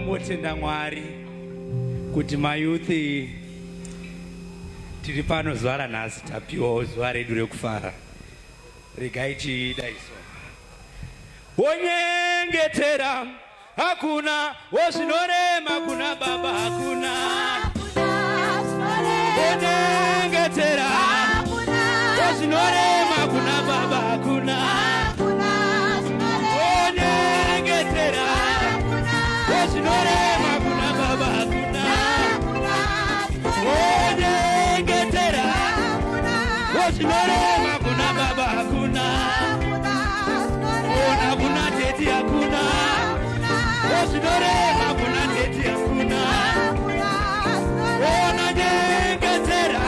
Tinongotenda Mwari kuti mayuthi tiri pano zuva ranhasi tapiwawo zuva redu rekufara. Regai tidaiso. Wonyengetera hakuna, wozvinorema kuna Baba hakuna. Wonyengetera wozvinorema kuna Baba hakuna. Wonyengetera wozvinorema kuna Baba hakuna. Wonyengetera wozvinorema kuna Baba hakuna. Ona kuna teti hakuna. Wozvinorema kuna teti hakuna. Ona nyengetera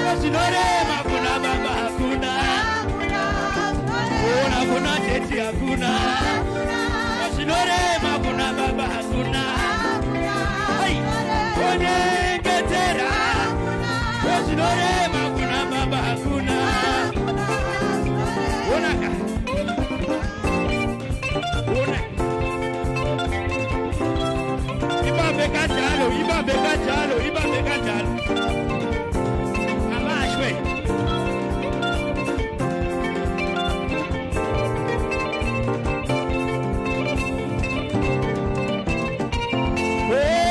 wozvinorema kuna Baba hakuna. Ona kuna teti hakuna. Wozvinorema kuna Baba hakuna. Wonyengetera wozvinorema kuna Baba hakuna. Onaka ona ibambeka njalo amashwe.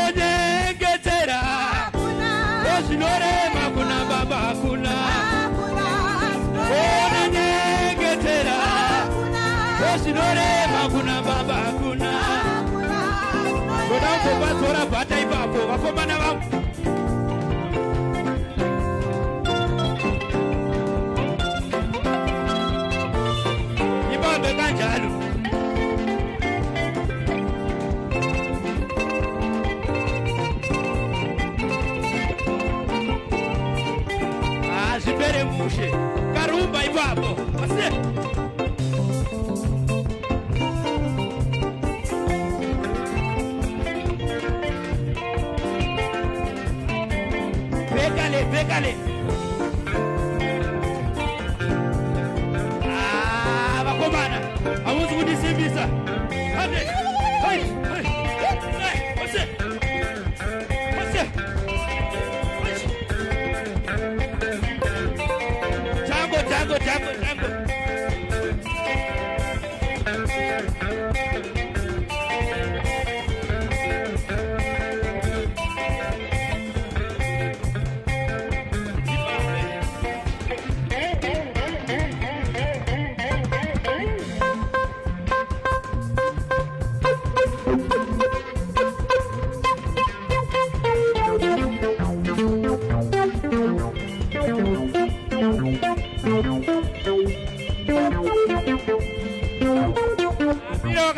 Wonyengetera wozvinorema kuna Baba hakuna. Wonyengetera wozvinorema kuna Baba hakuna. Toda kubatsora bhata ipapo vakomana vangu. Ibambeka njalo. Zvipere mushe karumba ipapo. Ase Bekale. Vakomana hamuzi kundisimbisa.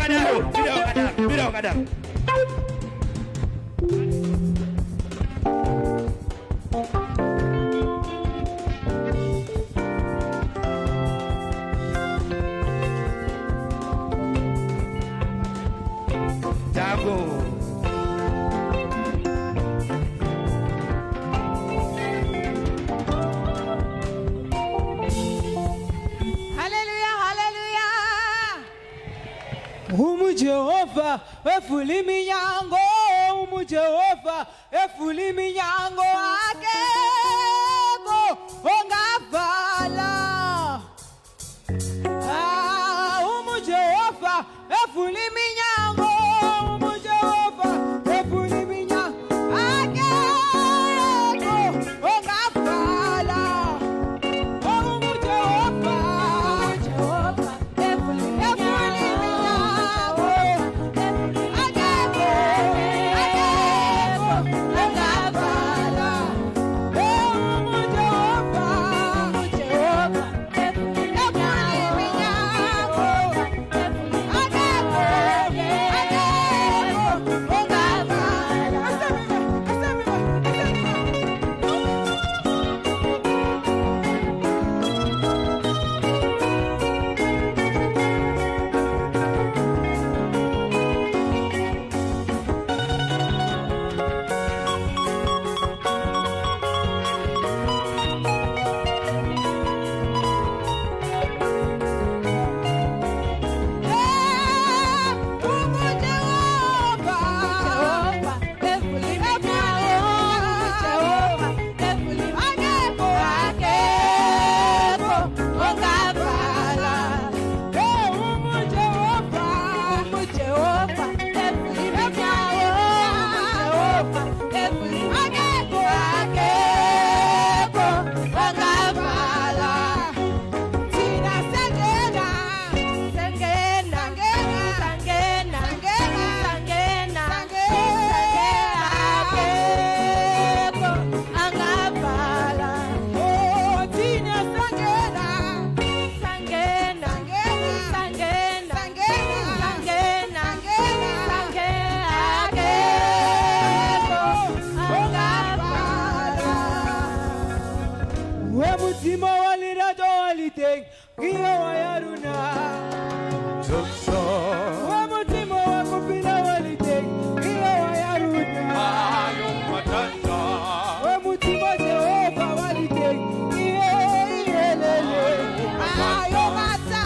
Tango. Mira o kadang. Jago. Jehova efuli minyango, Jehova efuli minyango akeko ongavala. Jehova efuli minyango, Jehova efuli minyango akeko ongavala. Jehova efuli mutima walirato waliteng iyo wayaruna we mutima wakupila waliteng iyo wayaruna we mutima Jehova waliteng iyo iyelele ayo matata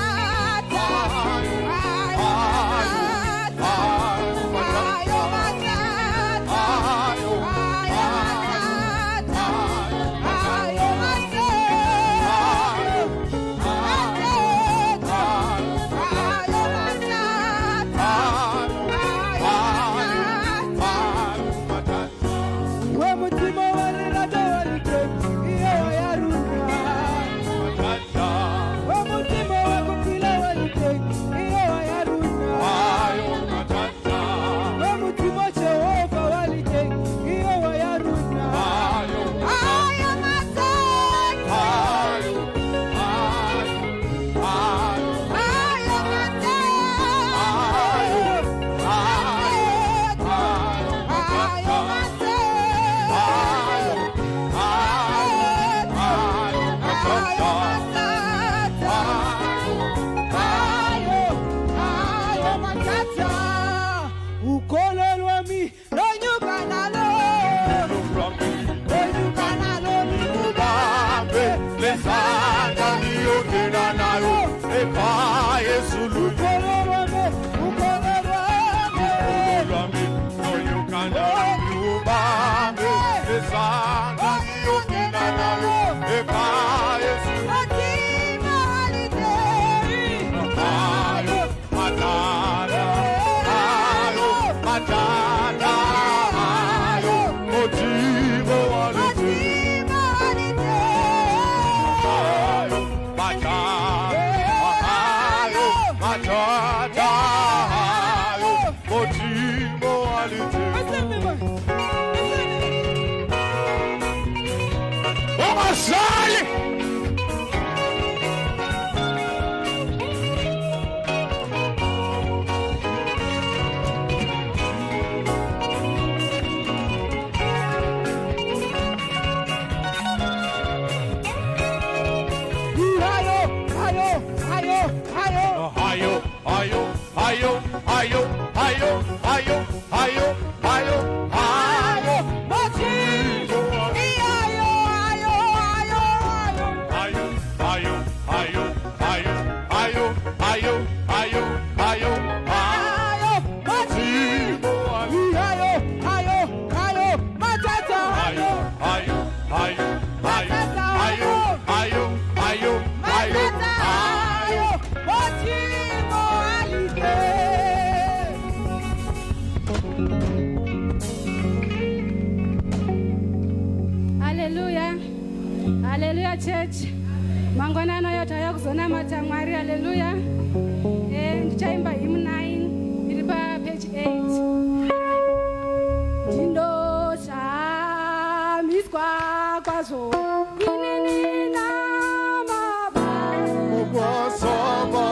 Hallelujah church. Mangwana nayo tayakuzona mata Mwari. Hallelujah. Ndichaimba hymn 9 iri pa page 8. Ndinoshamiswa kwazvo inini namababa kwasaba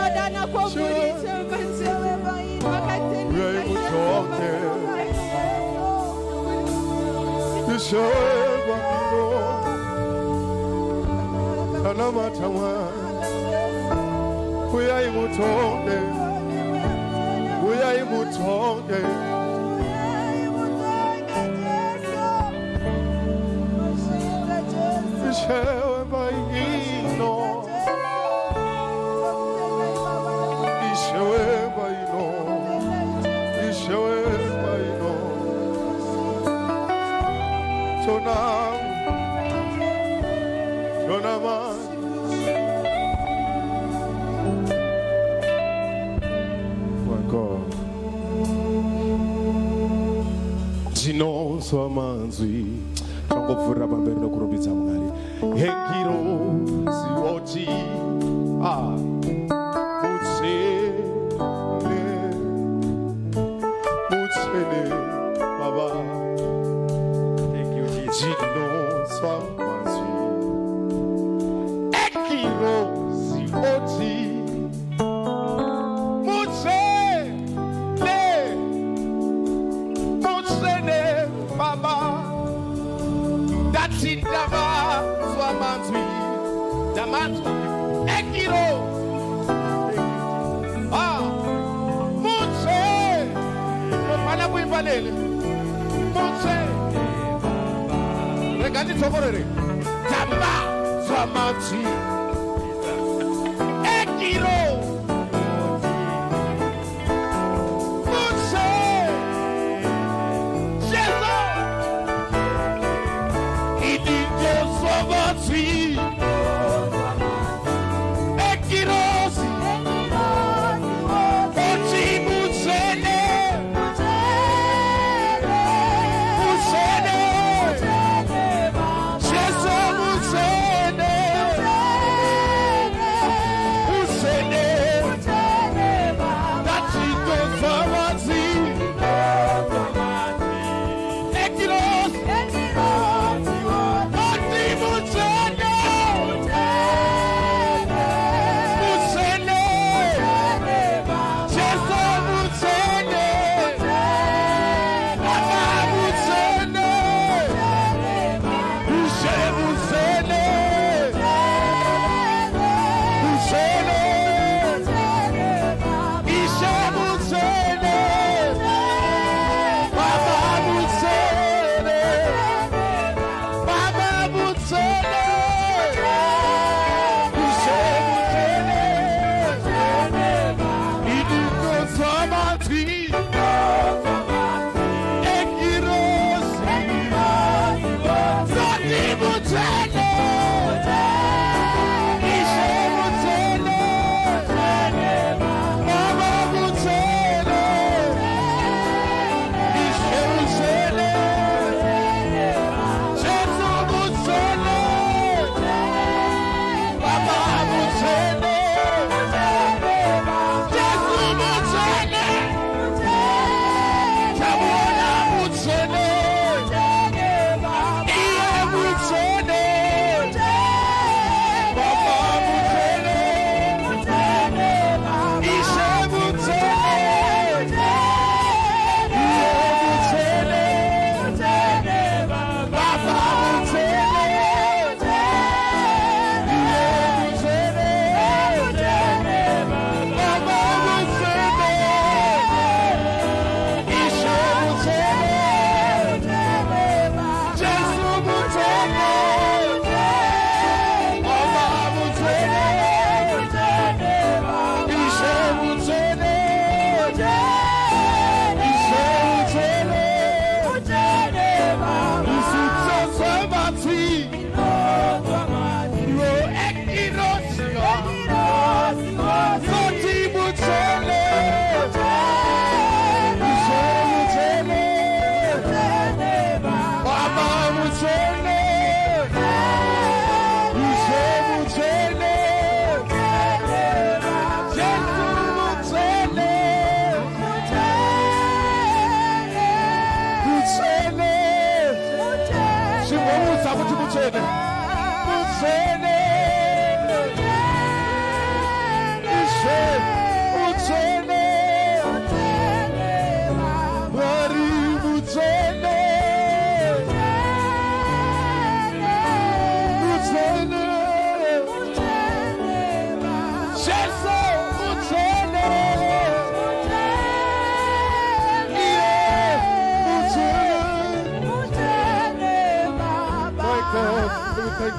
kunodana kwobulitse manje wakatendeka Isheba ino Anamatamwa Uyayimutonde Uyayimutonde Isheba ino Isheba ino Isheba ino Tonam Tonaman My God Dino Swamanzi Changopfura pamberi nokurobidza Mwari Hengiro Sioti Mutsene Baba Dino Swamanzi Hengiro Sioti Mutsene Baba Dava Swamanzi Damanzo Ekiro Mutse Mana kuivalele Mutse Regandi Tokorere Dava Swamanzi Ekiro Mutse Swamanzi Ekirosi Ochi Mutsene Mutsene Jesu Mutsene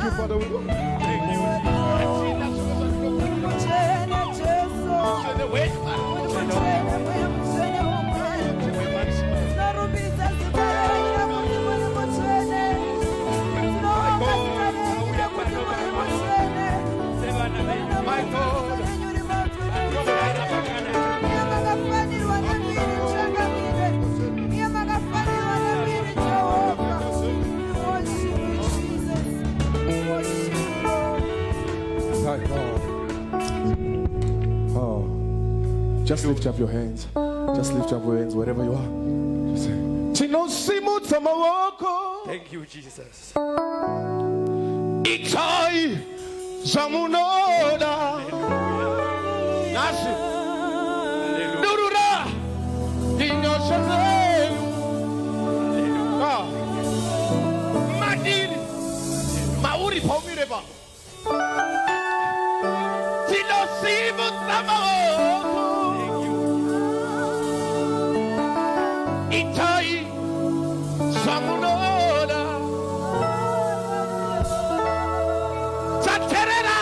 you, Father. We thank you. Just lift up your hands. Just lift up your hands wherever you are. Just say, thank you, Jesus. Itai Zamunoda Nasi Nurura Dino Shazelu Madiri Mauri Pomireba Tino Simu Samao Itai Zamunoda Chaterera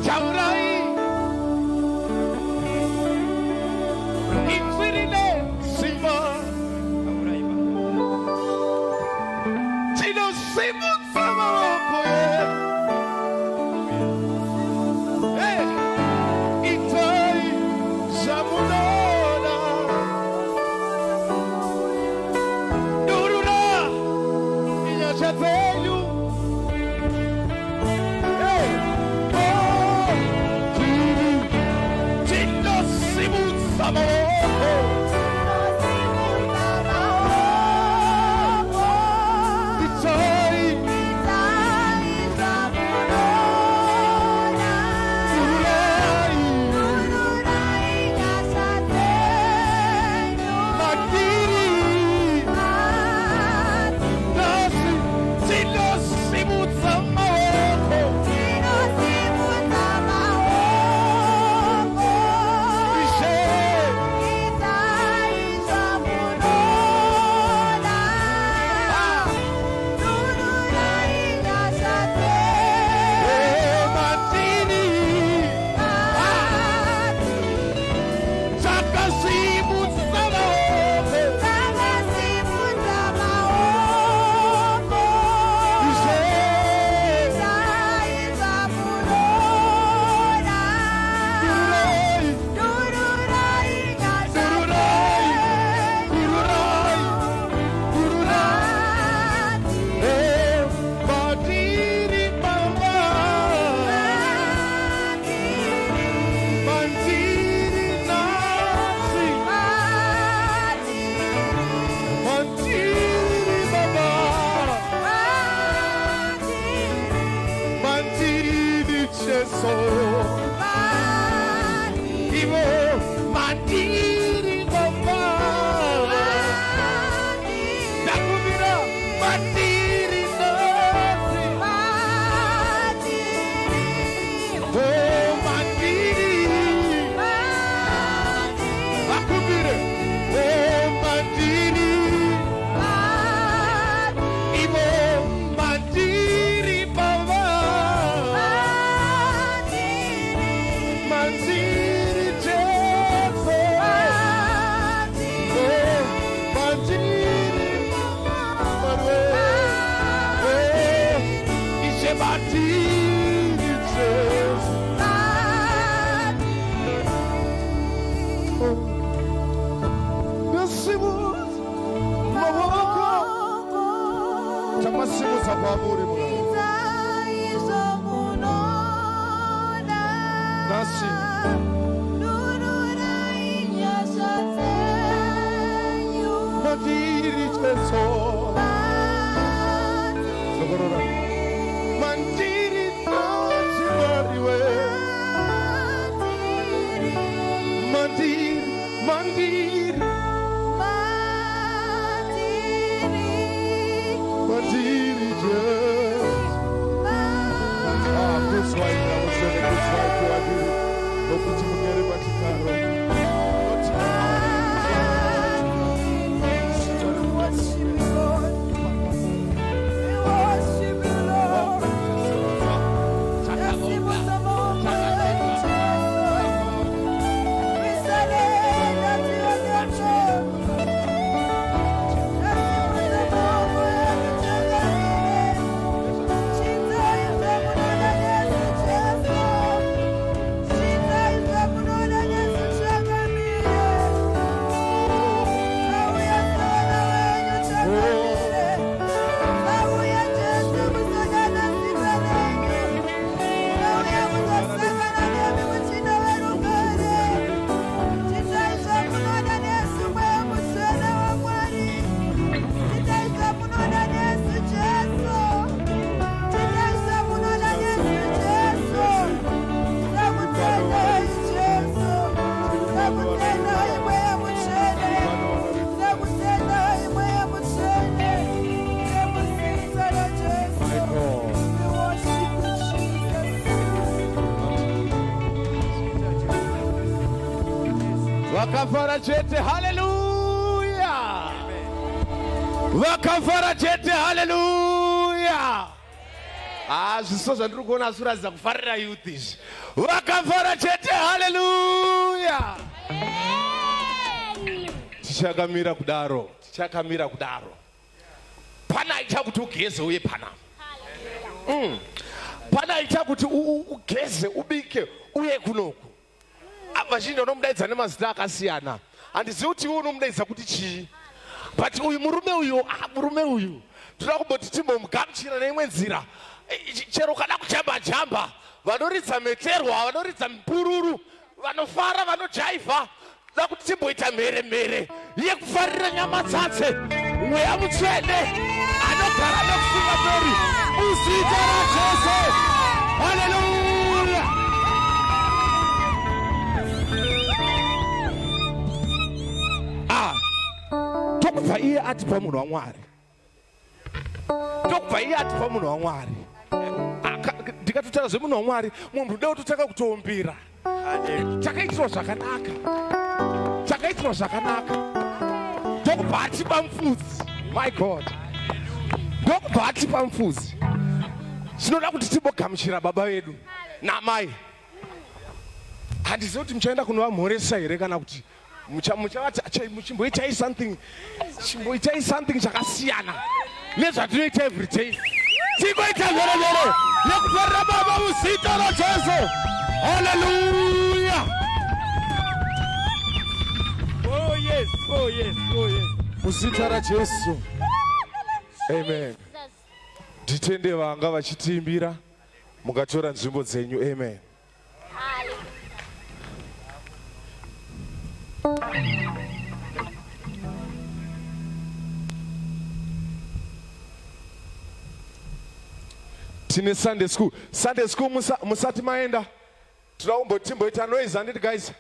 Chaurai Infirine Simba Tino Simu Samako Itai Zamunoda Durura Inhachavelho Vakafara chete, hallelujah. Vakafara chete, hallelujah. Zviso zvandiri kuona zvinoratidza kufarira youth izvi. Vakafara chete, hallelujah. Tichakamira kudaro, tichakamira kudaro. Panaita kuti ugeze uye panapa. Panaita kuti ugeze ubike uye kunoku. Vazhinji vanomudaidza nemazita akasiyana. Handizivi kuti iwe unomudaidza kuti chii. But uyu murume uyu toda kumboti timbomugamuchira neimwe nzira. Chero kana kujamba jamba, vanoridza meterwa, vanoridza mipururu, vanofara, vanojaivha, toda kuti timboita mhere yekufarira nyama dzake. Mweya mutsvene anogara nokusingaperi muzita raJesu. Hallelujah. Tokubva iye atipa munhu waMwari. Tokubva iye atipa munhu waMwari. Ndikatotaura zvemunhu waMwari, munhu ude kutotanga kutoumbira. Takaitirwa zvakanaka. Takaitirwa zvakanaka. Ndokubva atipa mufudzi. My God. Ndokubva atipa mufudzi. Zvinoda kuti timbogamuchira baba vedu namai. Handizivi kuti muchaenda kunovamhoresa here kana kuti muchimboitai something chakasiyana nezvatinoita every day. Timboita mhere yekufarira baba muzita raJesu. Hallelujah. Oh yes, oh yes, oh yes. Muzita raJesu. Amen. Nditende vanga vachitimbira mukatora nzvimbo dzenyu. Amen. Tine Sunday school musati maenda. Toda timboita noise handiti guys.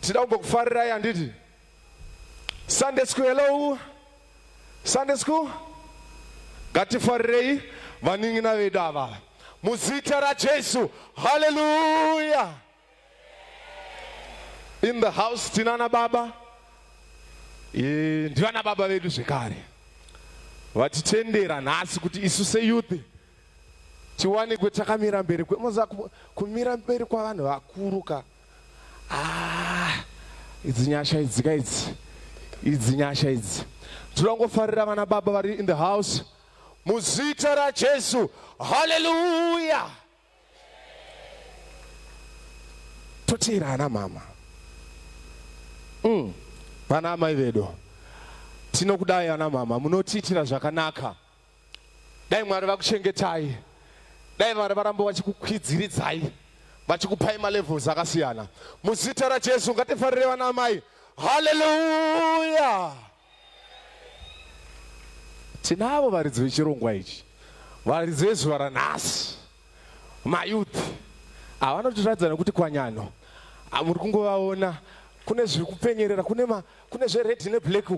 Tida kumbokufarirai handiti. Sunday school, hello. Sunday school. Ngatifarirei vaning'ina vedu ava. Muzita raJesu. Hallelujah. In the house tinana baba. Ndivana baba vedu zvekare. Vatitendera nhasi kuti isu seyouth tiwanikwe takamira mberi kwemoza kumira mberi kwavanhu vakuru ka. Idzi nyasha idzi kaidzi. Idzi nyasha idzi. Toda kungofarira vana baba vari in the house. Muzita raJesu. Hallelujah. Toteera ana mama. Vana amai vedu. Tinokudai ana mama, munotiitira zvakanaka. Dai Mwari vakuchengetai. Dai Mwari varambo vachikukwidziridzai. Vachikupai malevels akasiyana. Muzita raJesu ngatifarire vana amai. Hallelujah. Tinavo varidzi vechirongwa ichi. Varidzi vezuva ranhasi. Mayouth. Vanotiratidza nekuti kwanyano. Muri kungovaona. Kune zviri kupenyerera, kune zvered neblack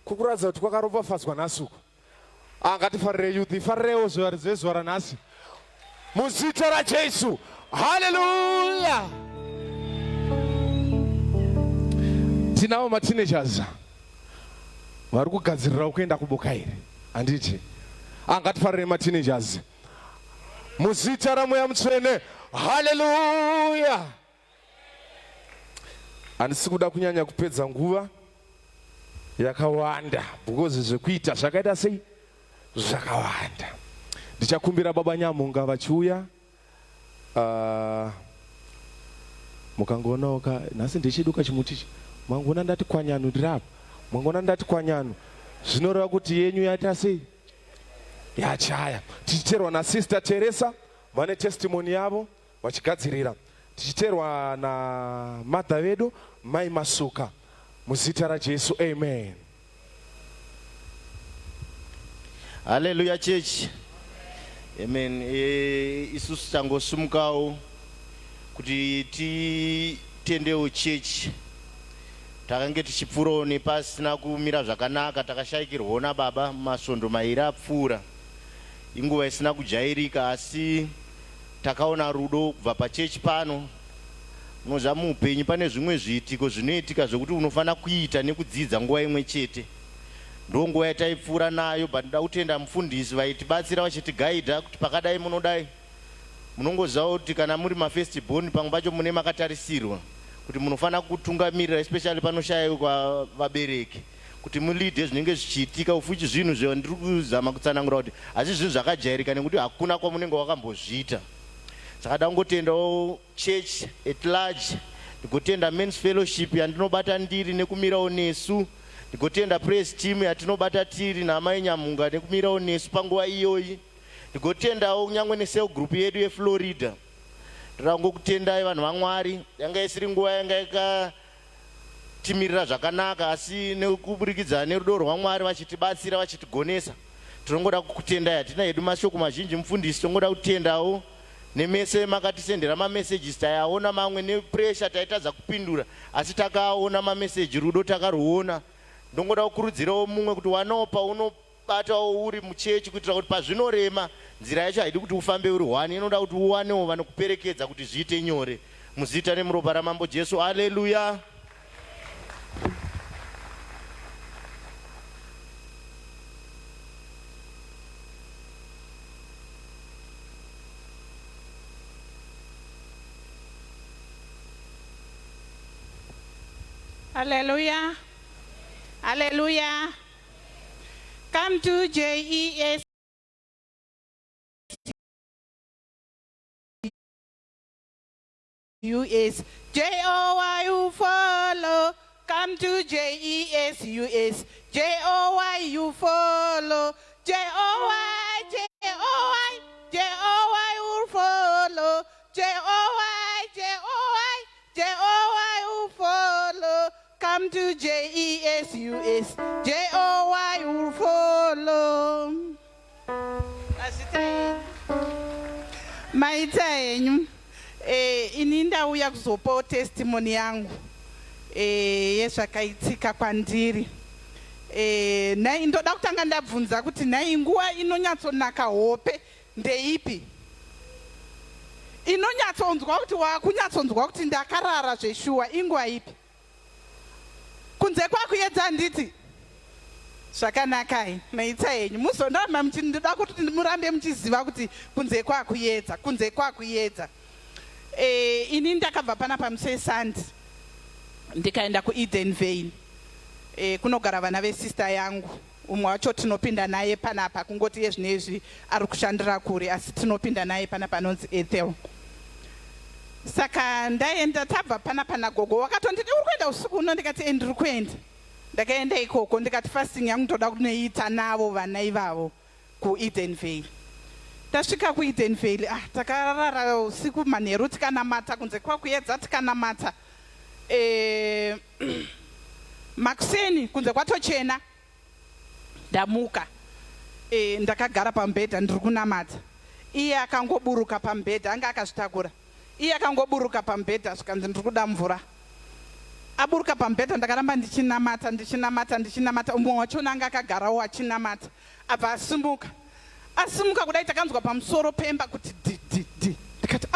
kukuratidza kuti kwakaropafadzwa nhasi. Ngatifarire youth, farirewo varidzi vezuva ranhasi. Muzita raJesu. Hallelujah. Tinavo mateenagers vari kugadzirira kuenda kuboka here. Handiti. Ngatifarire mateenagers. Muzita raMweya Mutsvene. Hallelujah. Handisi kuda kunyanya kupedza nguva yakawanda because zvekuita zvakaita sei zvakawanda. Ndichakumbira baba Nyamunga vachiuya. Mukangoonawo nhasi ndichiduka chimuti mangona ndati kwanyano ndirapo. Mangona ndati kwanyano. Zvinoreva kuti yenyu yaita sei? Yachaya. Tichiterwa naSister Teresa vane testimony yavo vachigadzirira. Tichiterwa na mother vedu Mai Masuka. Muzita raJesu. Amen. Hallelujah church. Amen. Isusu tangosumukawo kuti titendewo church. Takange tichipfuurawo nepasina kumira zvakanaka, takashayikirwawo nababa masondo mairi apfuura. Inguva isina kujairika, asi takaona rudo kubva pachechi pano. nozva muupenyu pane zvimwe zviitiko zvinoitika zvokuti unofana kuita nekudzidza nguva imwe chete. Ndo nguva yataipfuura nayo, but ndoda kutenda mufundisi vaitibatsira vachitigaidha kuti pakadai munodai munongoziva kuti kana muri mafirst born pamwe pacho mune makatarisirwa kuti munofana kutungamirira, especially panoshayiwa vabereki, kuti mulide zvinenge zvichiitika. Ufuchi zvinhu zvandiri kuzama kutsanangura kuti hazvi zvinhu zvakajairika nekuti hakuna kwamunenge wakambozviita. Saka ndangotendawo church at large, ndigotenda men's fellowship yandinobata ndiri nekumirawo nesu, ndigotenda praise team yatinobata tiri naamai Nyamunga nekumirawo nesu panguva iyoyi, ndigotendawo kunyangwe necell group yedu yeFlorida. Ndangokutendai vanhu vaMwari, yanga isiri nguva yanga yakatimirira zvakanaka, asi nekuburikidza nerudo rwaMwari vachitibatsira vachitigonesa. Tinongoda kukutendai, hatina hedu mashoko mazhinji mufundisi, tinongoda kutendawo nemese makatisendera mamessages tayaona mamwe nepressure taitadza kupindura, asi takaona mameseji, rudo takaruona. Ndongoda kukurudzirawo mumwe kuti wanawo paunobatawo uri muchechi kuitira kuti pazvinorema nzira yacho haidi kuti ufambe uri one, inoda kuti uwanewo vanokuperekedza kuti zviite nyore. Muzita nemuropa ramambo Jesu. Haleluya. Hallelujah. Hallelujah. Come to JES. US. JOY you follow. Come to JES US. JOY you follow. JOY, JOY, JOY you follow. JOY, JOY, JOY you follow. Come to JES US. JOY you follow. Maita ininda uya kuzopawo testimony yangu yezvakaitika kwandiri. Nai ndoda kutanga ndabvunza kuti nai nguva inonyatsonaka hope ndeipi? Inonyatsonzwa kuti wakunyatsonzwa kuti ndakarara zveshuwa inguva ipi? Kunze kwakuedza nditi zvakanaka maita henyu muzondoramba ndoda kuti murambe muchiziva kuti kunze kwakuedza, kunze kwakuedza. Ini ndakabva pana pamusesandi ndikaenda kuEdenvale, kunogara vana vesister yangu. Umwe wacho tinopinda naye panapa, kungoti yezvinezvi ari kushandira kure, asi tinopinda naye pana panonzi Ethel. Saka ndaenda tabva panapa nagogo wakatonditi uri kuenda usiku uno, ndikati ndiri kuenda. Ndakaenda ikoko ndikati fasting yangu ndoda kunoita navo vana ivavo kuEdenvale. Tasvika kuEdenvale, takarara usiku manheru tikanamata, kunze kwakuedza tikanamata. Makuseni kunze kwatochena ndamuka, ndakagara pamubhedha ndiri kunamata. Iye akangoburuka pamubhedha, anga akazvitakura. Iye akangoburuka pamubhedha zvikanzi ndiri kuda mvura. Aburuka pamubhedha ndakaramba ndichinamata ndichinamata ndichinamata. Umwe wachona anga akagarawo achinamata. Abva asimuka. Asimuka kudai takanzwa pamusoro pemba kuti di. Ndikati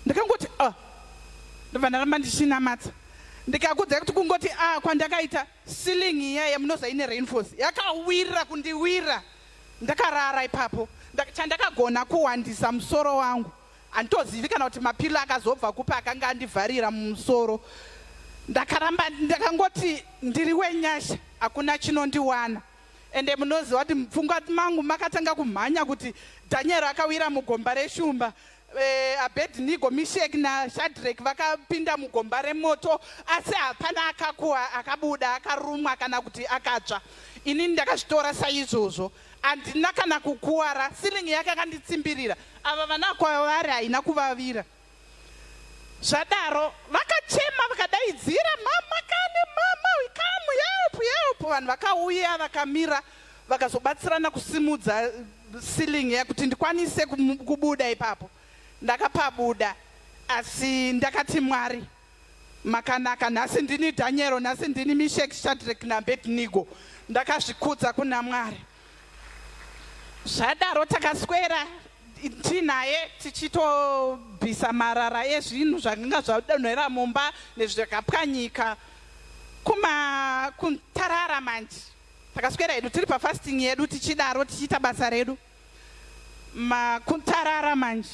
ndikangoti ndobva ndaramba ndichinamata. Ndikakudzai kuti kungoti kwandakaita ceiling iya yamunoza ine reinforce yakawira kundiwira. Ndakarara ipapo. Chandakagona kuwandisa musoro wangu, handitozivi kana kuti mapilo akazobva kupa akanga andivharira mumusoro. Ndakaramba ndakangoti ndiri wenyasha, hakuna chinondiwana. Ende munoziva kuti mupfungwa mangu makatanga kumhanya kuti Daniel akawira mugomba reshumba, Abednego, Meshaki naShadrach vakapinda mugomba remoto, asi hapana akakuwa akabuda akarumwa kana kuti akatsva. Ini ndakazvitora saizvozvo, handina kana kukuwara. Ceiling yake akanditsimbirira. Ava vana kwavari haina kuvavira. Zvadaro vakachema vakadaidzira, mama kane mama, we come help help. Vanhu vakauya vakamira vakazobatsirana kusimudza ceiling yakuti ndikwanise kubuda ipapo. Ndakapabuda, asi ndakati Mwari makanaka, nhasi ndini Daniel, nhasi ndini Meshaki, Shadrach naAbednego. Ndakazvikudza kuna Mwari. Zvadaro takaswera tinaye tichitobvisa marara ezvinhu zvakanga zvadanhera mumba nezvakapwanyika kuntarara manje takaswera hedu tiri pafasting yedu tichidaro tichiita basa redu kuntarara manje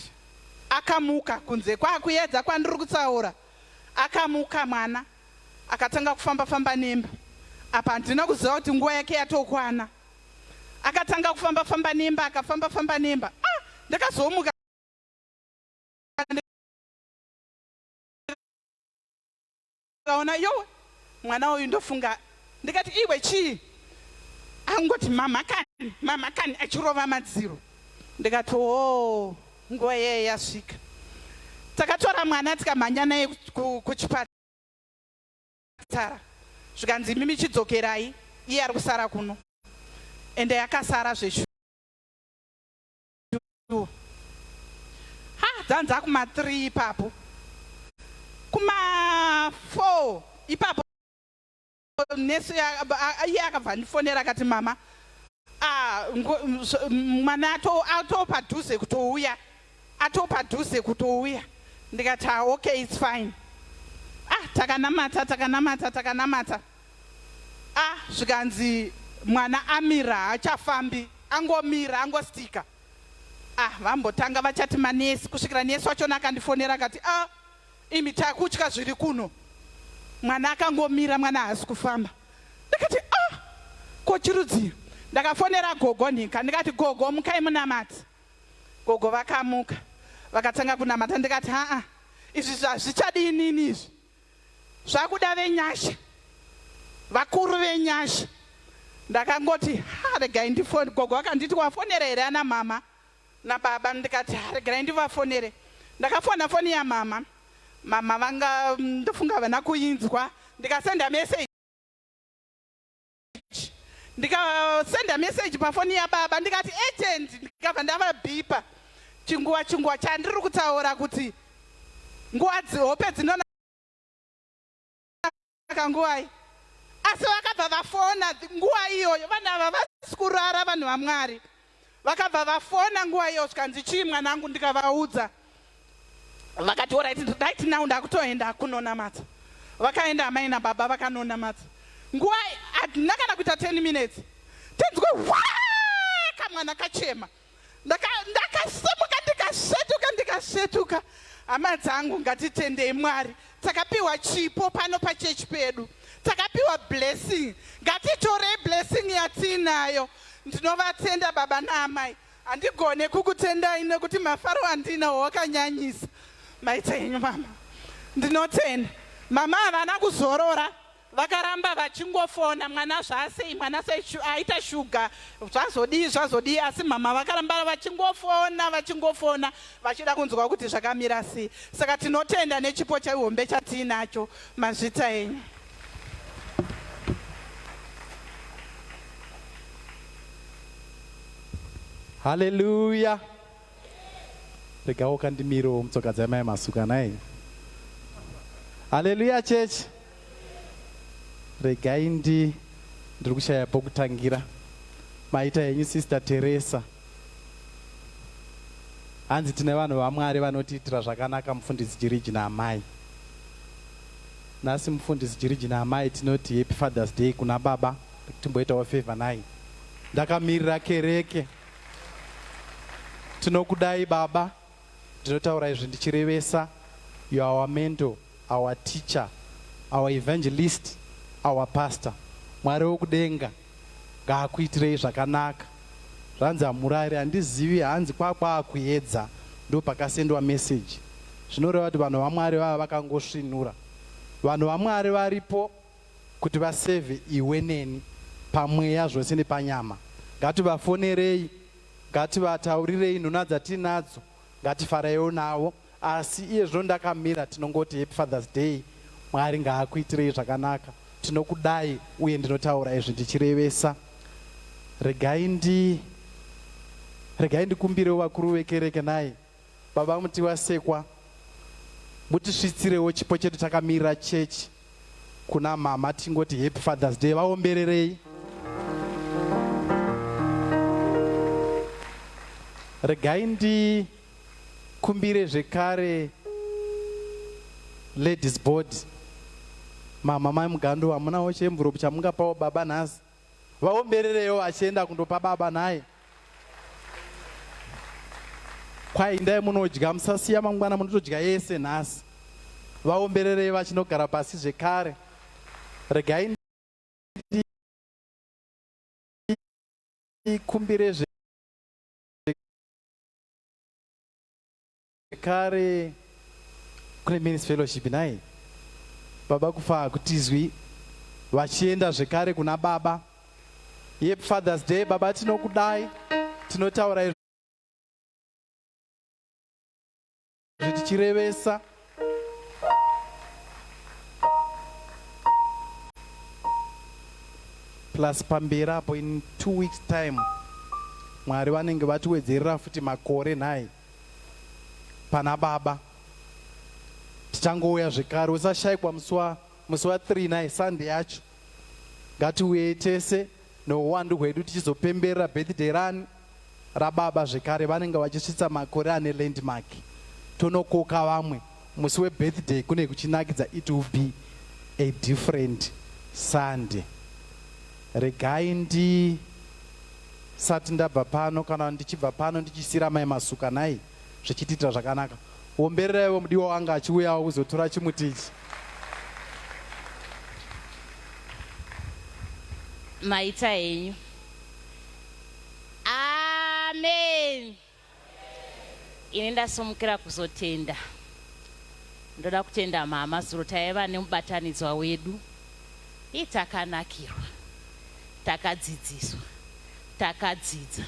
akamuka kunze kwakuedza kwandiri kutsaura akamuka mwana akatanga kufamba nemba apa handina kuziva kuti nguva yake yatokwana akatanga kufamba nemba akafamba nemba ndakazomuka ndikaona yo mwana uyu ndofunga ndikati iwe chii angoti mama kani achirova madziro ndikati nguva yeye yasvika takatora mwana tikamhanya naye kuchipatara zvikanzi mimi chidzokerai iye ari kusara kuno ende yakasara zveshu dzanza kuma3 ipapo kuma4 ipapo nesi iye akabva ndifonera akati mama mwana atopadhuze kutouya ndikati okay it's fine takanamata zvikanzi mwana amira haachafambi angomira angostika vambotanga vachati manesi kusvikira nesi wachona akandifonera akati imi takutya zviri kuno mwana akangomira mwana haasi kufamba ndikati kochirudziro ndakafonera gogo nhika ndikati gogo mukai munamati gogo vakamuka vakatanga kunamata ndikati izvi zvazvichadinini izvi zvakuda venyasha vakuru venyasha ndakangoti regai ndifone gogo akanditi wafonera here ana mama nababa ndikati regai ndivafonere ndakafona foni yamama vanga ndofunga vana kuinzwa ndikasenda message ndikasenda message pafoni yababa ndikati agent ndikabva ndavabhipa chinguva chandiri kutaura kuti nguva hope dzinonaka nguvai asi vakabva vafona nguva iyoyo vanhu ava vasi kurara vanhu vaMwari vakabva vafona nguva iyo zvikanzi chii mwanangu ndikavaudza vakati right now ndakutoenda kunonamata vakaenda amai nababa vakanonamata nguva handina kana kuita 10 minutes tenzwe kamwana kachema ndakasimuka ndikasvetuka hama dzangu ngatitendei Mwari takapiwa chipo pano pachechi pedu takapiwa blessing ngatitorei blessing yatinayo ndinovatenda baba naamai handigone kukutendai nekuti mafaro andinawo wakanyanyisa maita henyu mama ndinotenda mama havana kuzorora vakaramba vachingofona mwana zvasei mwana aita shuga zvazodii asi mama vakaramba vachingofona vachida kunzwa kuti zvakamira sei saka tinotenda nechipo chaihombe chatiinacho mazvita enyu Hallelujah. Regawo kandimiro mtsoka dzamai masuka naye. Hallelujah church. Regai ndiri kushaya pokutangira. Maita henyu sister Teresa. Hanzi tine vanhu vaMwari vanotiitira zvakanaka mufundisi Jiriji naamai. Nasi mufundisi Jiriji naamai tinoti happy Father's Day kuna baba. Timboitawo favor naye. Ndakamirira kereke. Tinokudai baba, ndinotaura izvi ndichirevesa. You are our mentor, our teacher, our evangelist, our pastor. Mwari wokudenga ngaakuitirei zvakanaka. Zvanzi hamurari handizivi hanzi kwakuedza ndo pakasendwa message. Zvinoreva kuti vanhu vaMwari vava vakangosvinura. Vanhu vaMwari varipo kuti vaseve iwe neni pamweya zvose nepanyama. Ngativafonerei, ngativatauririrei nhuna dzatinadzo, ngatifaraiwo navo. Asi iye zvino ndakamira tinongoti happy Father's Day. Mwari ngaakuitirei zvakanaka. Tinokudai uye ndinotaura izvi ndichirevesa. Regai ndikumbirewo vakuru vekereke naye. Baba muti wasekwa. Mutisvitsirewo chipo chedu takamirira chechi. Kuna mama tingoti happy Father's Day. Vaombererei. Regai ndikumbire zvekare ladies board. Mama mai mugando hamunawo chemvuropu chamungapawo baba nhasi. Vaombererewo vachienda kundopa baba naye. Kwai indai munodya musasiya mangwana munotodya yese nhasi. Vaombererei vachinogara pasi zvekare. Regai ndikumbire zvekare kune men's fellowship nai. Baba kufa hakutizwi vachienda zvekare kuna baba. Ye Father's Day baba tinokudai. Tinotaura tichirevesa. Plus pamberi apo in 2 weeks time Mwari vanenge vatiwedzerera futi makore nhai pana baba. Tichangouya zvekare. Usashayikwa musi wa 3 nhai Sunday yacho. Ngatiuye tese nouwandu hwedu tichizopemberera birthday run rababa zvekare. Vanenge vachisvitsa makore ane landmark. Tonokoka vamwe musi webirthday kune kuchinakidza. It will be a different Sunday. Regai ndisati ndabva pano kana ndichibva pano ndichisira mai masuka nai zvichitita zvakanaka. Ombereraiwo mudiwa wanga achiuyawo kuzotora chimuti ichi. Maita henyu. Amen. Ini ndasumukira kuzotenda. Ndoda kutenda mama zuro taiva nemubatanidzwa wedu. Takanakirwa. Takadzidziswa. Takadzidza.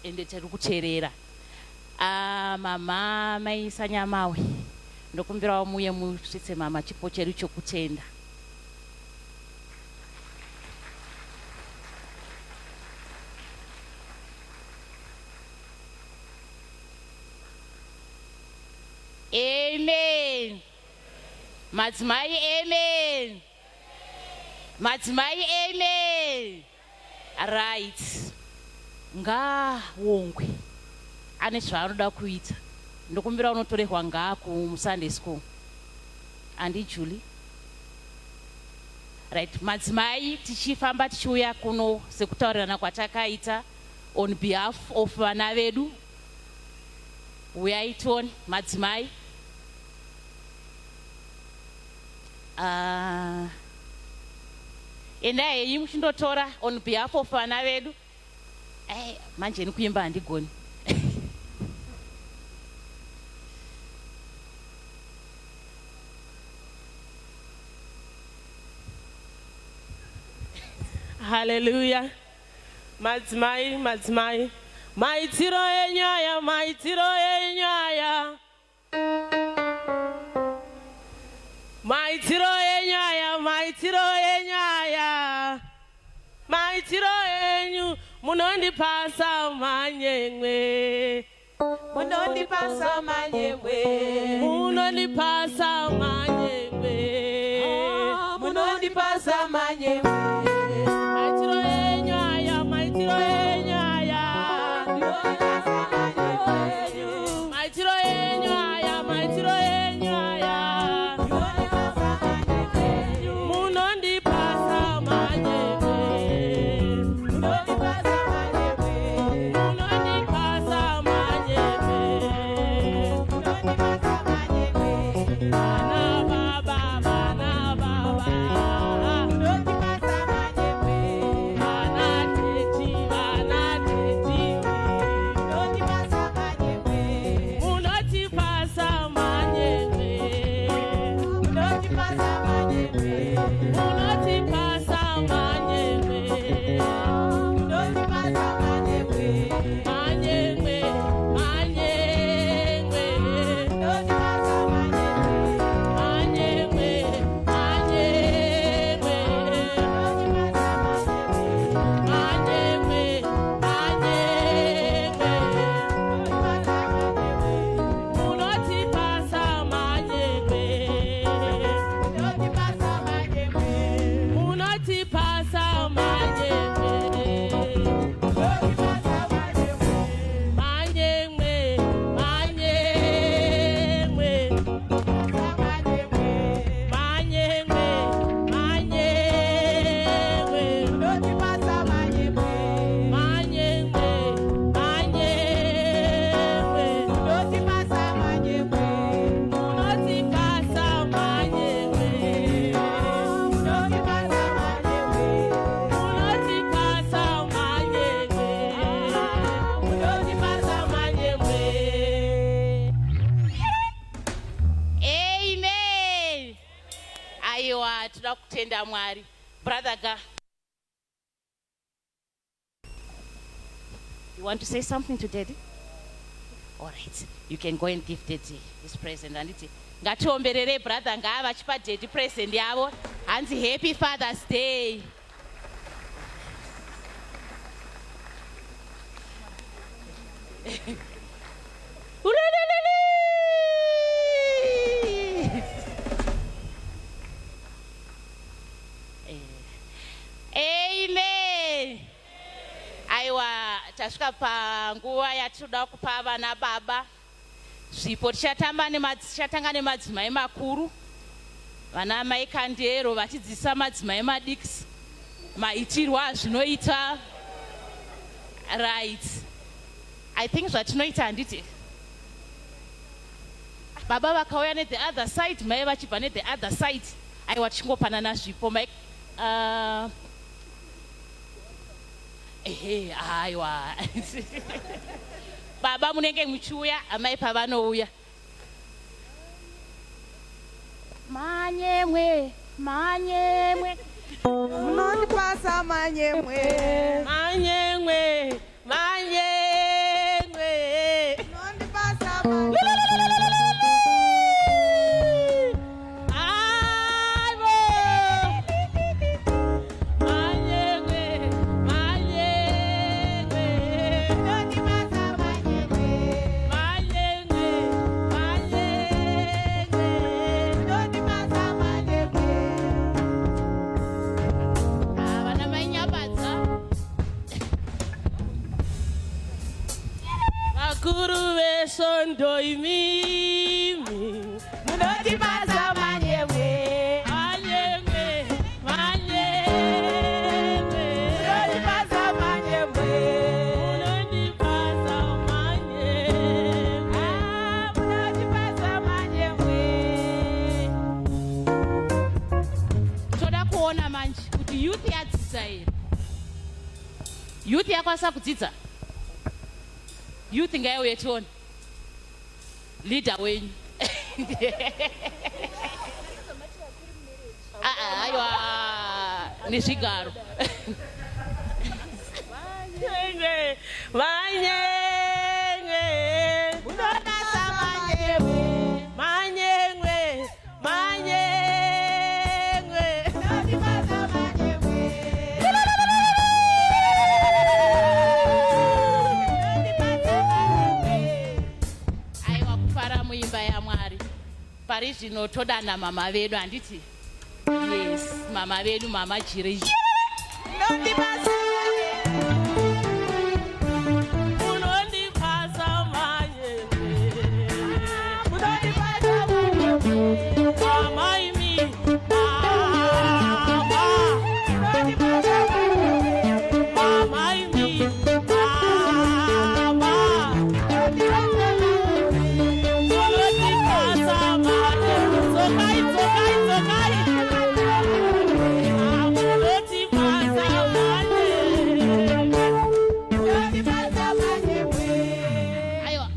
Ende tiri kuteerera. Mama maisa nyamawe. Ndokumbirawo muye musvitse mama chipo chedu chokutenda. Amen. Madzimai amen. Madzimai amen. Right. Ngaongwe. Ane zvaanoda kuita. Ndokumbira unotorehwa ku Sunday school. Andi Julie. Right. Madzimai tichifamba tichiuya kuno sekutaurirana kwatakaita on behalf of vana vedu. Uyaiton madzimai. Endai henyu muchindotora on behalf of vana vedu. Manje nikuimba handigoni. Hallelujah. Madzimai, madzimai. Maitiro enyaya, maitiro enyaya. Maitiro enyaya, maitiro enyaya. Maitiro enyu, munondipasa manyemwe. Munondipasa manyemwe. Munondipasa manyemwe. Munondipasa manyemwe. Maitiro enyaya, maitiro enyaya. Maitiro enyaya, maitiro enyaya. Munondipasa manyemwe. Munondipasa manyemwe. Munondipasa manyemwe. Munondipasa manyemwe. Bana baba, bana baba. Munondipasa manyemwe. Bana teti, bana teti. Munondipasa manyemwe. Munondipasa manyemwe. Munondipasa manyemwe. Munondipasa manyemwe. Munondipasa manyemwe. Manyemwe, manyemwe. Munondipasa manyemwe. aiwa toda kutenda Mwari. Brother Ga, you want to say something to Daddy? All right, you can go and give Daddy his present. And it's ngatiomberere brother Nga vachipa Daddy present yavo. Hanzi happy Father's Day. Amen. Aiwa tasvika panguva yatinoda kupa vana baba zvipo. Tichatanga nemadzimai makuru, vana mai Kandero vachidzidzisa madzimai madiki maitirwo azvinoita. Right, I think zvatinoita handiti baba vakauya ne the other side, mai vachibva ne the other side. Aiwa tichingopanana zvipo mai aiwa baba munenge muchiuya, amai pavanouya. Manyemwe manyemwe Munondipasa manyemwe. manyemwe manyemwe Munondipasa manyemwe. Guru Vesondo Mimi Munondipasa manyemwe. Manyemwe Manyemwe Munondipasa manyemwe. Munondipasa manyemwe. Munondipasa manyemwe. Toda kuona manje kuti youth yadzidza here. Youth yakwanisa kudzidza. Youth ngaiuye tione leader wenyu. Aiwa nezvigaro. Manyemwe manyemwe Munondipasa manyemwe. manyemwe manyemwe. Munondipasa manyemwe. Aiwa kufara muimba yaMwari. Pari zvino todana mama vedu handiti? Yes, mama vedu, mama Jiri. Munondipasa Munondipasa manyemwe. Munondipasa manyemwe. Mama imi, mama. Munondipasa manyemwe. Mama imi, mama. Munondipasa manyemwe. Zokai, zokai, zokai. Munondipasa manyemwe. Aiwa,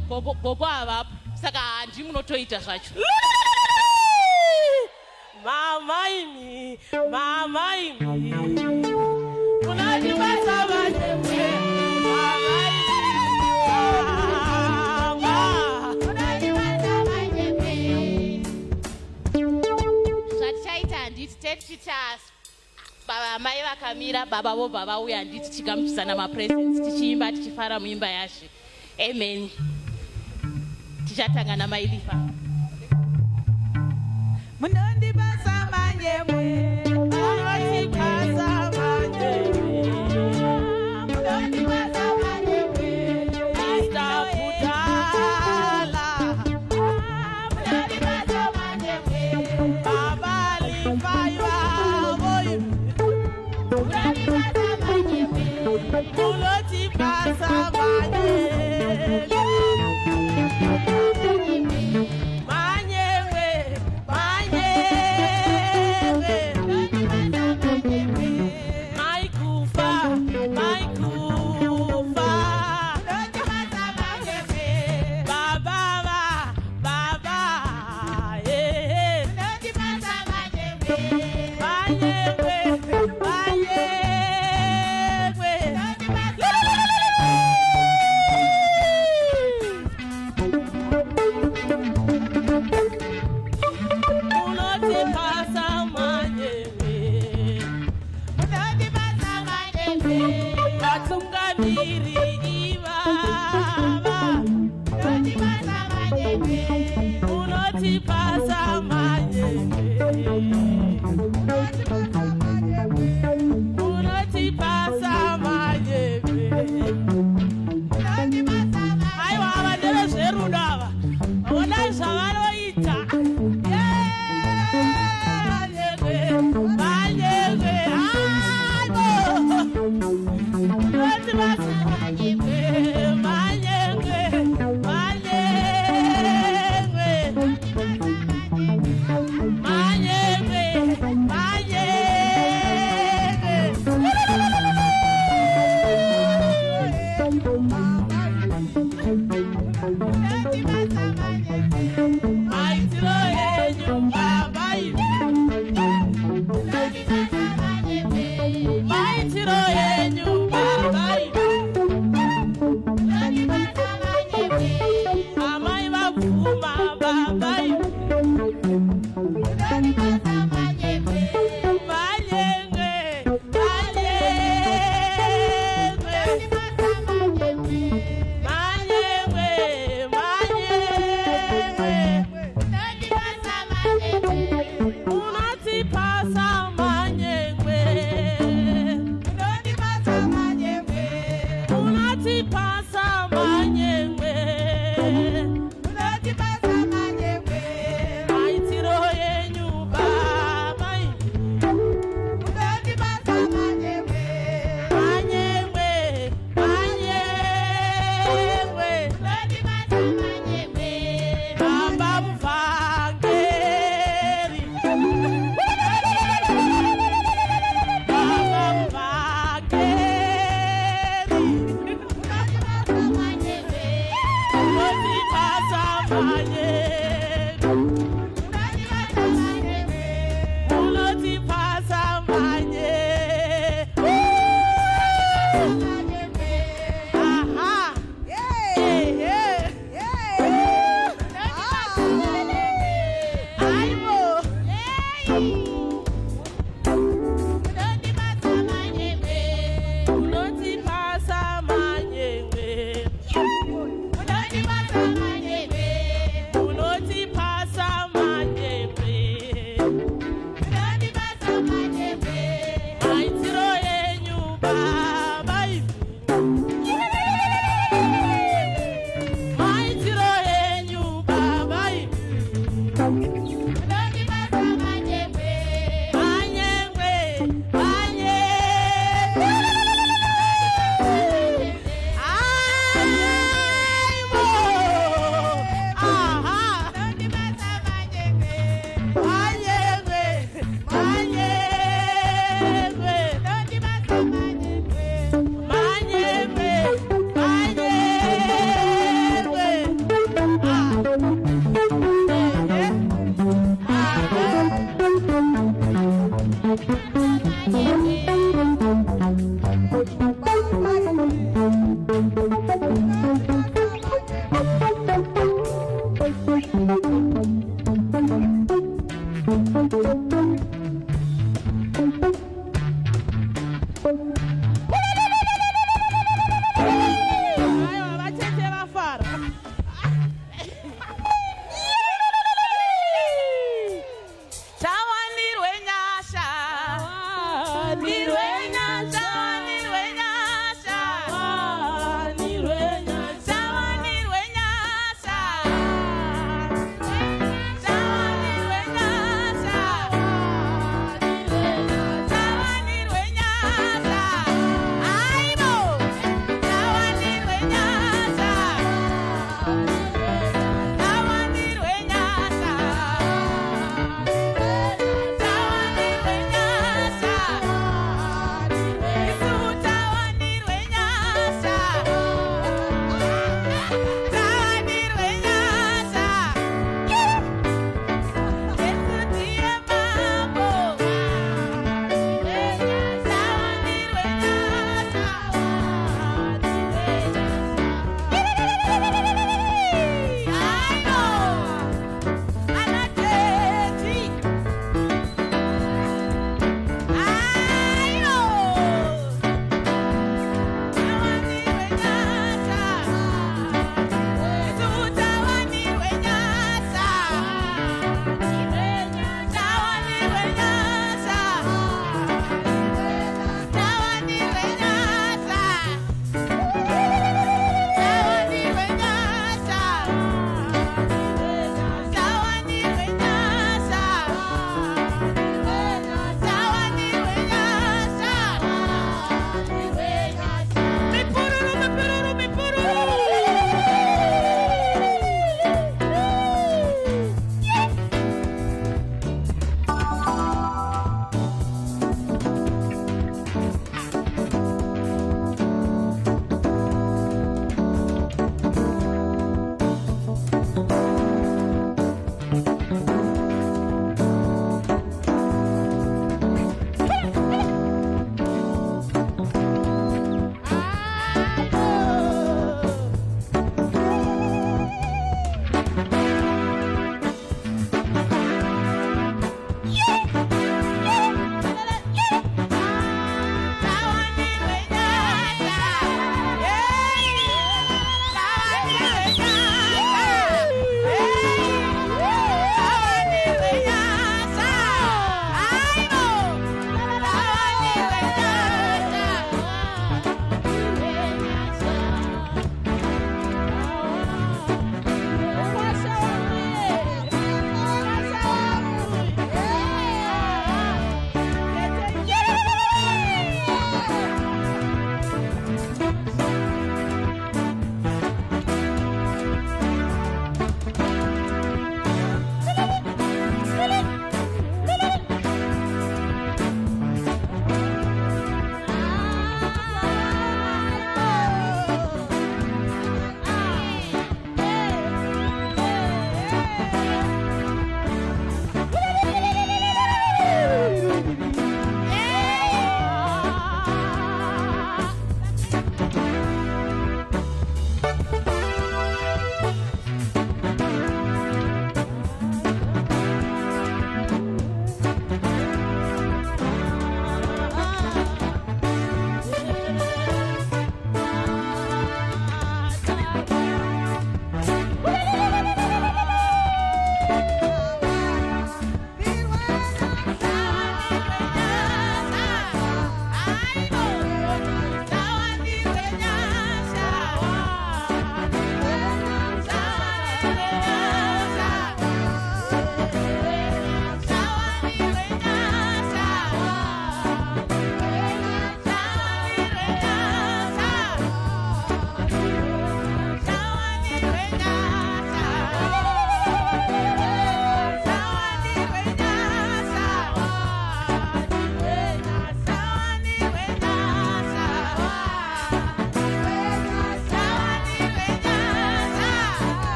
bobo avapo. Saka handi munotoita zvacho. Mama imi, mama imi. Munondipasa manyemwe. Mama imi, mama. Munondipasa manyemwe. Zvatichaita handiti tetichita baba mai vakamira, baba vobva vauya handiti tigamuchisana mapresents tichiimba tichifara muimba yaShe. Amen. Tichatanga namailifa. Munondipasa manyemwe. Munondipasa manyemwe. Munondipasa manyemwe. Mr. Budala. Munondipasa manyemwe. Baba Lifaiwa boy. Munondipasa manyemwe. Munondipasa manyemwe. Manyemwe, manyemwe.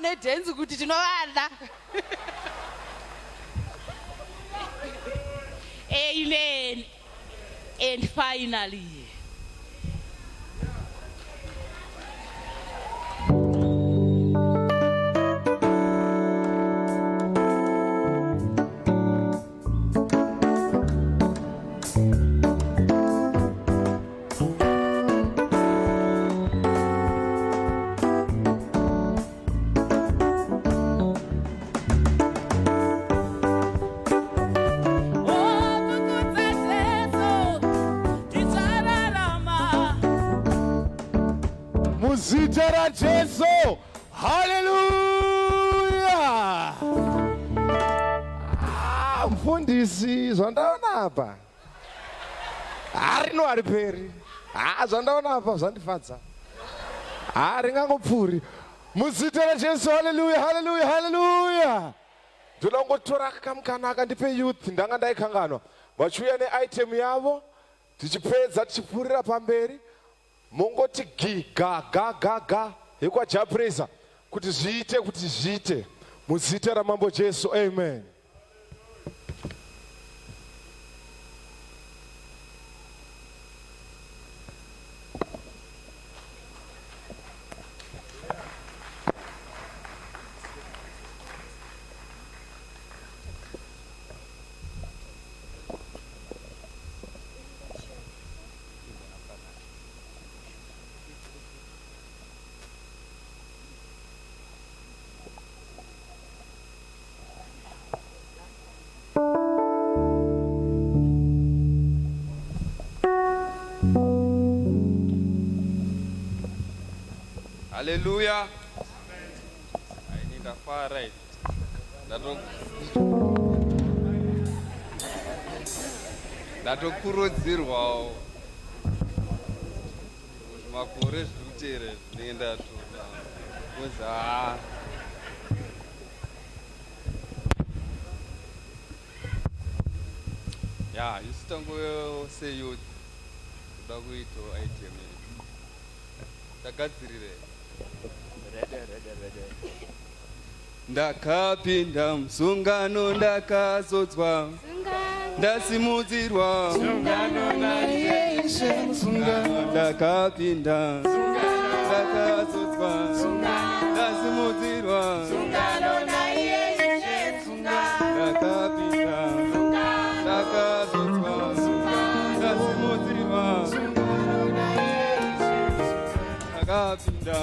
nedhenzi kuti tinovada. Amen. And finally, muzita raJesu. Haleluya. Mfundisi zvandaona apa harino hariperi. Zvandaona apa zvandifadza haringangopfuuri. Muzita raJesu. Haleluya, haleluya, haleluya. Ndoda kungotora kamukana akandipe youth ndanga ndaikanganwa vachiuya neitem yavo tichipedza tichipfuurira pamberi. Mongoti ga ga ga ga yekwajapresa kuti zviite muzita ramambo Jesu. Amen. Hallelujah. I need a far right. Ndatokurudzirwawo makore zvikuteere zvinoenda toza ya isu tangoseyouth kuda kuitawo item yedu tagadzirire ndakapinda musungano ndakazodzwa ndasimudzirwa ndakapinda ndakazodzwa ndasimudzirwa ndakapinda ndakazodzwa ndasimudzirwa ndakapinda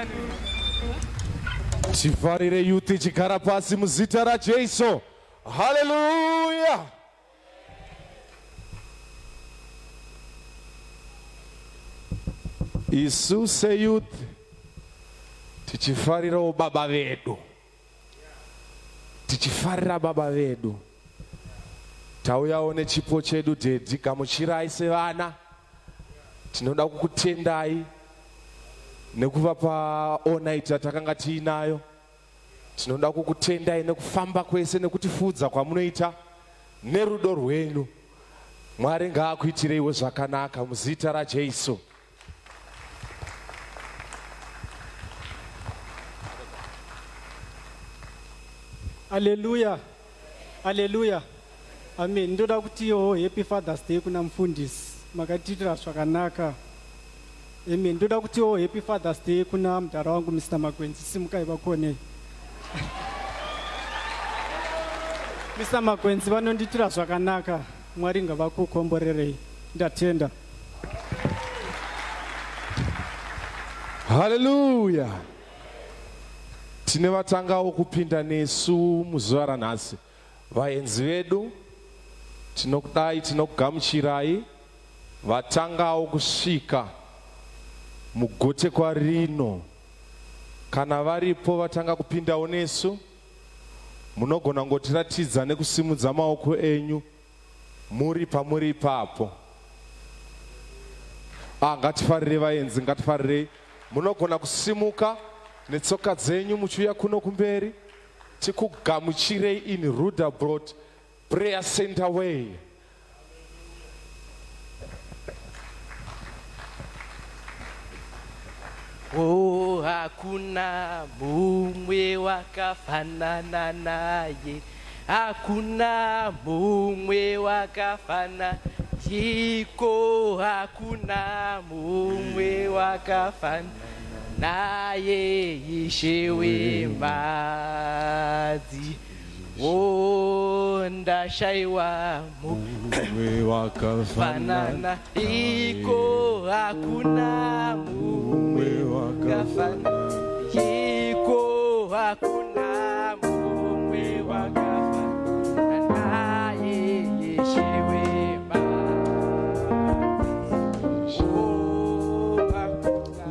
Amen. Tifarire youth chigara pasi muzita raJesu. Hallelujah. Isu se youth tichifarira baba vedu. Tichifarira baba vedu. Tauyawo nechipo chedu Dedi gamuchirai sevana. Tinoda kukutendai nekuvapa onaita takanga tiinayo. Tinoda kukutendai nekufamba kwese nekutifudza kwamunoita nerudo rwenyu. Mwari ngaakuitireiwo zvakanaka muzita raJesu. Hallelujah. Hallelujah. Amen. Ndoda kuti happy Father's Day kuna mfundisi. Makatitira zvakanaka. Amen. Ndoda kuti happy Father's Day kuna mudhara wangu Mr. Makwenzi. Simukai vakone. Mr. Makwenzi vanonditira zvakanaka. Mwari ngavakukomborerei. Ndatenda. Hallelujah. Tine vatangawo kupinda nesu muzuva ranhasi. Vaenzi vedu tinokudai tinokugamuchirai. Vatangawo kusvika mugotekwa rino. Kana varipo vatanga kupindawo nesu, munogona ngotiratidza nekusimudza maoko enyu muri pamuri ipapo. Ngatifarire vaenzi, ngatifarire. Munogona kusimuka netsoka dzenyu muchiuya kuno kumberi. Tikugamuchirei in Roodepoort Prayer Center way. Oh, hakuna mumwe wakafanana naye. Hakuna mumwe wakafanana. Chiko hakuna mumwe wakafanana naye. Ishe wembadzi. Oh, ndashaiwa mumwe wakafanana. Iko hakuna mumwe wakafanana. Iko hakuna mumwe wakafanana naye. Ishe wembadzi. Oh, hakuna.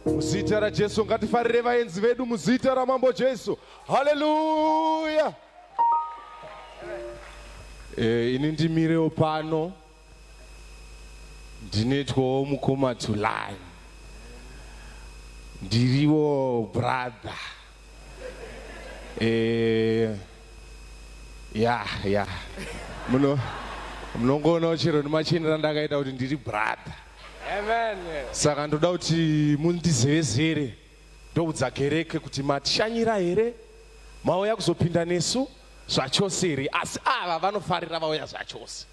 Muzita raJesu ngatifarire vaenzi vedu muzita ramambo Jesu. Hallelujah. Ini ndimirewo pano. Ndinoitwawo mukoma to line. Ndiriwo brother. Yeah. Munongoona chero nemachenera ndakaita kuti ndiri brother. Amen. Saka ndoda kuti mundizevezere. Ndoudza kereke kuti matishanyira here. Mauya kuzopinda nesu zvachose here. Asi ava vanofarira vauya zvachose.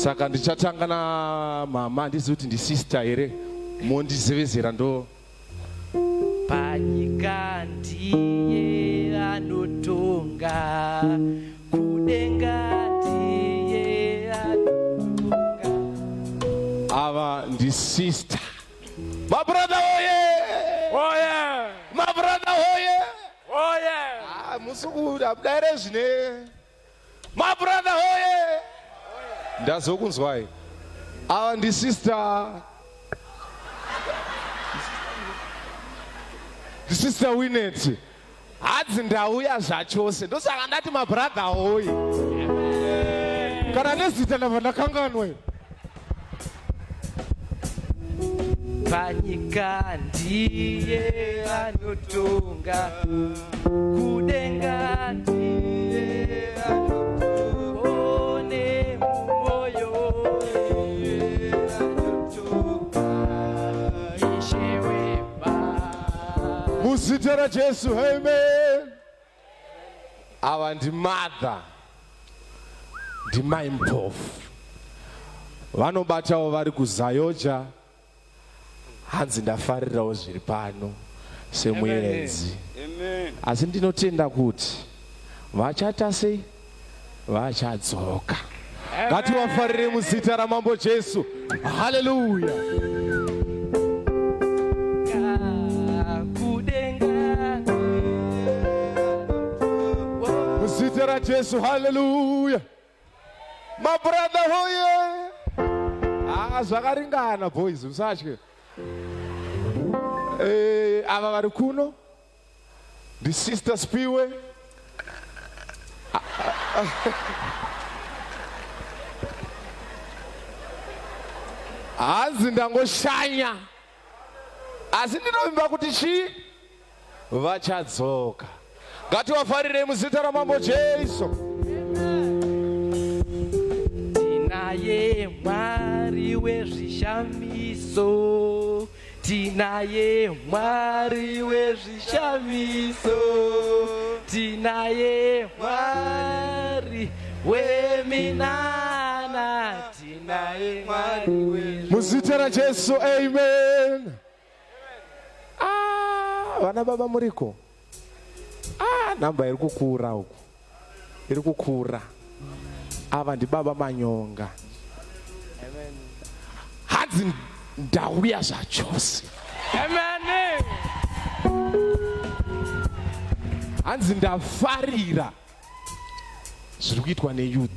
Saka ndichatanga na mama, ndizivi kuti ndisister here. Mondizevezera ndo. Panyika ndiye anotonga. Kudenga ndiye anotonga. Ava ndi sister. My brother oye! Oye! My brother oye! Oye! Musuku abdaire zvine. My brother oye! Ndazokunzwai. Ava ndi sister. Sister Winnet. Hadzi ndauya zvachose. Ndosaka ndati my brother oye. Kana nezita ndabva ndakanganwe. Panyika ndiye anotonga. Kudenga ndiye anotonga. One mumoyo ndiye anotonga. Ishe wembadzi. Muzita raJesu, amen. Ava ndi mother. Ndi mai mpofu. Vanobatawo vari kuZayoja. Hanzi ndafarirawo zviri pano semuenzi. Asi ndinotenda kuti vachata sei vachadzoka. Ngativafarire muzita ramambo Jesu. Hallelujah. Jesu, hallelujah. My brother hoye. Zvakaringana boys, usatye. Ava vari kuno. The sister Spiwe. Hanzi ndangoshanya. Asi ndinovimba kuti chi vachadzoka. Ngativafarire muzita ramambo Jesu. Tinaye Mwari wezvishamiso, tinaye Mwari wezvishamiso, tinaye Mwari weminana, tinaye Mwari wezvishamiso. Muzita raJesu, amen. Vana baba muriko. Namba iri kukura uku. Iri kukura. Ava ndibaba manyonga. Amen. Hanzi ndauya zvachose. Amen. Hanzi ndafarira zviri kuitwa neyouth.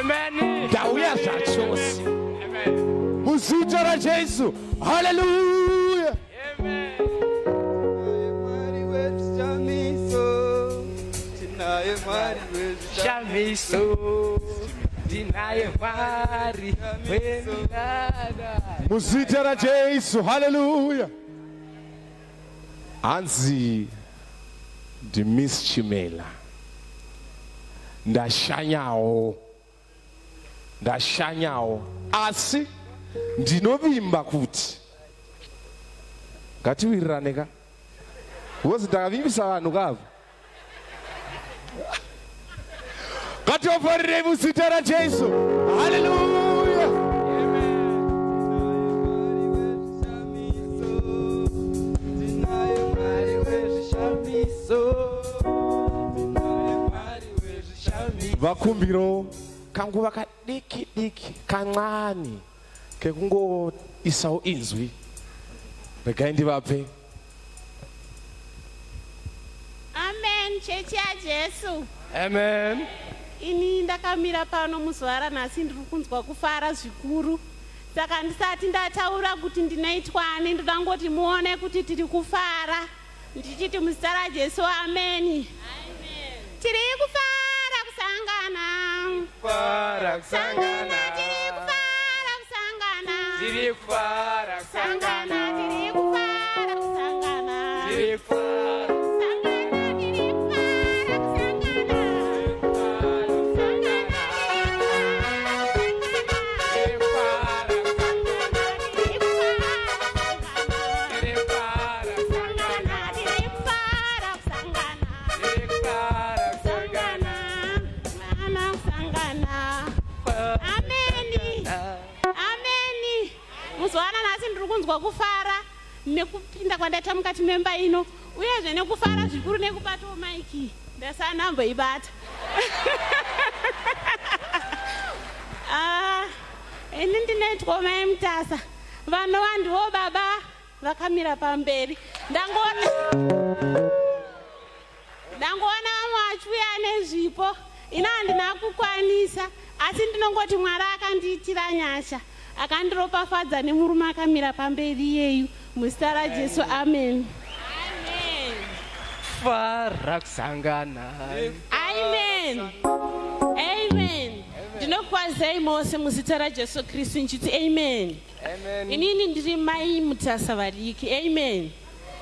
Amen. Ndauya zvachose. Amen. Muzita raJesu, hallelujah. Amen. Shamiso, tinaye Mwari weminana. Muzita raJesu, hallelujah. Hanzi Miss Chimela. Ndashanyawo. Asi ndinovimba kuti ngatiwirirane ka. Wozi ndakavimbisa vanhu kava. Ngativafarire muzita raJesu, hallelujah. Vakumbiro kanguva kadiki diki kancane kekungoisawo inzwi. Regai ndivape. Amen, chechi yaJesu. Amen. Ini ndakamira pano muzuva ranhasi ndiri kunzwa kufara zvikuru. Saka ndisati ndataura kuti ndinoitwani, ndoda ngoti muone kuti tiri kufara. Ndichiti muzita raJesu, amen. Tiri kufara kusangana. Kufara kusangana. Tiri kufara kusangana. Tiri kufara kusangana. Tiri kufara kusangana. Tiri kufara. Kunzwa kufara nekupinda kwandaita mukati memba ino, uyezve nekufara zvikuru nekubatawo maiki ndasanamboibata. Ini ndinoitwa mai mutasa, vanhu vandiwo baba vakamira pamberi. Ndangoona vamwe vachiuya nezvipo, ina handina kukwanisa, asi ndinongoti Mwari akandiitira nyasha. Akandiropafadza nemurume akamira pamberi iyeyu. Muzita raJesu, amen. Kufara kusangana. Amen. Amen. Ndinokwazai mose muzita raJesu Kristu nchiti amen. Amen. Inini ndiri mai mutasa vadiki. Amen.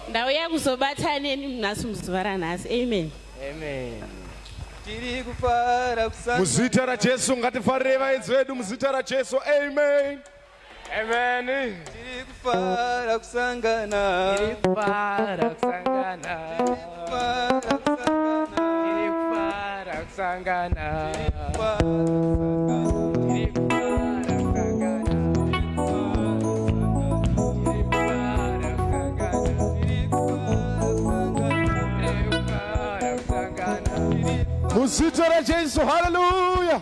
Ndauya kuzobata neni nhasi muzuva ranhasi. Amen. Amen. Tiri kufara kusangana. Muzita raJesu ngatifarire vaenzi vedu muzita raJesu, amen. Amen. Tiri kufara kusangana. Tiri kufara kusangana. Tiri kufara kusangana. Tiri kufara kusangana. Tiri kufara kusangana. Tiri kufara kusangana. Muzita raJesu, hallelujah.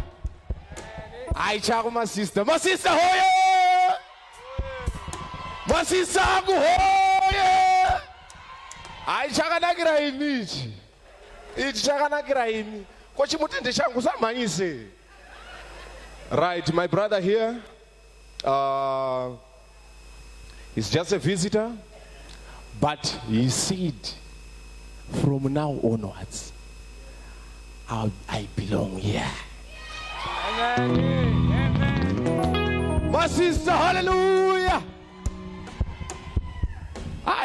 Aichako masista hoye. Masista angu hoye. Aichakanakira imi ichi chakanakira imi Kochimutende changu samanyise. Right, my brother here, he's just a visitor, but he said, from now onwards, I belong here. My sister, hallelujah.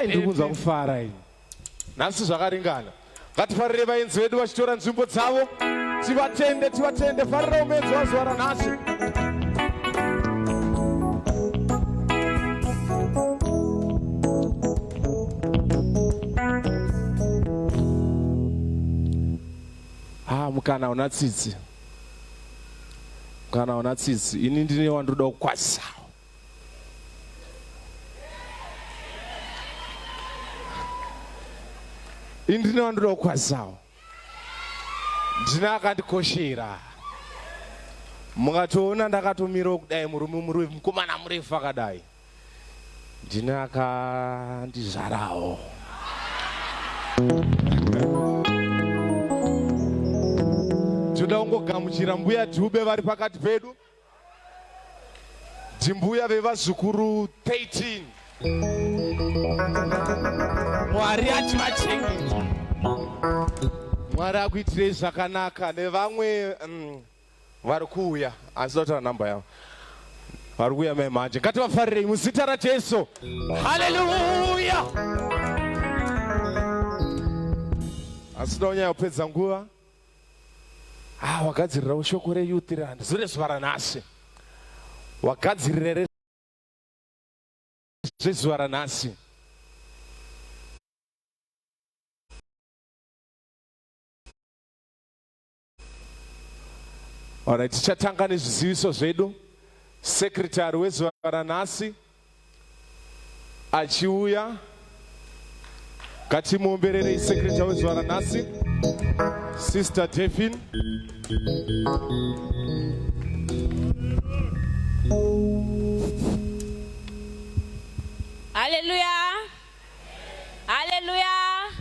Ndikuza kufara ini. Nasi zvakaringana. Ngatifarire vaenzi vedu vachitora nzvimbo dzavo. Tivatende, farira umenzi wazuva ranhasi. Mukana una tsitsi. Mukana una tsitsi. Ini ndine wandoda kukwazisawo. Ini ndine wandoda kukwazisawo. Ndine akandikoshera. Mukatoona ndakatomirawo kudai murume mukomana murefu akadai. Ndine akandizvarawo. Toda kungogamuchira mbuya Dhube vari pakati pedu. Mbuya vevazukuru 13. Mwari ativachengete. Mwari akuitirei zvakanaka nevamwe vari kuuya. Asi ndotaura namba yavo. Vari kuuya manje. Ngativafarirei muzita raJesu. Haleluya. Asi ndonyanya kupedza nguva. Wagadzirira shoko reyouth rand zure zuva ranhasi. Wagadzirira zuva ranhasi. Alright, tichatanga nezviziviso zvedu. Sekretari wezuva ranhasi achiuya. Ngatimuombererei sekretari wezuva ranhasi. Sister Devin. Hallelujah. Hallelujah.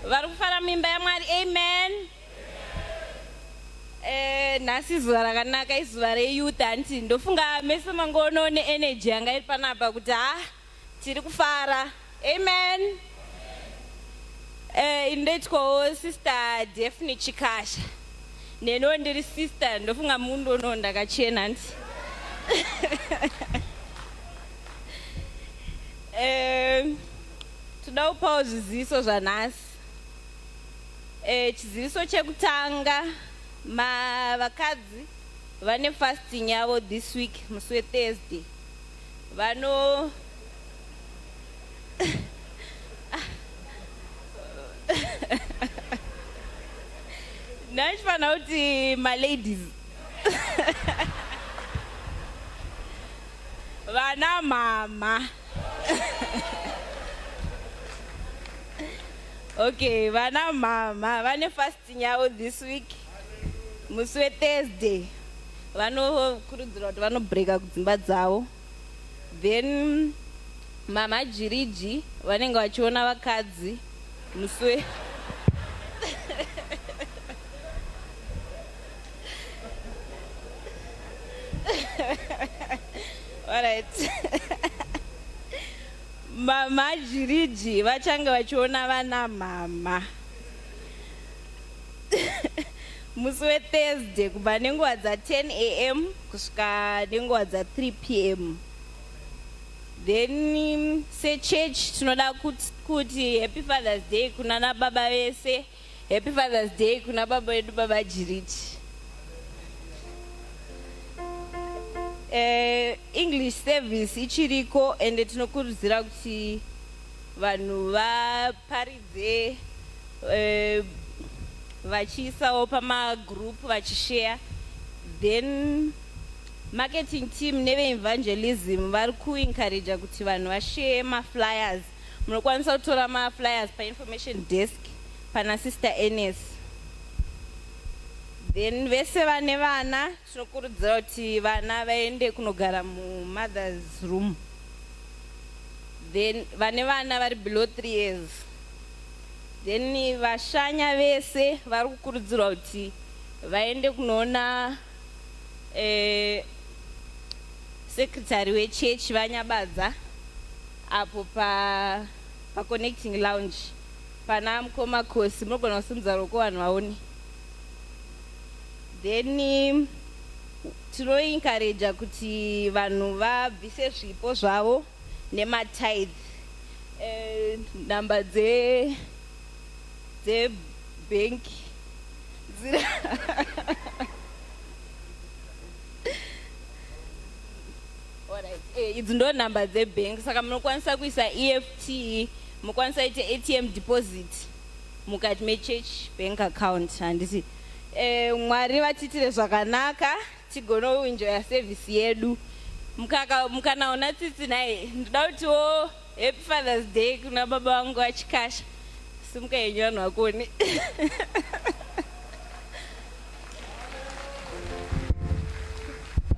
Vari kufara mimba yaMwari. Amen. Nhasi zuva rakanaka, izuva reyouth. Anti ndofunga mese mangono neenergy yanga iri panapa kuti tiri kufara. Amen. Indoitwawo Sister Daphne Chikasha. Neno ndiri sister ndofunga mundono ndakachena nti. Toda kupawo zviziviso zvanhasi. Chiziviso chekutanga, vakadzi vane fasting yavo this week musi weThursday. Nachifana kuti maladies. Vana mama. Okay, vana mama vane fasting yavo this week musi weThursday. Vanokurudzirwa kuti vanobreaka kudzimba dzavo. Then mama Jiriji vanenge vachiona vakadzi musi alright. Mama Jiriji vachanga vachiona vana mama musi weThursday kubva nenguva dza10 AM kusvika nenguva dza3 PM. Then sechurch tinoda kuti Happy Father's Day kuna nababa vese. Happy Father's Day kuna baba vedu baba Jiriji. English service ichiriko ende tinokurudzira kuti vanhu vaparidze vachiisawo pamagroup vachishare. Then marketing team neve-evangelism vari kuencourage kuti vanhu vashare maflyers. Munokwanisa kutora maflyers pa-information desk pana Sister Ines. Then vese vane vana tinokurudzira kuti vana vaende kunogara mumother's room. Then vane vana vari below 3 years then vashanya vese vari kukurudzirwa kuti vaende kunoona secretary wechechi vanyabadza apo pa-connecting lounge pana mukoma kosi munogona kusimudza ruoko vanhu vaone. Then tinoencouragea kuti vanhu vabvise zvipo zvavo nematithe, namba dzebhenki idzi ndo namba dzebhenki, saka munokwanisa kuisa EFT, munokwanisa ite ATM deposit mukati mechurch bank account. Handiti Mwari vatitire zvakanaka tigonoenjoya service yedu. Mukanaona tsitsi naye ndoda kutiwo happy Father's Day kuna baba vangu vachikasha, simukaenyoya vanhu vakoni.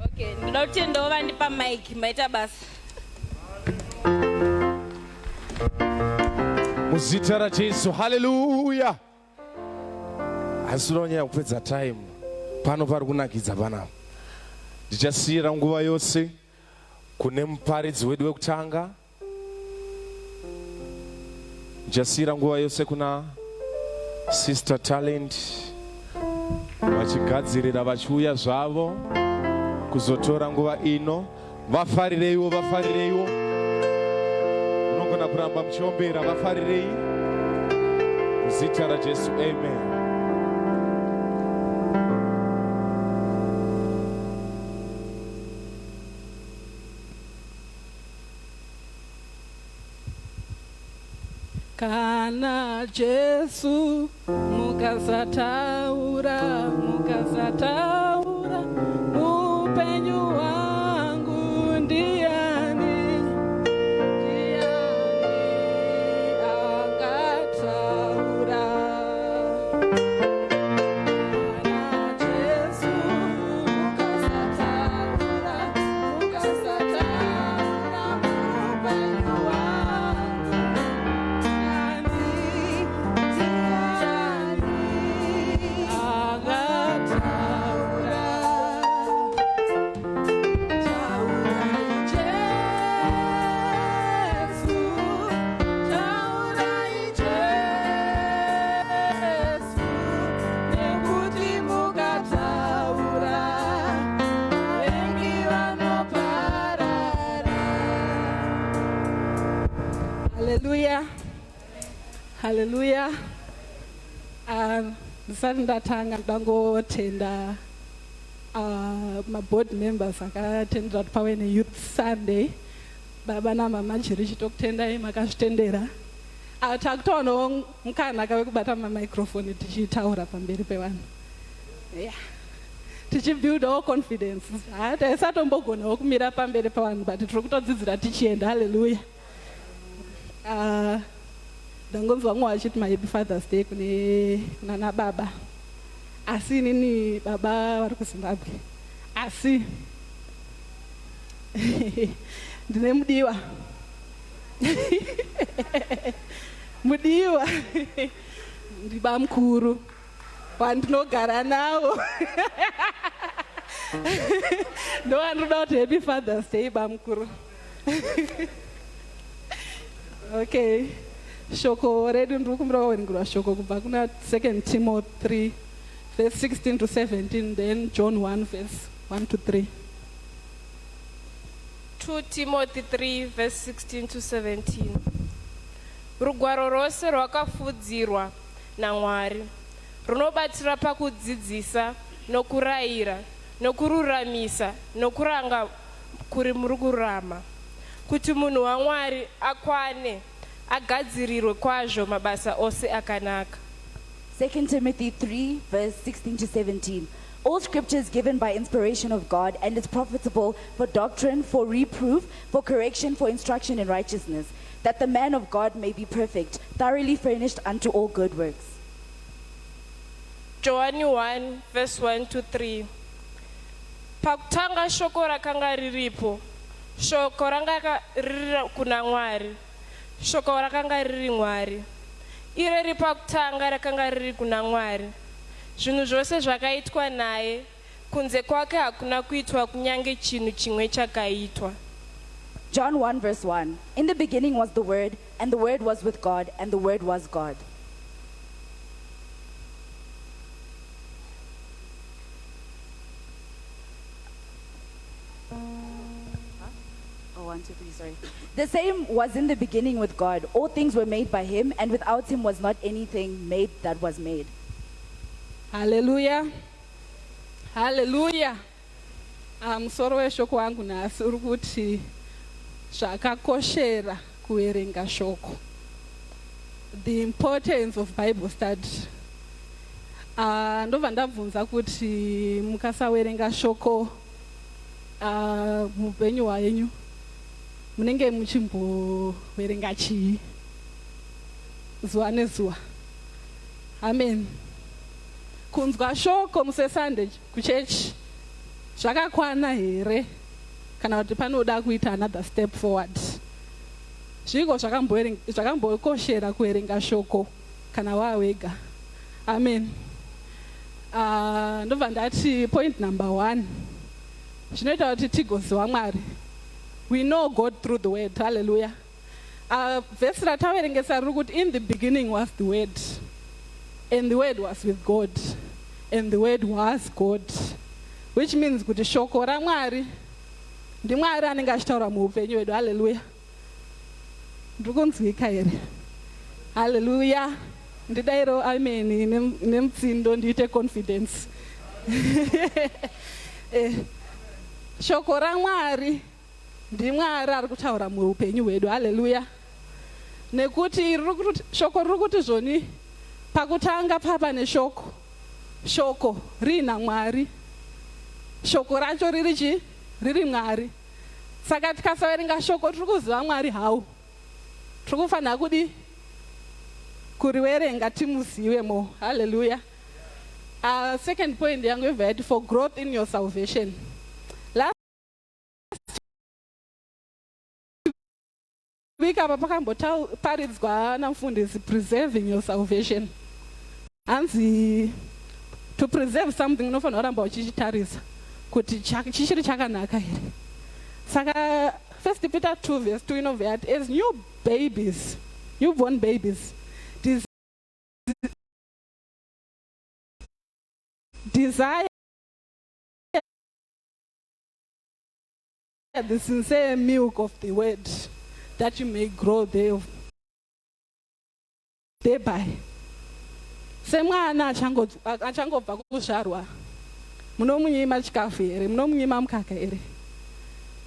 Okay, ndoda kuti ndova ndipa mic maita basa. Muzita raJesu, haleluya. Hasinonyanya kupedza time pano pari kunakidza panapa. Ndichasiyira nguva yose kune muparidzi wedu wekutanga, ndichasiyira nguva yose kuna Sister Talent vachigadzirira vachiuya zvavo kuzotora nguva ino. Vafarireiwo, vafarireiwo, munogona kuramba muchiombera, vafarirei muzita raJesu, amen. Kana Jesu mukasataura upenyu wangu ndiani angataura. Kana Jesu mukasataura upenyu wangu Hallelujah. Hallelujah. Ndisati ndatanga ndangotenda ma-board members akatendera kuti pave ne-youth Sunday. Baba namama chiri chitokutendai makazvitendera. Takutoonawo mukanaka wekubata mamicrophone tichitaura pamberi pevanhu. Yeah. Tichibuildawo confidence. Taisatombogona kumira pamberi pevanhu, but tiri kutodzidzira tichienda. Hallelujah. Ndangonzwa mwe achiti my happy Father's Day kuna baba. Asi nini baba vari kuZimbabwe. Asi ndine mudiwa. Mudiwa. Ndiba mukuru wandinogara nawo. Ndo andinoda kuti happy Father's Day bamukuru. Okay. Shoko redu ndikumbira kuverengera shoko kubva kuna 2 Timothy 3 verse 16 to 17, then John 1 verse 1 to 3. 2 Timothy 3 verse 16 to 17. Rugwaro rose rwakafudzirwa naMwari runobatsira pakudzidzisa nokurayira nokururamisa nokuranga kuri mukururama, kuti munhu waMwari akwane agadzirirwe kwazvo mabasa ose akanaka. 2 Timothy 3 verse 16 to 17. All scripture is given by inspiration of God and is profitable for doctrine, for reproof, for correction, for instruction in righteousness, that the man of God may be perfect, thoroughly furnished unto all good works. John 1 verse 1 to 3. Pakutanga shoko rakanga riripo, shoko ranga riri kuna Mwari, shoko rakanga riri Mwari. ireri pakutanga rakanga riri kuna Mwari. Zvinhu zvose zvakaitwa naye, kunze kwake hakuna kuitwa kunyange chinhu chimwe chakaitwa. John 1 verse 1. In the beginning was the Word, and the Word was with God, and the Word was God. Oh, 1, 2, 3, sorry. The same was in the beginning with God. All things were made by him, and without him was not anything made that was made. Hallelujah. Hallelujah. Musoro weshoko wangu nhasi uri kuti zvakakoshera kuverenga shoko. The importance of Bible study. Ndobva ndabvunza kuti mukasaverenga shoko muupenyu hwenyu munenge muchimboverenga chii zuva nezuva. Amen. Kunzwa shoko museSunday kuchechi zvakakwana here kana kuti panoda kuita another step forward? Zviko zvakambokoshera kuverenga shoko kana wawega. Amen. Ndobva ndati point number 1 zvinoita kuti tigoziva Mwari. We know God through the word. Hallelujah. Vhesi rataverengesa riri kuti in the beginning was the word, and the word was with God, and the word was God, which means kuti shoko raMwari ndiMwari anenge achitaura muupenyu hwedu. Hallelujah. Ndiri kunzwika here? Hallelujah. Ndidairo amen nemutsindo ndiite confidence. Shoko raMwari ndiMwari ari kutaura muupenyu hwedu. Hallelujah. Nekuti shoko riri kuti zvoni pakutanga papa neshoko, shoko rina Mwari, shoko racho riri chi? Riri Mwari. Saka tikasaverenga shoko tiri kuziva Mwari hau. Tiri kufanira kudi kuriverenga timuzive mo. Hallelujah. Second point yangu yevhati for growth in your salvation. Last week apa pakambotaridzwa namufundisi preserving your salvation. Hanzi to preserve something unofanira kuramba uchichitarisa kuti chichiri chakanaka here. Saka 1 Peter 2 verse 2 inobva yati as newborn babies desire the sincere milk of the word, that you may grow thereby. Semwana achangobva kuzvarwa munomunyima chikafu here, munomunyima mukaka here.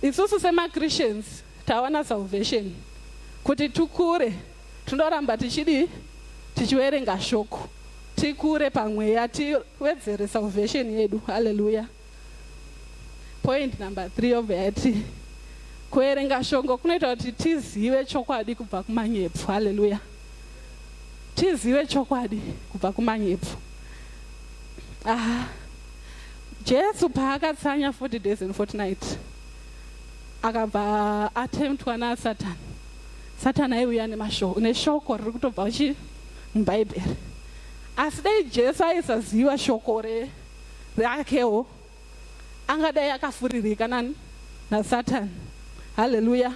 Isusu semaChristians tawana salvation kuti tukure tindoramba tichiverenga shoko, tikure pamweya, tiwedzere salvation yedu. Hallelujah. Point number 3 of yati kuverenga shoko kunoita kuti tizive chokwadi kubva kumanyepo. Hallelujah. Tizive chokwadi kubva kumanyepo. Jesu paakatsanya 40 days and 40 nights akabva atemptwa naSatan. Satan aiuya neshoko riri kutobva mubhaibheri. Asi dai Jesu aisaziva shoko rakewo angadai akafuririka naSatan. Hallelujah.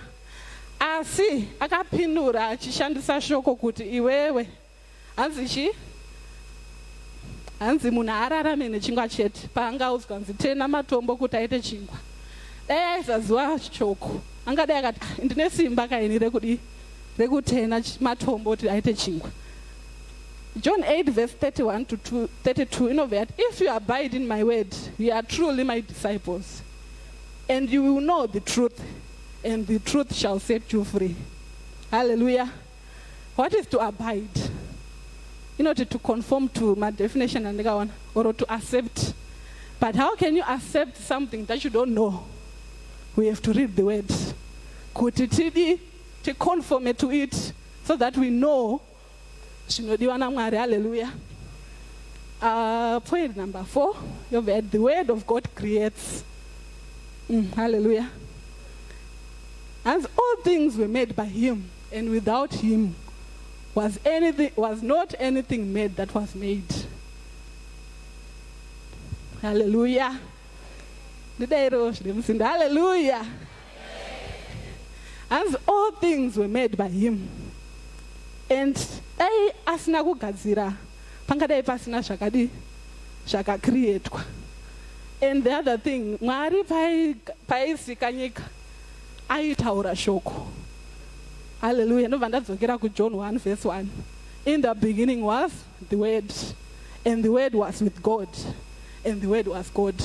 Asi akapindura achishandisa shoko kuti iwewe hanzi munhu ararame nechingwa chete. Paangaudzwa nzi tena matombo kuti aite chingwa. Dai aisaziva shoko angadai akati ndine simba kaini rekutena matombo kuti aite chingwa. John 8 verse 31 to 32 inobva yati if you abide in my word you are truly my disciples, and you will know the truth, and the truth shall set you free. Hallelujah. What is to abide? To conform to my definition and or to accept. But how can you accept something that you don't know? We have to read the word. To conform to it so that we know. Hallelujah. Point number 4, the word of God creates. Hallelujah. As all things were made by him, and without him was not anything made that was made. Hallelujah. Hallelujah. As all things were made by him. And asina kugadzira pangadai pasina shaka creatwa. And the other thing, Mwari paisika nyika aitaura shoko. Hallelujah. No vandadzokera ku John 1 verse 1. In the beginning was the Word, and the Word was with God, and the Word was God.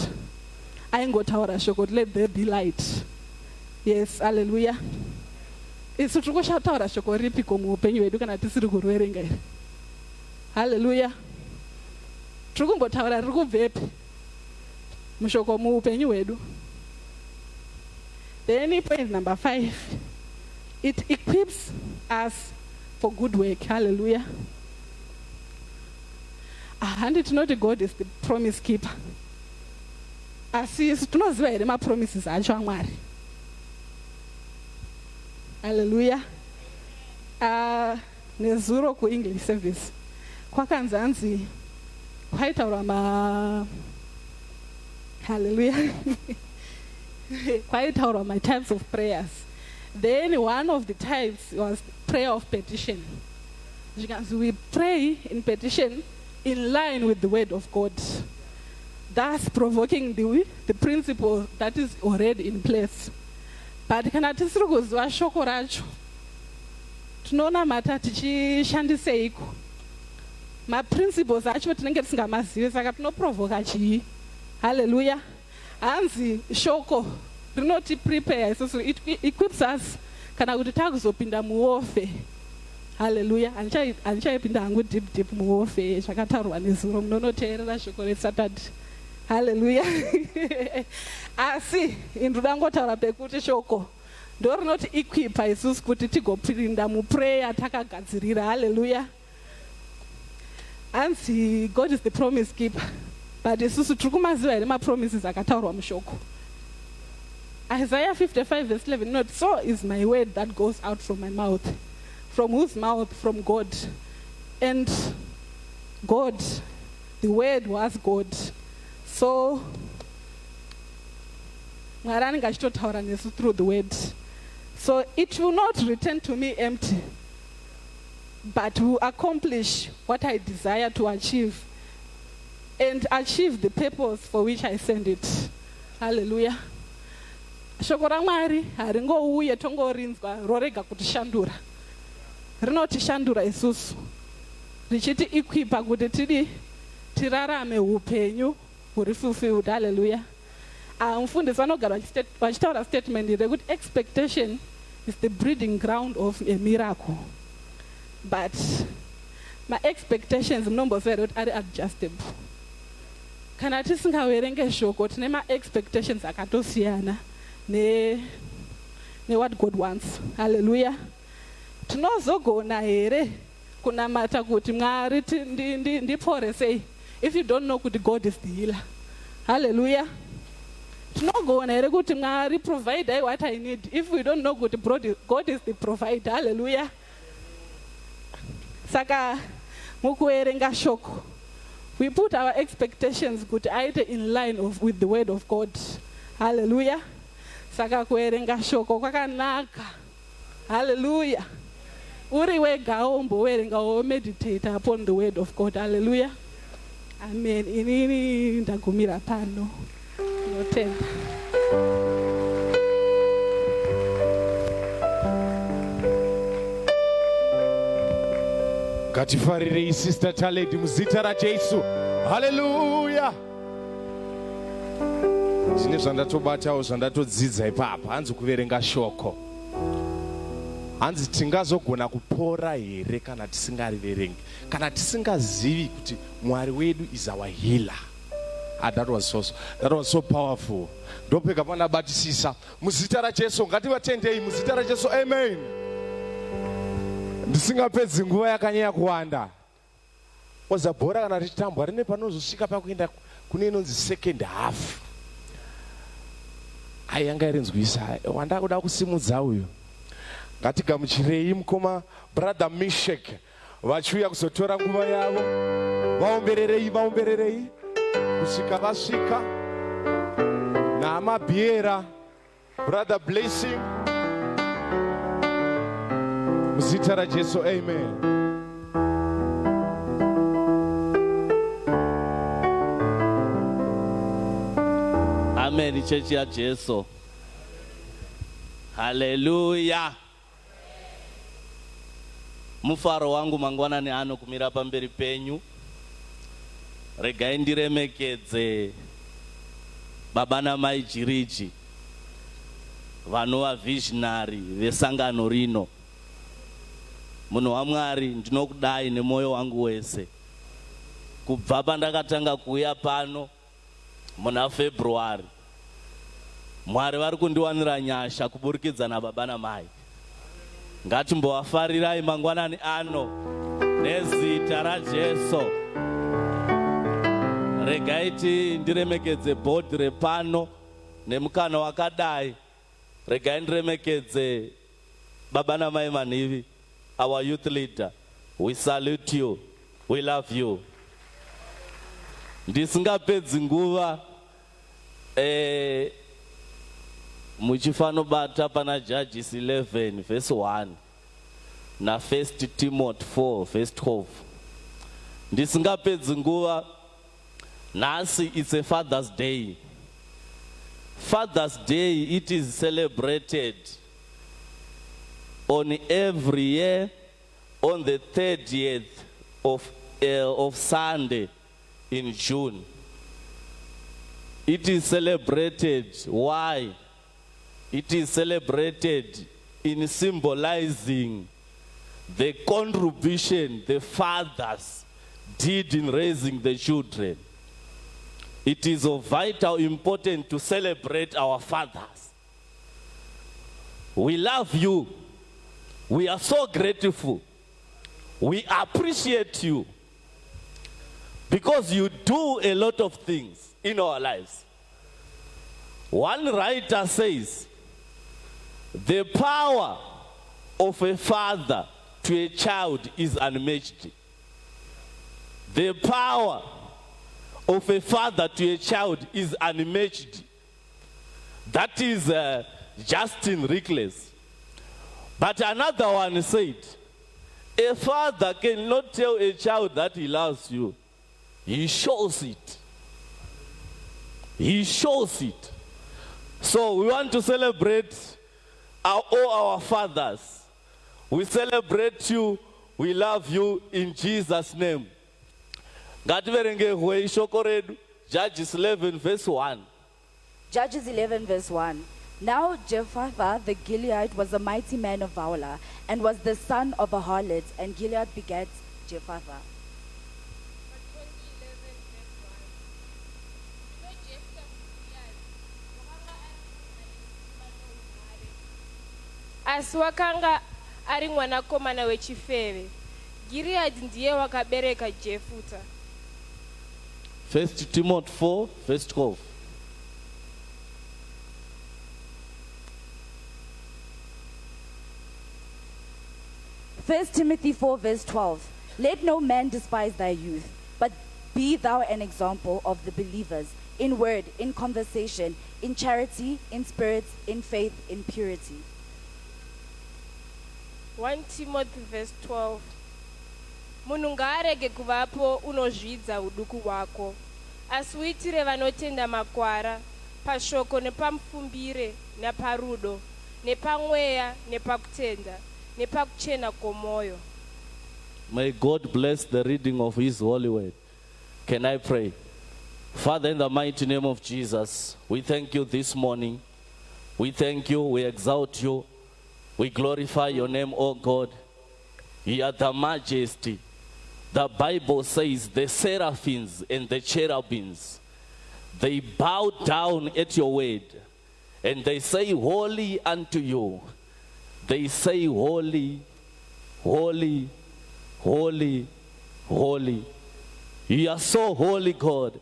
Aingotaura shoko, let there be light. Yes, hallelujah. Isu tikushataura shoko ripi kumuupenyu wedu kana tisiri kuverenga here. Hallelujah. Tikumbotaura riri kubvepi mushoko muupenyu wedu. Then point number 5. It equips us for good work. Hallelujah. And it's not God is the promise keeper. Asi tinoziva here ma-promises acho aMwari. Hallelujah. Nezuro ku English service kwakanzi kwaitaura hallelujah. Kwaitaura my types of prayers. Then one of the types was prayer of petition. We pray in petition in line with the word of God, thus provoking the principle that is already in place. But kana tisiri kuziva shoko racho tinoona tichishandiseiko ma-principles acho tinenge tisingamazivi, saka tinoprovoka chii. Hallelujah. Hanzi shoko rinoti prepare isusu, it equips us kana kuti takuzopinda muofe. Hallelujah. Handichaipinda hangu deep muofe zvakataurwa nezuro, munonoteerera shoko reSaturday. Hallelujah. Asi ndoda ngotaura pekuti shoko ndo rinoti equipa isusu kuti tigopinda muprayer takagadzirira. Hallelujah. Hanzi God is the promise keeper, but isusu tiri kumaziva here ma-promises akataurwa mushoko. Isaiah 55 verse 11, not so is my word that goes out from my mouth. From whose mouth? From God. And God, the word was God. So through the word. So it will not return to me empty, but will accomplish what I desire to achieve and achieve the purpose for which I send it. Hallelujah. Shoko raMwari haringouye tongorinzwa rorega kutishandura. Rinotishandura isusu richiti equipa kuti tirarame upenyu huri fulfilled. Hallelujah. Mufundisi vanogara vachitaura statement rekuti expectation is the breeding ground of a miracle, but my expectations munomboziva kuti ari adjustable. Kana tisingaverenge shoko tine ma-expectations akatosiyana ne what God wants. Hallelujah. Tinozogona here kunamata kuti Mwari ndipore sei if you don't know kuti God is the healer. Hallelujah. Tinogona here kuti Mwari provide what I need if we don't know kuti God is the provider. Hallelujah. Saka mukuerenga shoko, we put our expectations kuti aite in line with the word of God. Hallelujah. Saka kuerenga shoko kwakanaka. Hallelujah. Uri wegawo mbowerengawo meditate upon the word of God. Hallelujah. Amen. Inini ndagumira pano. Notenda. Ngatifarire sister Taledi muzita raJesu. Hallelujah. Zvine zvandatobatawo zvandatodzidza ipapa, hanzi kuverenga shoko. Hanzi tingazogona kupora here kana tisingariverengi, kana tisingazivi kuti Mwari wedu is our healer. That was so powerful. Ndopeka panabatisisa muzita raJesu, ngativatendei muzita raJesu. Amen. Ndisingapedzi nguva yakanyanya kuwanda. Wazabhora kana tichitambwa rine panozosvika pakuenda kune inonzi second half. Ayanga irinzwisa wanda kuda kusimudza uyu. Ngatigamuchirei mukoma brother Meshach vachiuya kuzotora nguva yavo. Vaombererei, vaombererei kusvika vasvika. Namabhiera, brother Blessing, muzita raJesu, amen. Amen, chechi ya Jesu. Haleluya. Mufaro wangu mangwanani ano kumira pamberi penyu. Regai ndiremekedze baba namai Chirichi, vanova visionary vesangano rino. Munhu waMwari, ndinokudai nemoyo wangu wese. Kubva pandakatanga kuuya pano muna February, Mwari vari kundiwanira nyasha kuburikidza nababa namai. Ngatimbovafarirai mangwanani ano nezita raJesu. Regai ndiremekedze board repano nemukana wakadai. Regai ndiremekedze baba namai Manhivi, our youth leader. We salute you, we love you. Ndisingapedzi nguva muchifanobata pana Judges 11 verse 1 na 1 Timothy 4 verse 12. Ndisingapedzi nguva, nasi it's a Father's Day. Father's Day, it is celebrated on every year on the 30th of Sunday in June. It is celebrated. Why? It is celebrated in symbolizing the contribution the fathers did in raising the children. It is of vital importance to celebrate our fathers. We love you. We are so grateful. We appreciate you because you do a lot of things in our lives. One writer says, the power of a father to a child is unmatched. The power of a father to a child is unmatched. That is Justin Rickless. But another one said, a father cannot tell a child that he loves you. He shows it. He shows it. So we want to celebrate all our fathers. We celebrate you. We love you in Jesus' name. Judges 11 verse 1. Judges 11 verse 1. Now Jephthah the Gilead was a mighty man of valor, and was the son of a harlot, and Gilead begat Jephthah. Asi wakanga ari mwanakomana wechifeve. Gilead ndiye wakabereka Jephthah. 1 Timothy 4 verse 12. First Timothy 4 verse 12. Let no man despise thy youth, but be thou an example of the believers, in word, in conversation, in charity, in spirit, in faith, in purity. 1 Timothy verse 12. Munhu ngaarege kuvapo unozvidza uduku hwako, asi uitire vanotenda makwara, pashoko nepamupfumbire, neparudo, nepamweya, nepakutenda, nepakuchena kwomoyo. May God bless the reading of His holy word. Can I pray? Father, in the mighty name of Jesus, we thank you this morning. We thank you, we exalt you, we glorify your name, O God. You are the majesty. The Bible says the seraphims and the cherubims, they bow down at your word and they say, holy unto you. They say, holy, holy, holy, holy. You are so holy, God.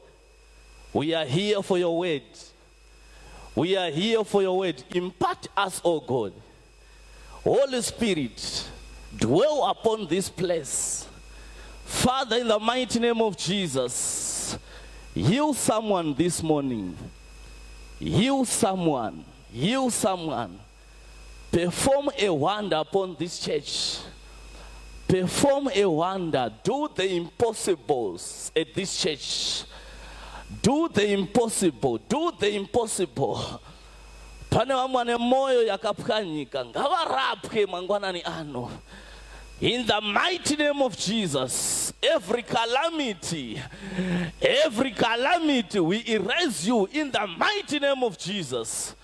We are here for your word. We are here for your word. Impart us, O God. Holy Spirit, dwell upon this place. Father, in the mighty name of Jesus, heal someone this morning. Heal someone. Heal someone. Perform a wonder upon this church. Perform a wonder. Do the impossibles at this church. Do the impossible. Do the impossible. Pane vamwe moyo yakapwanyika ngavarapwe mangwanani ano. In the mighty name of Jesus, every calamity, we erase you in the mighty name of Jesus.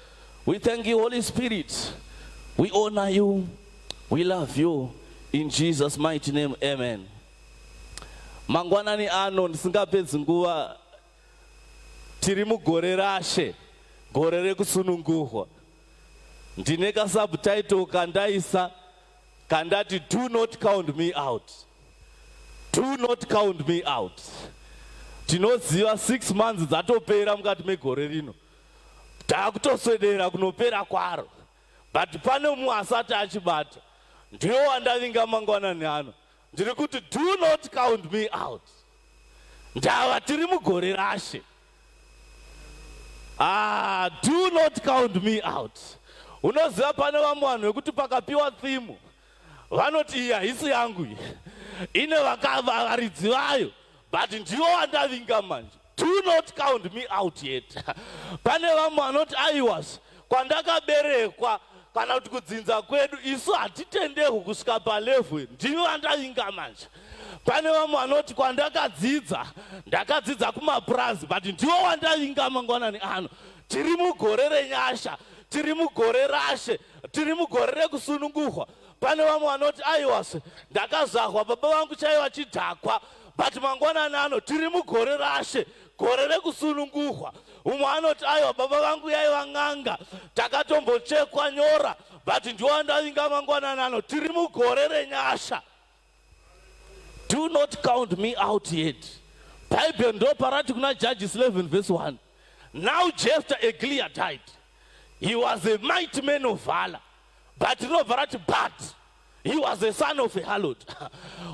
We thank you, Holy Spirit. We honor you. We love you. In Jesus' mighty name, amen. Mangwanani ano ndisingapedzi nguva tiri mugore rashe, gore rekusununguhwa. Ndine kasubtitle kandaisa kandati, do not count me out. Do not count me out. Tinoziva 6 months dzatopera mukati megore rino. Takutoswedera kunopera kwaro. But pane munhu asati achibata. Ndiyo wandavinga mangwanani ano. Ndiri kuti do not count me out. Ndava tiri mugore rashe. Do not count me out. Unoziva pane vamwe vanhu vekuti pakapiwa theme vanoti iyi haisi yangu iyi, ine vakaridzi vayo, but ndiwo wandavinga manje. Do not count me out yet. Pane vamwe vanoti aiwas kwandakaberekwa kana kuti kudzinza kwedu isu hatitendeho kusvika palevhu, ndiwo wandavinga manje. Pane vamwe vanoti kwandakadzidza ndakadzidza kumapurazi, but ndiwo wandavinga mangwanani ano. Tiri mugore renyasha, tiri mugore rashe, tiri mugore rekusununguhwa. Pane vamwe vanoti aiwase ndakazahwa baba vangu chaiva chidhakwa, but mangwanani ano tiri mugore rashe, gore rekusununguhwa. Umwe anoti aiwa baba vangu yaiva n'anga takatombochekwa nyora, but ndiwo ndavinga mangwanani ano tiri mugore renyasha. Do not count me out yet. Bible ndo parati kuna Judges 11 verse 1. Now Jephthah a Gilead died. He was a mighty man of valor. But no parati, but he was the son of a harlot.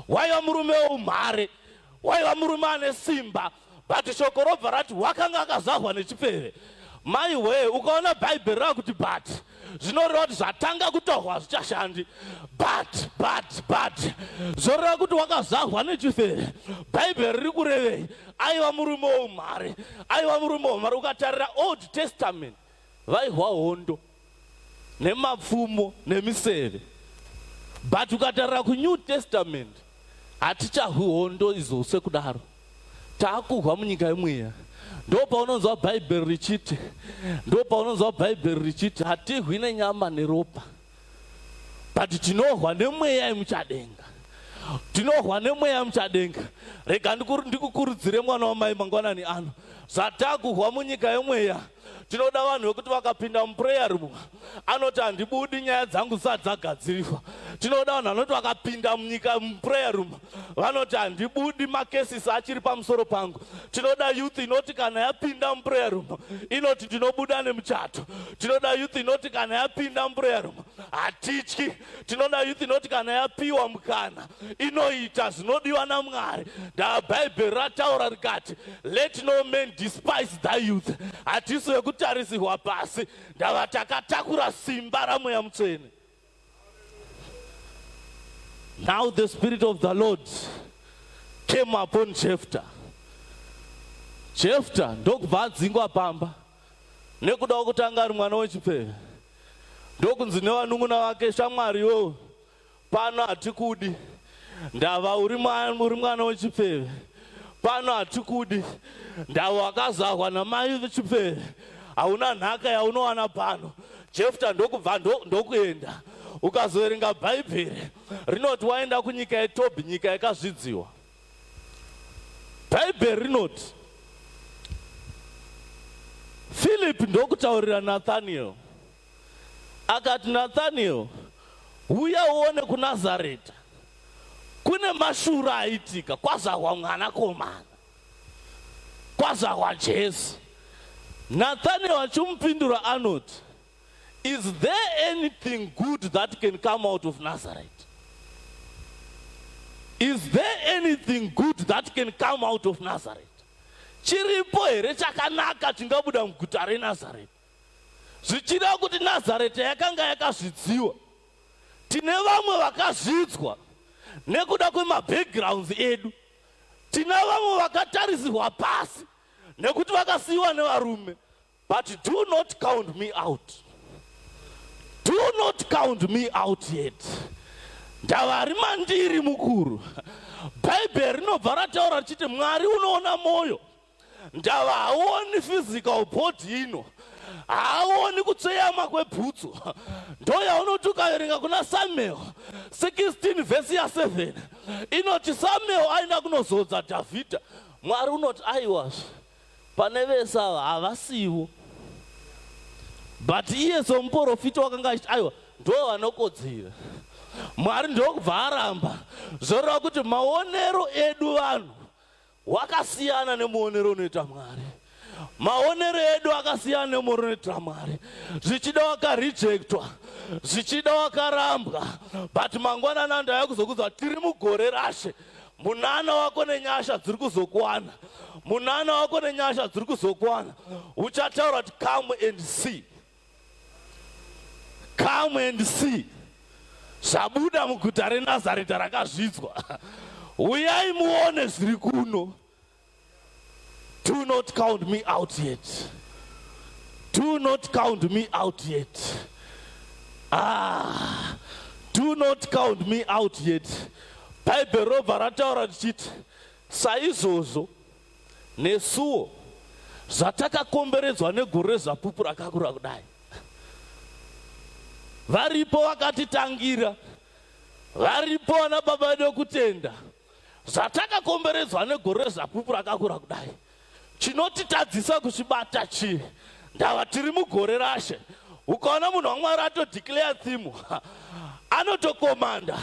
Why murume umare? Why murume ane simba? But shokoro parati wakanga akazahwa nechipere. My way, ukaona Bible rakuti but zvinoreva kuti zvatanga kutohwa zvichashandi. But zvoreva kuti wakazahwa nechifere. Bible riri kurevei aiva murume umare, aiva murume umare. Ukatarira Old Testament vaihwa hondo nemapfumo nemiseve, but ukatarira kuNew Testament hatichahwi hondo izo sekudaro, taakuhwa munyika yemweya. Ndo paunonzwa Bible richiti, ndo paunonzwa Bible richiti hatihwi nenyama neropa, but tinohwa nemweya yemuchadenga. Tinohwa nemweya muchadenga. Rega ndikukurudzire mwana wamai mangwanani ano, zvatakuhwa munyika yemweya. Tinoda vanhu vekuti vakapinda muprayer room anoti handibudi nyaya dzangu zisati dzagadzirirwa. Tinoda vanhu vanoti vakapinda munyika muprayer room vanoti handibudi makesis achiri pamusoro pangu. Tinoda youth inoti kana yapinda muprayer room inoti ndinobuda nemuchato. Tinoda youth inoti kana yapinda muprayer room hatityi. Tinoda youth inoti kana yapiwa mukana inoita zvinodiwa naMwari. Bhaibheri rataura rikati, let no man despise thy youth. Hatisi vekutarisirwa pasi, ndava takatakura simba ramweya mutsvene. Now the Spirit of the Lord came upon Jephthah. Jephthah ndokubva adzingwa pamba nekuda kwokutanga ari mwana wechipfeve. Ndokunzi nevanun'una vake, shamwariwo pano hatikudi, ndava uri mwana wechipfeve, pano hatikudi, ndava wakazahwa namai vechipfeve, hauna nhaka yaunowana pano. Jephthah ndokubva ndokuenda. Ukazoverenga Bhaibheri rinoti waenda kunyika yeTobhi, nyika yakazvidziwa. Bhaibheri rinoti Philip ndokutaurira Nathaniel akati, Nathaniel, uya uone kuNazareta kune mashura aitika, kwazahwa mwanakomana, kwazahwa Jesu. Nathaniel achimupindura anoti, is there anything good that can come out of Nazareth? Is there anything good that can come out of Nazareth? Chiripo here chakanaka chingabuda muguta reNazareth. Zvichida kuti Nazareth yakanga yakazvidziwa. Tine vamwe vakazvidzwa nekuda kwemabackgrounds edu. Tina vamwe vakatarisirwa pasi nekuti vakasiyiwa nevarume. But do not count me out. Do not count me out yet. Ndavari mandiri mukuru. Bhaibheri rinobva rataura richiti Mwari unoona moyo. Ndava haoni physical body ino. Haoni kutsveyama kwebhutsu. Ndo yaunoti ukaverenga kuna Samuel 16 vhesi ya7 inoti Samuel aenda kunozodza Dhavhidha. Mwari unoti aiwa pane vese ava havasiwo. But iye somuprofita wakanga achiti aiwa ndo vanokodzera. Mwari ndokubva aramba zvoreva kuti maonero edu vanhu wakasiyana nemuonero unoita Mwari. Maonero edu akasiyana nemuonero unoita Mwari. Zvichida wakarejectwa, zvichida wakarambwa. But mangwanani ndauya kuzokudza tiri mugore rashe. Munana wako nenyasha dziri kuzokwana. Munana wako nenyasha dziri kuzokwana. Uchataura kuti come and see. Come and see. Zvabuda muguta reNazareta rakazvidzwa. Uyai muone zviri kuno. Do not count me out yet. Do not count me out yet. Do not count me out yet. Bhaibheri robva rataura richiti saizvozvo nesuwo zvatakakomberedzwa negore rezapupu rakakura kudai. Varipo vakatitangira, varipo vana baba vedu vekutenda, zvatakakomberedzwa negore rezapupu rakakura kudai. Chinotitadzisa kuzvibata chii? Ndava tiri mugore rashe. Ukaona munhu waMwari atodeclare theme, anotokomanda.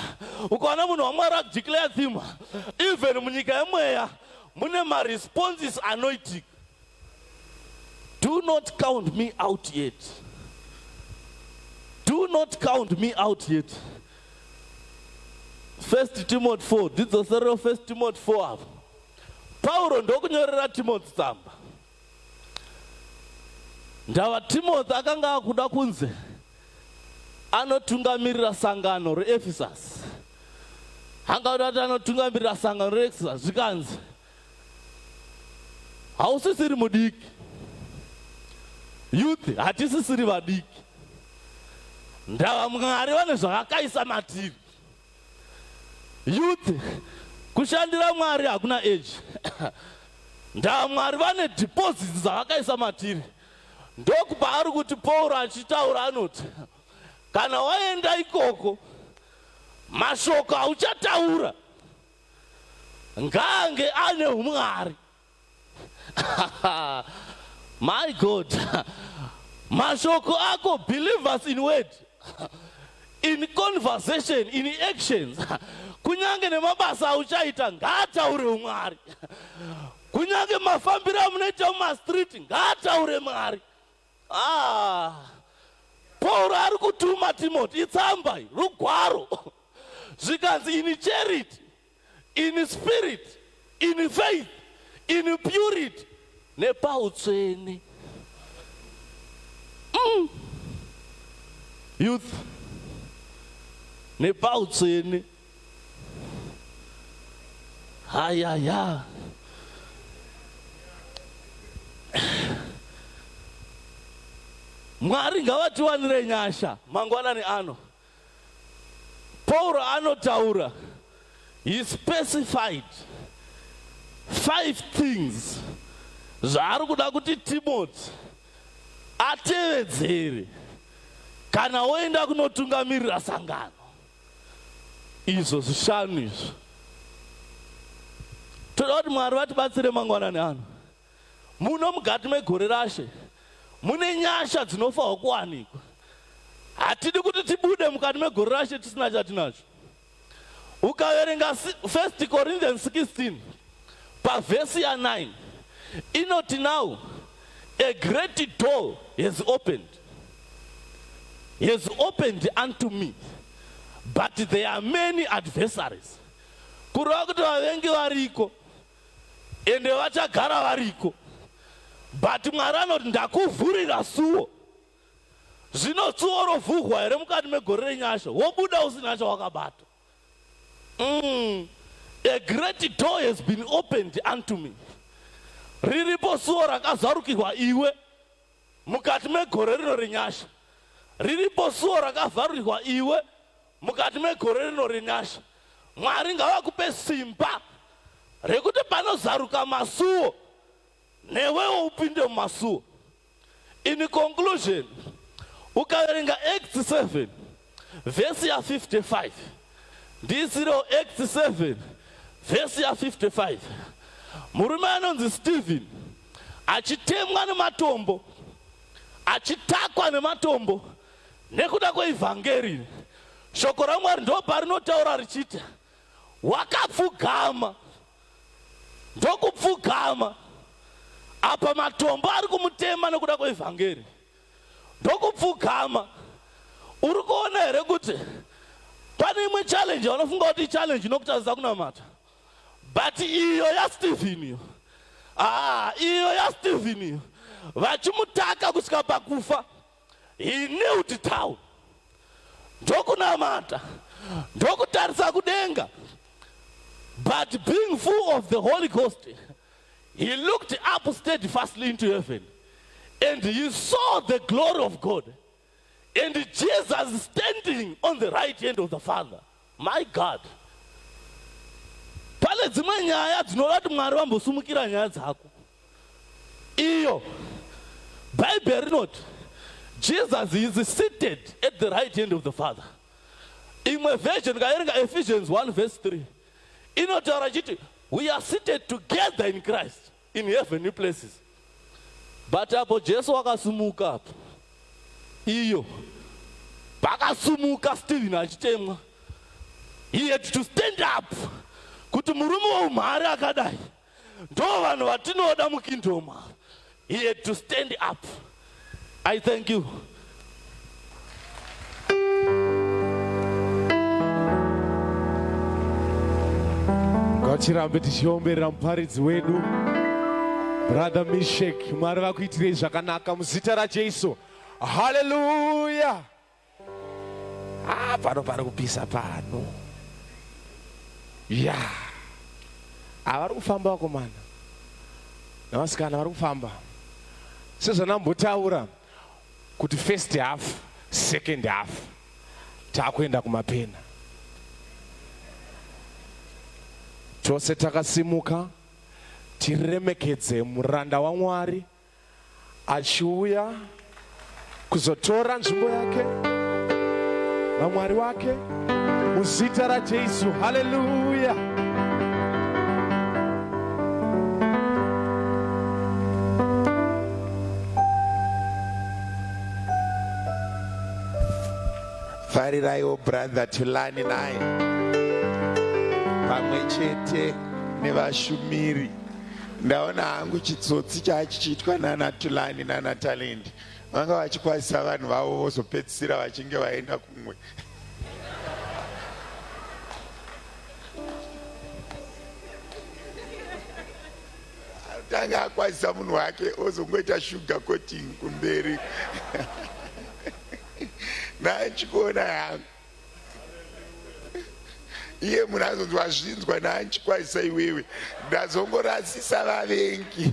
Ukaona munhu waMwari atodeclare theme, even munyika yemweya mune maresponses anoitika. Do not count me out yet. Do not count me out yet. 1 Timothy 4. Ndidzosera 1 Timothy 4 apo. Paulo ndokunyorera Timothy tsamba. Ndava Timothy akanga akuda kunze anotungamirira sangano reEfesus. Anga kuti anotungamirira sangano reEfesus zvikanzi hausisiri mudiki. Youth hatisisiri vadiki. Ndava Mwari vane zvavakaisa matiri. Youth kushandira Mwari hakuna age. Ndava Mwari vane deposits zvavakaisa matiri. Ndokubva ari kuti Paulo achitaura anoti kana waenda ikoko mashoko auchataura ngaange ane umwari. My God. Mashoko ako, believers in word, in conversation, in actions. Kunyange nemabasa auchaita ngaataure umwari. Kunyange mafambiro amunoita mumastreet ngaataure Mwari. Paulo ari kutuma Timothy itsamba rugwaro. Zvikanzi in charity, in spirit, in faith, in purity, nepautsvene. Youth, nepautsvene. Hayaya. Mwari ngavatiwanire nyasha mangwanani ano. Paulo anotaura, he specified 5 things zvaari kuda kuti Timothy atevedzere kana woenda kunotungamirira sangano. Izvo zvishanu izvo. Toda kuti Mwari vatibatsire mangwanani ano. Muno mukati megore rashe mune nyasha dzinofanirwa kuwanikwa. Hatidi kuti tibude mukati megore rashe tisina chatinacho. Ukaverenga 1 Corinthians 16 pavhesi ya9 inoti now a great door has opened. He has opened unto me, but there are many adversaries. kureva kuti vavengi variko ende vachagara variko, but Mwari anoti ndakuvhurira suo. Zvino suo rovhurwa here mukati megore renyasha, wobuda usina chawakabata. A great door has been opened unto me. Riripo suo rakazarukirwa iwe mukati megore rino renyasha. Riripo suo rakavharurirwa iwe mukati megore rino renyasha. Mwari ngavakupe simba rekuti panozaruka masuo newewo upinde mumasuo. In conclusion, ukaverenga Acts 7 verse ya 55, ndisiro Acts 7 verse ya 55, murume anonzi Stephen achitemwa nematombo, achitakwa nematombo nekuda kweivhangeri. Shoko raMwari ndo parinotaura richiti wakapfugama, ndokupfugama apa matombo ari kumutema nekuda kweivhangeri, ndokupfugama. Uri kuona here kuti pane imwe challenge vanofunga kuti challenge inokutadzisa kunamata, but iyo yaStephen iyo, iyo yaStephen iyo, vachimutaka kusvika pakufa, he knelt down, ndokunamata, ndokutarisa kudenga. But being full of the Holy Ghost, he looked up steadfastly into heaven, and he saw the glory of God, and Jesus standing on the right hand of the Father. My God. Pale dzimwe nyaya dzinoda kuti Mwari vambosumukira nyaya dzako. Iyo Bible rinoti Jesus is seated at the right hand of the Father. Imwe version kaerenga Ephesians 1 verse 3 inotaura chiti we are seated together in Christ in heavenly places. But apo Jesu wakasumuka apo, iyo pakasumuka Stephen achitemwa, he had to stand up kuti murume weumhare akadai ndo vanhu vatinoda mukingdom. He had to stand up. I thank you. Ngatirambe tichiomberera muparidzi wedu Brother Mishek. Mwari vakuitirei zvakanaka muzita raJesu. Hallelujah. Pano pari kupisa pano. Ya. Vari kufamba vakomana navasikana vari kufamba. Sezvanambotaura kuti first half, second half taakuenda kumapena. Tose takasimuka tiremekedze muranda waMwari achiuya kuzotora nzvimbo yake naMwari wake muzita raJesu. Hallelujah. Fariraiwo brother Tulani naye pamwe chete nevashumiri. Ndaona hangu chitsotsi chachichitwa nana Tulani nana Talent vanga vachikwazisa vanhu vavo vozopedzisira vachinge vaenda kumwe. Tanga akwazisa munhu wake ozongoita sugar coating kumberi. Nachikuona yangu iye munhu azonzi wazvinzwa naanchikwazisa iwewe, ndazongorasisa vavengi.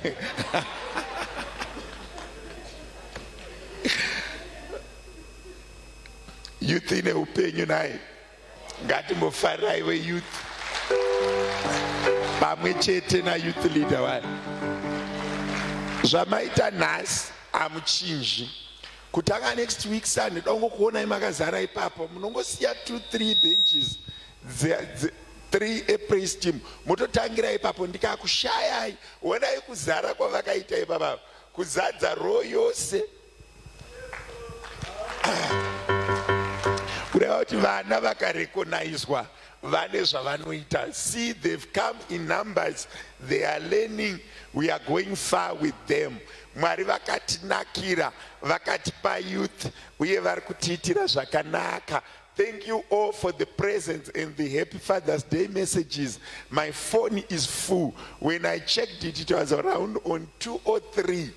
Youth ine upenyu naye, ngatimbofaraiwe youth pamwe chete na youth leader wayo. Zvamaita nhasi hamuchinji. Kutanga next week Sunday dongokuona makazara ipapo, munongosiya 2-3 benches 3 praise team mototangira ipapo. Ndikakushayai onai kuzara kwavakaita ipapo, kuzadza roho yose. Kureva kuti vana vakarecognizwa vane zvavanoita. See, they've come in numbers, they are learning, we are going far with them. Mwari vakatinakira, vakatipa youth, uye vari kutiitira zvakanaka. thank you all for the presents and the Happy Father's Day messages. My phone is full. When I checked it, it was around on 2 or 3.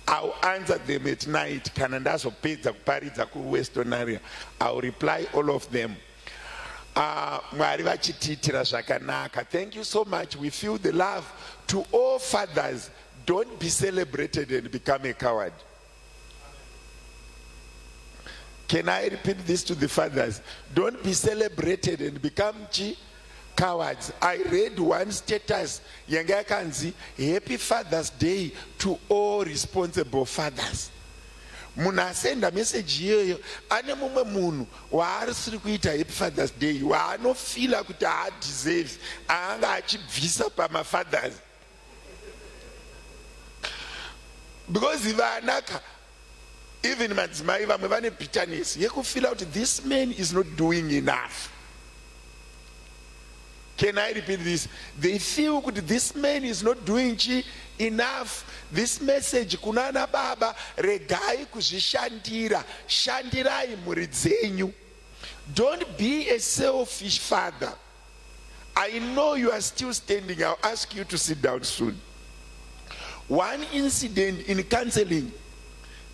I'll answer them at night. Kanandazo pizza kuparidza ku Western area. I'll reply all of them. Mwari vachitiitira zvakanaka. Thank you so much. We feel the love. To all fathers, don't be celebrated and become a coward. Can I repeat this to the fathers? Don't be celebrated and become cowards. I read one status, yanga kanzi, Happy Father's Day to all responsible fathers. Munasenda message yoyo, ane mumwe munhu waarisiri kuita Happy Father's Day, waanofila kuti deserve, anga achibvisa pama-fathers. Because ivanaka, even madzimai vamwe vane bitterness yekufeel out this man is not doing enough. Can I repeat this? They feel that this man is not doing enough. This message kunana baba regai kuzvishandira, shandirai mhuri dzenyu. Don't be a selfish father. I know you are still standing. I'll ask you to sit down soon. One incident in counseling,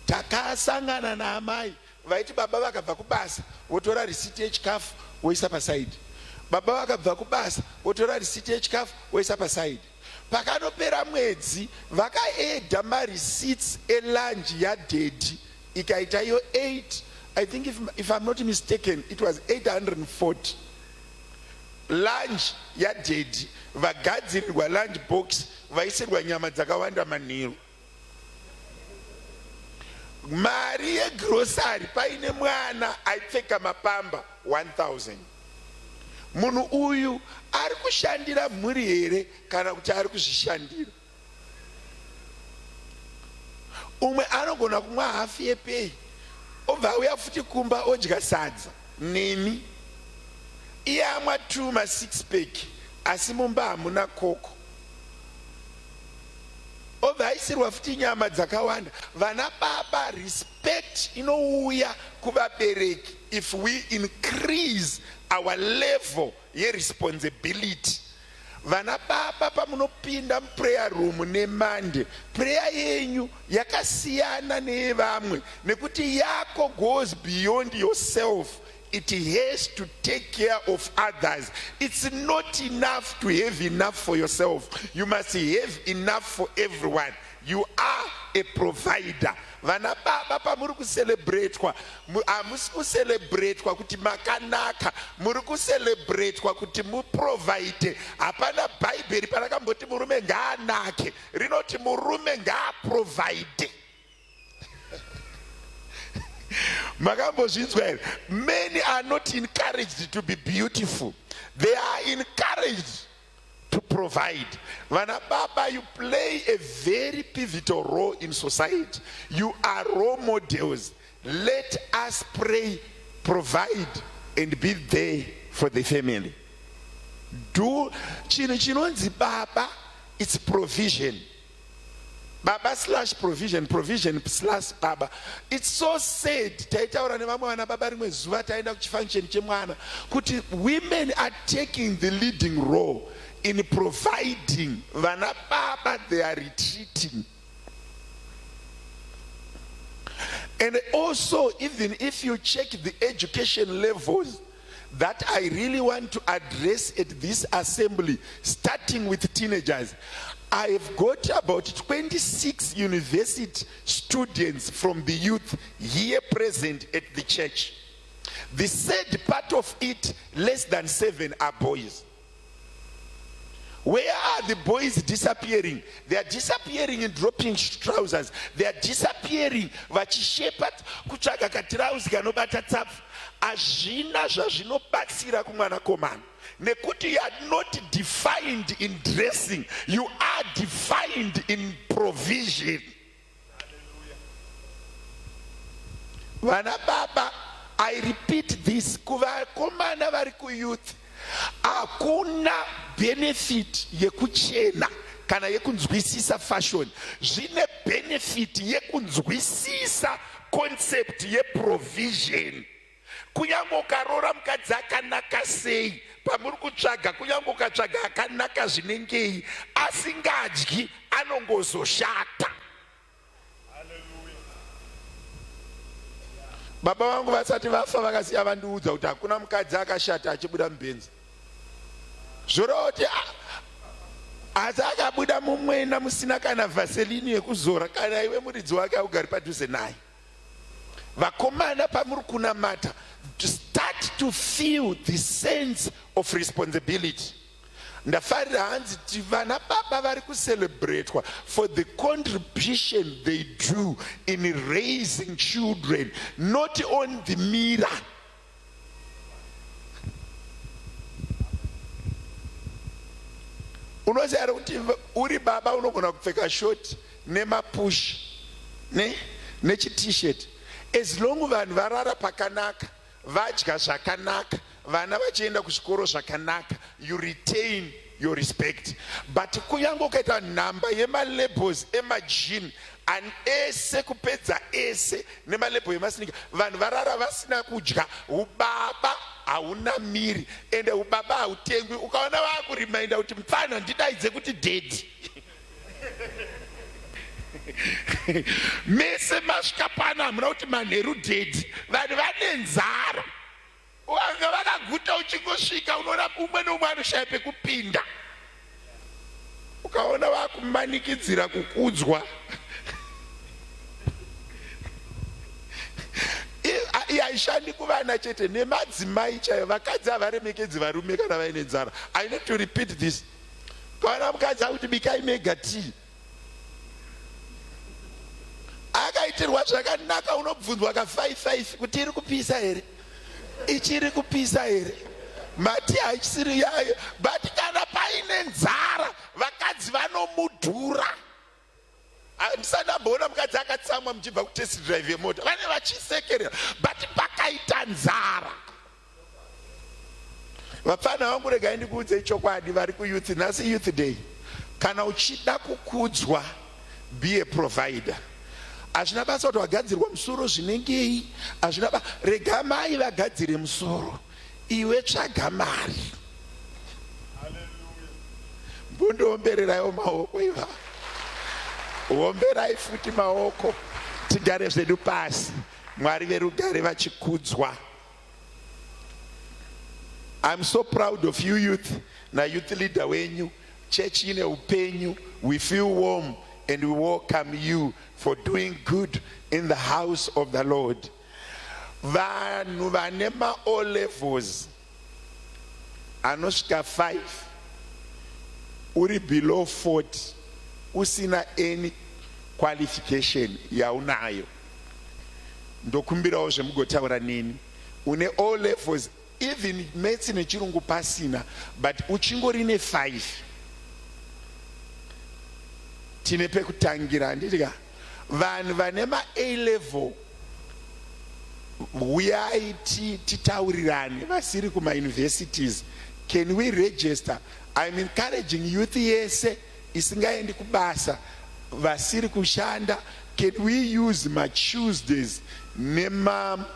takasangana na amai vaiti baba vakabva kubasa votora risiti yechikafu voisa pasaidi, baba vakabva kubasa votora risiti yechikafu voisa pasaidi. Pakanopera mwedzi vakaedha mareceipts elunch yadhedhi ikaita iyo 8, I think if I'm not mistaken it was 840 lunch yadhedhi, vagadzirirwa lunch box, vaisirwa nyama dzakawanda manheru. Mari yegrocery paine mwana aipfeka mapamba 1000. Munhu uyu ari kushandira mhuri here kana kuti ari kuzvishandira? Umwe anogona kumwa hafu yepei obva auya futi kumba odya sadza nemi, iye amwa 2 ma6 pack asi mumba hamuna koko. Obva aisirwa futi nyama dzakawanda. Vana baba, respect inouya kuvabereki if we increase our level ye responsibility. Vana baba pamunopinda prayer room nemande, prayer yenyu yakasiyana nevamwe nekuti yako goes beyond yourself. It has to take care of others. It's not enough to have enough for yourself. You must have enough for everyone. You are a provider. Vana baba pamuri kucelebratewa, amusi kucelebratewa kuti makanaka, muri kucelebratewa kuti muprovide. Hapana Bible parakamboti murume ngaanake, rinoti murume ngaaprovide. Many are not encouraged to be beautiful. They are encouraged to provide. Vana baba, you play a very pivotal role in society. You are role models. Let us pray, provide, and be there for the family. Do chinonzi baba, it's provision. Baba slash provision, provision slash baba. It's so sad. Taitaura nevamwe vana baba rimwe zuva taenda kuchifunction chemwana kuti women are taking the leading role in providing. Vana baba, they are retreating. And also, even if you check the education levels that I really want to address at this assembly, starting with teenagers, I've got about 26 university students from the youth here present at the church. The said part of it, less than 7 are boys. Where are the boys disappearing? They are disappearing in dropping trousers. They are disappearing vachishepa kutsvaga katirauzi kanobata tsapfu. Azvina zvazvinobatsira kumwanakomana. Nekuti you are not defined in dressing, you are defined in provision. Vana baba, I repeat this, kuvakomana vari kuyouth, hakuna benefit yekuchena kana yekunzwisisa fashion. Zvine benefit yekunzwisisa concept ye provision. kunyange ukaroora mukadzi akanaka sei pamuri kutsvaga, kunyange ukatsvaga akanaka zvinengei, asingadyi anongozoshata. Baba vangu vasati vafa vakasiya vandiudza kuti hakuna mukadzi akashata achibuda mubenzi. Zvoreva kuti asi akabuda mumwena musina kana vhaselini yekuzora, kana iwe muridzi wake augari padhuze naye. Vakomana pamuri kunamata, to start to feel the sense of responsibility. Ndafarira hanzi kuti vana baba vari kucelebratewa for the contribution they do in raising children, not on the mirror. Unoziva kuti uri baba unogona kupfeka short nemapush nechi-t-shirt. As long vanhu varara pakanaka, vadya zvakanaka, vana vachienda kuzvikoro zvakanaka, you retain your respect. But kunyange ukaita nhamba yemalabels emajini ese kupedza ese nemalabel emasnika, vanhu varara vasina kudya, ubaba hauna miri, ende ubaba hautengwi. Ukaona vakurimainda kuti mfana ndidaidze kuti dedi. Mese masvika pano hamuna kuti manheru dedi, vanhu vane nzara. Ukanga vakaguta uchingosvika unoona umwe neumwe anoshaya pekupinda. Ukaona vakumanikidzira kukudzwa. Haishandi kuvana chete, nemadzimai chaivo. Vakadzi havaremekedzi varume kana vaine nzara. I need to repeat this. Ukaona mukadzi akuti bikai mega tea, akaitirwa zvakanaka, unobvunzwa ka5 kuti iri kupisa here, ichiri kupisa here, mati haisiri yayo. But kana paine nzara, vakadzi vanomudhura. Ndisandamboona mukadzi akatsamwa muchibva kutest drive yemota, vane vachisekerera. But pakaita nzara. Vapfana vangu regai ndikuudze chokwadi vari kuyouth, nhasi youth day. Kana uchida kukudzwa, be a provider. Hazvina basa kuti wagadzirwa musoro zvinengei, hazvina basa. Rega mai vagadzire musoro, iwe tsvaga mari. Mbundoombererayo maoko iva, omberai futi maoko, tigare zvedu pasi, Mwari verugare vachikudzwa. I'm so proud of you youth, na youth leader wenyu, church ine upenyu. We feel warm and we welcome you for doing good in the house of the Lord. Vanhu vanema O levels anosvika 5, uri below 40, usina any qualification yaunayo, ndokumbirawo zvemugotaura neni. Une O levels, even medicine nechirungu pasina, but uchingori ne 5, tine pekutangira. Handitika vanhu vane ma-A level, uyai titaurirane vasiri kuma-universities. Can we register? I'm encouraging youth yese isingaendi kubasa, vasiri kushanda. Can we use my Tuesdays nema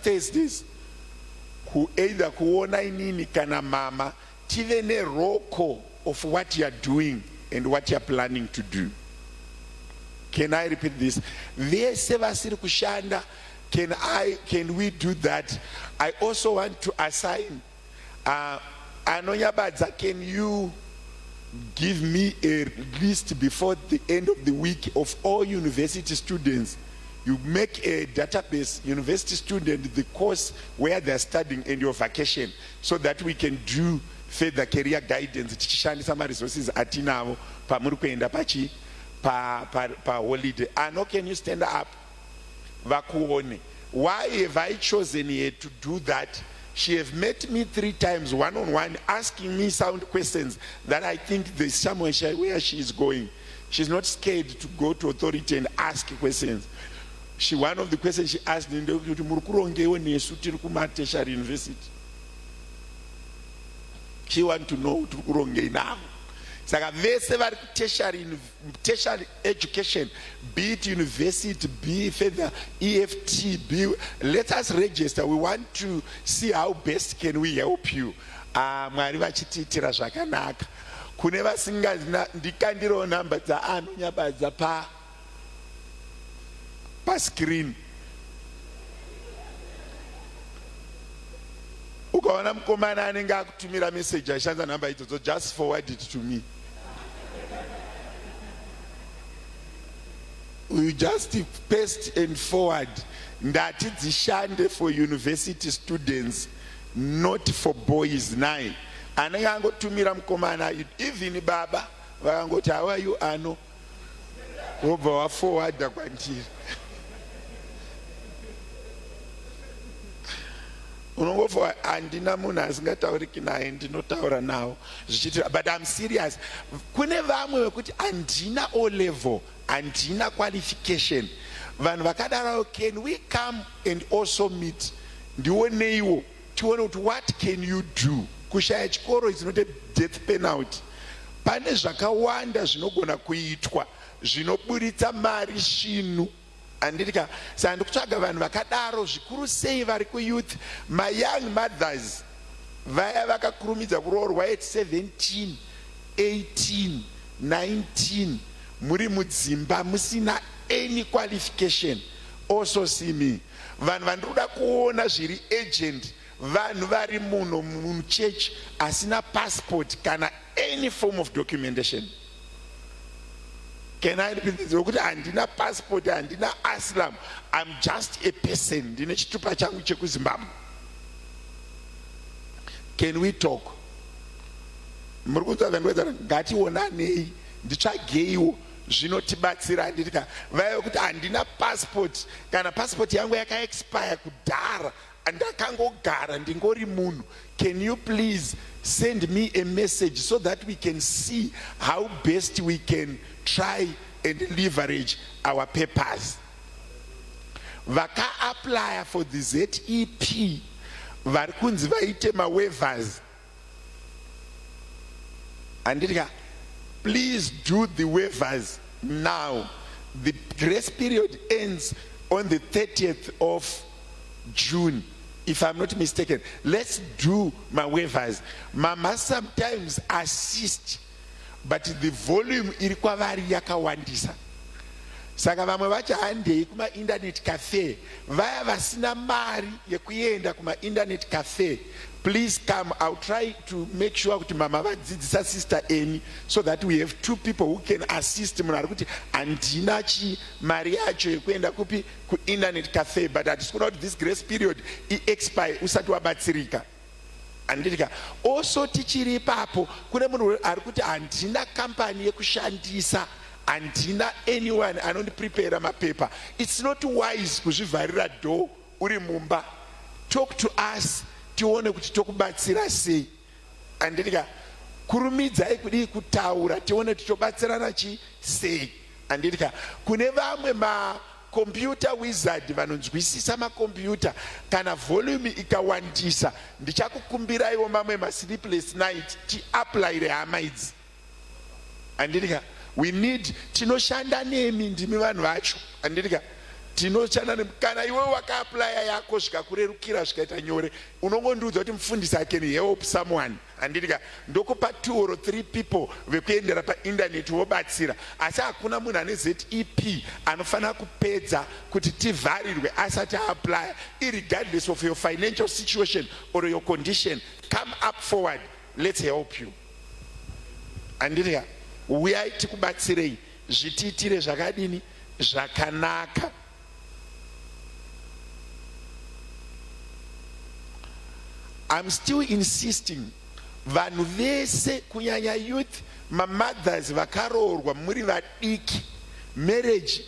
Thursdays either kuona inini kana mama, tive ne roko of what you are doing and what you are planning to do. Can I repeat this? Vese vasiri kushanda, can we do that? I also want to assign Anonyabadza, can you give me a list before the end of the week of all university students? You make a database, university student, the course where they're studying and your vacation, so that we can do further career guidance. Tichishandisa ma resources atinavo pamuri kuenda pa holiday. Ano, can you stand up? Vakuone. Why have I chosen here to do that? She have met me 3 times one-on-one, asking me sound questions that I think there's somewhere where she is going. She's not scared to go to authority and ask questions. One of the questions she asked me, university. She want to know now. saka vese vari tertiary education, be it university, be further EFT, let us register. We want to see how best can we help you. Mwari vachitiitira zvakanaka. Kune vasingazina ndikandirawo namba dzaanonyabadza pa screen. Ukaona mukomana anenge akutumira message ashanza namba idzodzo, just forward it to me. We just paste and forward. Ndati dzishande for university students, not for boys. Nine. Anenge angotumira mukomana, even baba vakangoti how are you ano, wobva waforwarda kwandiri. Unongofa andina munhu asingatauriki naye ndinotaura nawo zvichitira, but I'm serious. Kune vamwe vekuti andina O level, andina qualification. Vanhu vakadaro, can we come and also meet? Ndioneiwo tione kuti what can you do? Kushaya chikoro is not a death penalty. Pane zvakawanda zvinogona kuitwa zvinoburitsa mari zvinu. Andika sandikutsvaga vanhu vakadaro zvikuru sei vari kuyouth, my young mothers vaya vakakurumidza kuroorwa at 17, 18, 19, muri mudzimba musina any qualification. Also see me. Vanhu vandinoda kuona zviri agent, vanhu vari muno muchurch asina passport kana any form of documentation. Can I repeat this? Andina passport, andina asylum. I'm just a person. Ndine chitupa changu chekuZimbabwe. Can we talk? Murikuta vandweza ngatiwonanei nditsvageiwo zvinotibatsira. Nditika vaya kuti andina passport kana passport yangu yakaexpire kudhara andakangogara ndingori munhu. Can you please send me a message so that we can see how best we can try and leverage our papers? Vaka apply for the ZEP, vari kunzi vaite waivers. And please do the waivers now. The grace period ends on the 30th of June, if I'm not mistaken. Let's do my waivers. Mama sometimes assist, but the volume iri kwavari yakawandisa. Saka vamwe vacho handei kuma internet cafe, vaya vasina mari yekuenda kuma internet cafe. Please come. I'll try to make sure kuti mama vadzidzisa sister Amy, so that we have two people who can assist. Munhu ari kuti handina chi mari yacho yekuenda kupi ku internet cafe, but hatisikuona kuti this grace period expire usati wabatsirika. Andika also tichiri ipapo kune munhu ari kuti handina company yekushandisa, handina anyone anondiprepare mapepa. It's not wise kuzvivharira door uri mumba. Talk to us, tione kuti tokubatsira sei. Andika kurumidzai kudii kutaura tione titobatsirana chi sei. Andika kune vamwe computer wizard vanonzwisisa makombiyuta, kana volume ikawandisa ndichakukumbiraiwo mamwe sleepless night tiapplyire hama idzi. Andika we need, tinoshanda nemi ndimi vanhu vacho. Andika tinoshanda kana iwe wakaaplya yako zvikakurerukira zvikaita nyore, unongondiudza kuti mufundisi I can help someone. Andika ndokupa 2 or 3 people vekuendera painternet vobatsira. Asi hakuna munhu ane ZEP anofanira kupedza kuti tivharirwe asati apply, irregardless of your financial situation or your condition. Come up forward, let's help you. Andika uyai tikubatsirei zvitiitire zvakadini zvakanaka. I'm still insisting, vanhu vese kunyanya youth, mothers vakaroorwa muri vadiki, marriage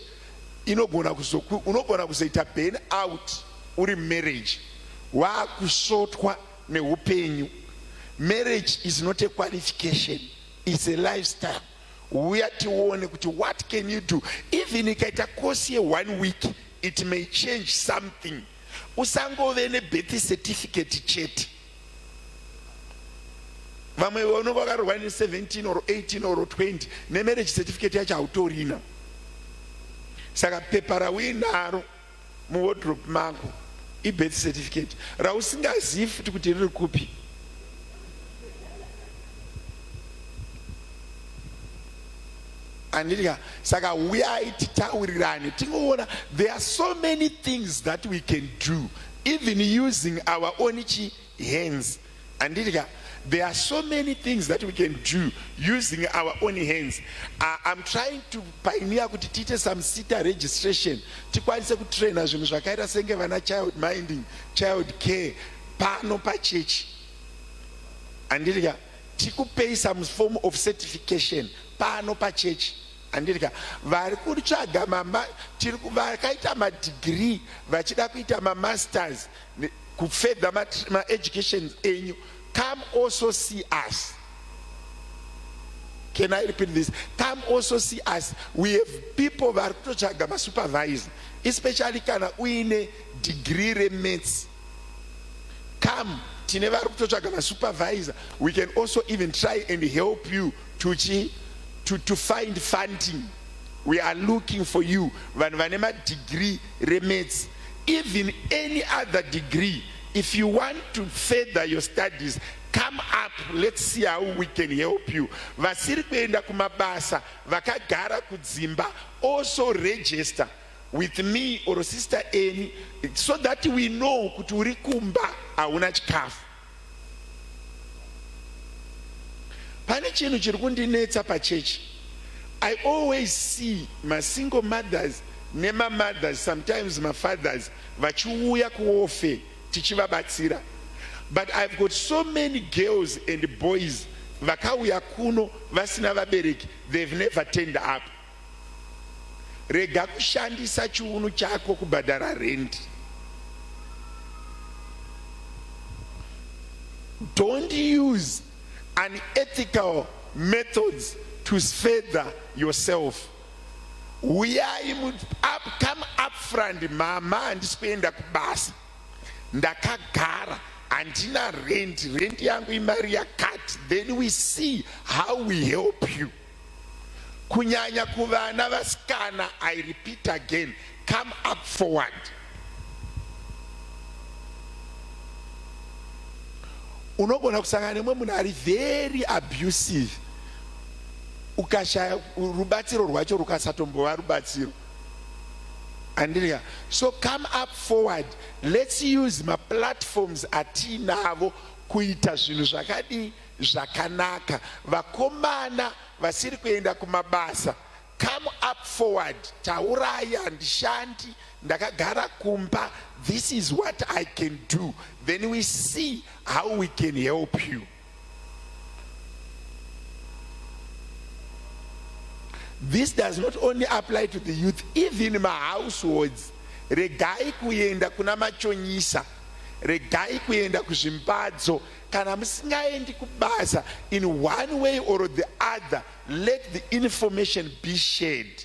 unogona kuzoita burn out uri marriage, wakusvotwa neupenyu. Marriage is not a qualification, it's a lifestyle. Uya tione kuti what can you do. Even ikaita course ye 1 week, it may change something. Usangove ne birth certificate chete. vamwe vanova vakarwa ne17 or 18 or 20 nemarriage certificate yacho hautorina. Saka pepa rauinaro muwardrobe mako ibirth certificate rausingazivi futi kuti riri kupi. Andika, saka uyai titaurirane tingoona there are so many things that we can do even using our own hands. Andika, there are so many things that we can do using our own hands. I'm trying to pioneer kuti tiite some SITA registration tikwanise kutraina zvinhu zvakaita senge vana child minding, child care pano pachechi. Andika, tikupei some form of certification pano pachechi. Andika, vari kutsvaga vakaita madegree vachida kuita mamasters kufurther education enyu, come also see us. Can I repeat this? Come also see us. We have people vari kutsvaga masupervisor, especially kana uine degree remits. Come, tine vari kutsvaga masupervisor. We can also even try and help you to find funding. We are looking for you. Vanema degree remits, even any other degree. If you want to further your studies, come up. Let's see how we can help you. Vasiri kuenda kumabasa, vakagara kudzimba, also register with me or Sister Annie, so that we know kuti uri kumba hauna chikafu. Pane chinhu chiri kundinetsa pachechi. I always see my single mothers, nema mothers, sometimes my fathers, vachiuya kuofe tichivabatsira. But I've got so many girls and boys vakauya kuno vasina vabereki, they've never turned up. Rega kushandisa chiunu chako kubhadhara rent. Don't use unethical methods to further yourself. We are come up front, mama, and spend a bus. Ndakagara, andina rent yangu imari ya cut. Then we see how we help you. Kunyanya kuvana vaskana, I repeat again, come up forward. Unogona kusangana munhu ari very abusive. Ukashaya rubatsiro rwacho rukasatombova rubatsiro. Andrea, so come up forward. Let's use my platforms atinavo kuita zvinhu zvakadi zvakanaka. Vakomana vasiri kuenda kumabasa, come up forward. Taurai handishandi, ndakagara kumba. This is what I can do. Then we see how we can help you. This does not only apply to the youth, even in my households. Regai kuenda kuna machonyisa, regai kuenda kuzvimbadzo, kana musingaendi kubasa, in one way or the other, let the information be shared.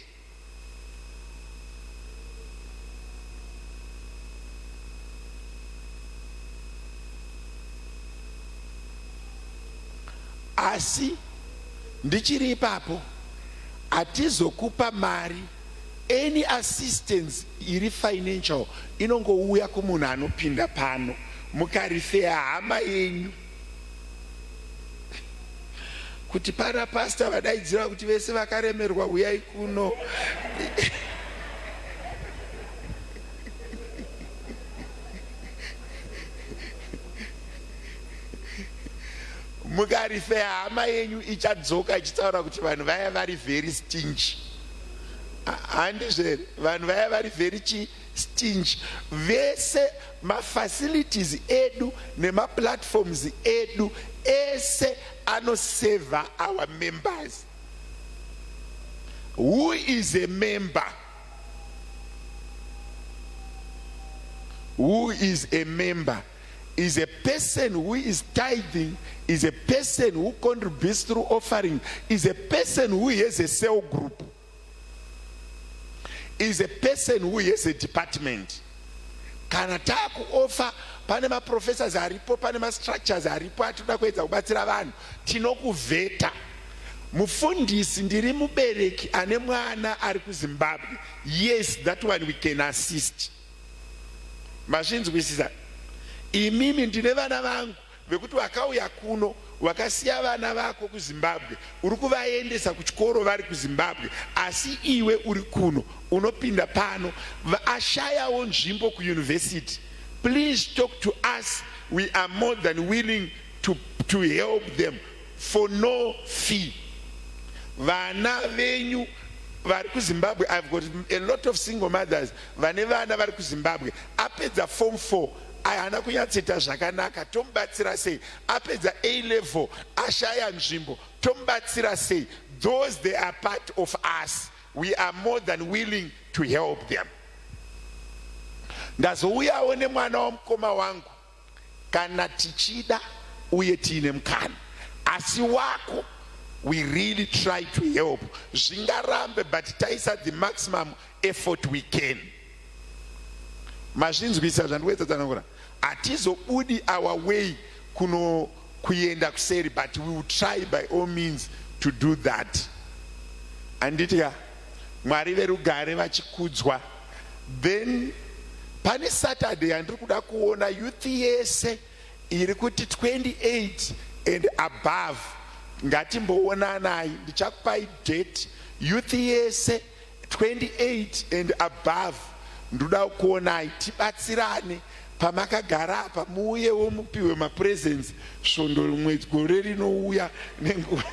Asi ndichiri ipapo atizokupa mari, any assistance iri financial inongouya kumunhu anopinda pano, mukarifeya hama yenyu kuti para pastor vadaidzira kuti vese vakaremerwa uyai kuno. Mukarifeya hama yenyu ichadzoka ichitaura kuti vanhu vaya vari very stingy. Handizvere, vanhu vaya vari very stingy. Vese mafacilities edu nemaplatforms edu ese anoseva our members. Who is a member? Who is a member? Is a person who is tithing, is a person who contributes through offering, is a person who has a cell group, is a person who has a department. Kana taku offer pane maprofessors aripo, pane mastructures aripo atinoda kuedza kubatsira vanhu, tinokuvheta. Mufundisi, ndiri mubereki ane mwana ari kuZimbabwe. Yes, that one we can assist. Mazvinzwisisa? Imimi ndine vana vangu vekuti vakauya kuno wakasiya vana vako kuZimbabwe, uri kuvaendesa kuchikoro vari kuZimbabwe, asi iwe uri kuno unopinda pano, ashayawo nzvimbo kuuniversity. Please talk to us. We are more than willing to help them for no fee. Vana venyu vari kuZimbabwe, I've got a lot of single mothers vane vana vari kuZimbabwe, apedza form 4 haana kunyatsita zvakanaka, tomubatsira sei? Apedza A level ashaya nzvimbo, tomubatsira sei? Those, they are part of us. We are more than willing to help them. Ndazouyawo nemwana womukoma wangu kana tichida uye tiine mukana, asi wako we really try to help. Zvingarambe, but taisa the maximum effort we can. Mazvinzwisa zvandikuedza tsanangura? Hatizobudi our way kuenda kuseri, but we will try by all means to do that. Anditika Mwari verugare vachikudzwa. Then pane Saturday andiri kuda kuona youth yese iri kuti 28 and above. Ngatimboonanai, ndichakupai date. Youth yese 28 and above ndoda kuonai, tibatsirane pamakagara apa, muuyewo mupiwe mapresents svondo rimwe gore rinouya nenguva.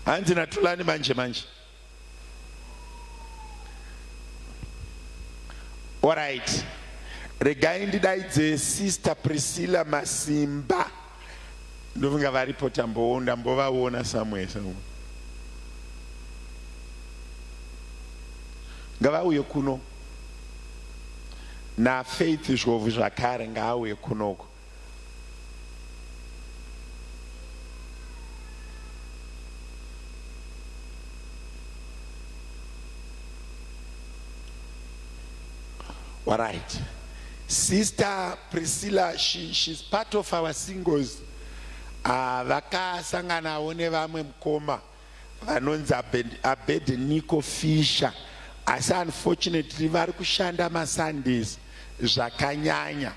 Hanzi natulani manje. All right. Regai ndidaidze Sister Priscilla Masimba. Ndofunga varipo tamboonda, mbovaona somewhere. Ngavauye kuno. Na Faith zvovu zvakare ngauye kunoko. All right. Sister Priscilla, she's part of our singles. Vakasanganawo nevamwe mukoma vanonzi Abednego Fisher. Asi unfortunately vari kushanda maSundays zvakanyanya.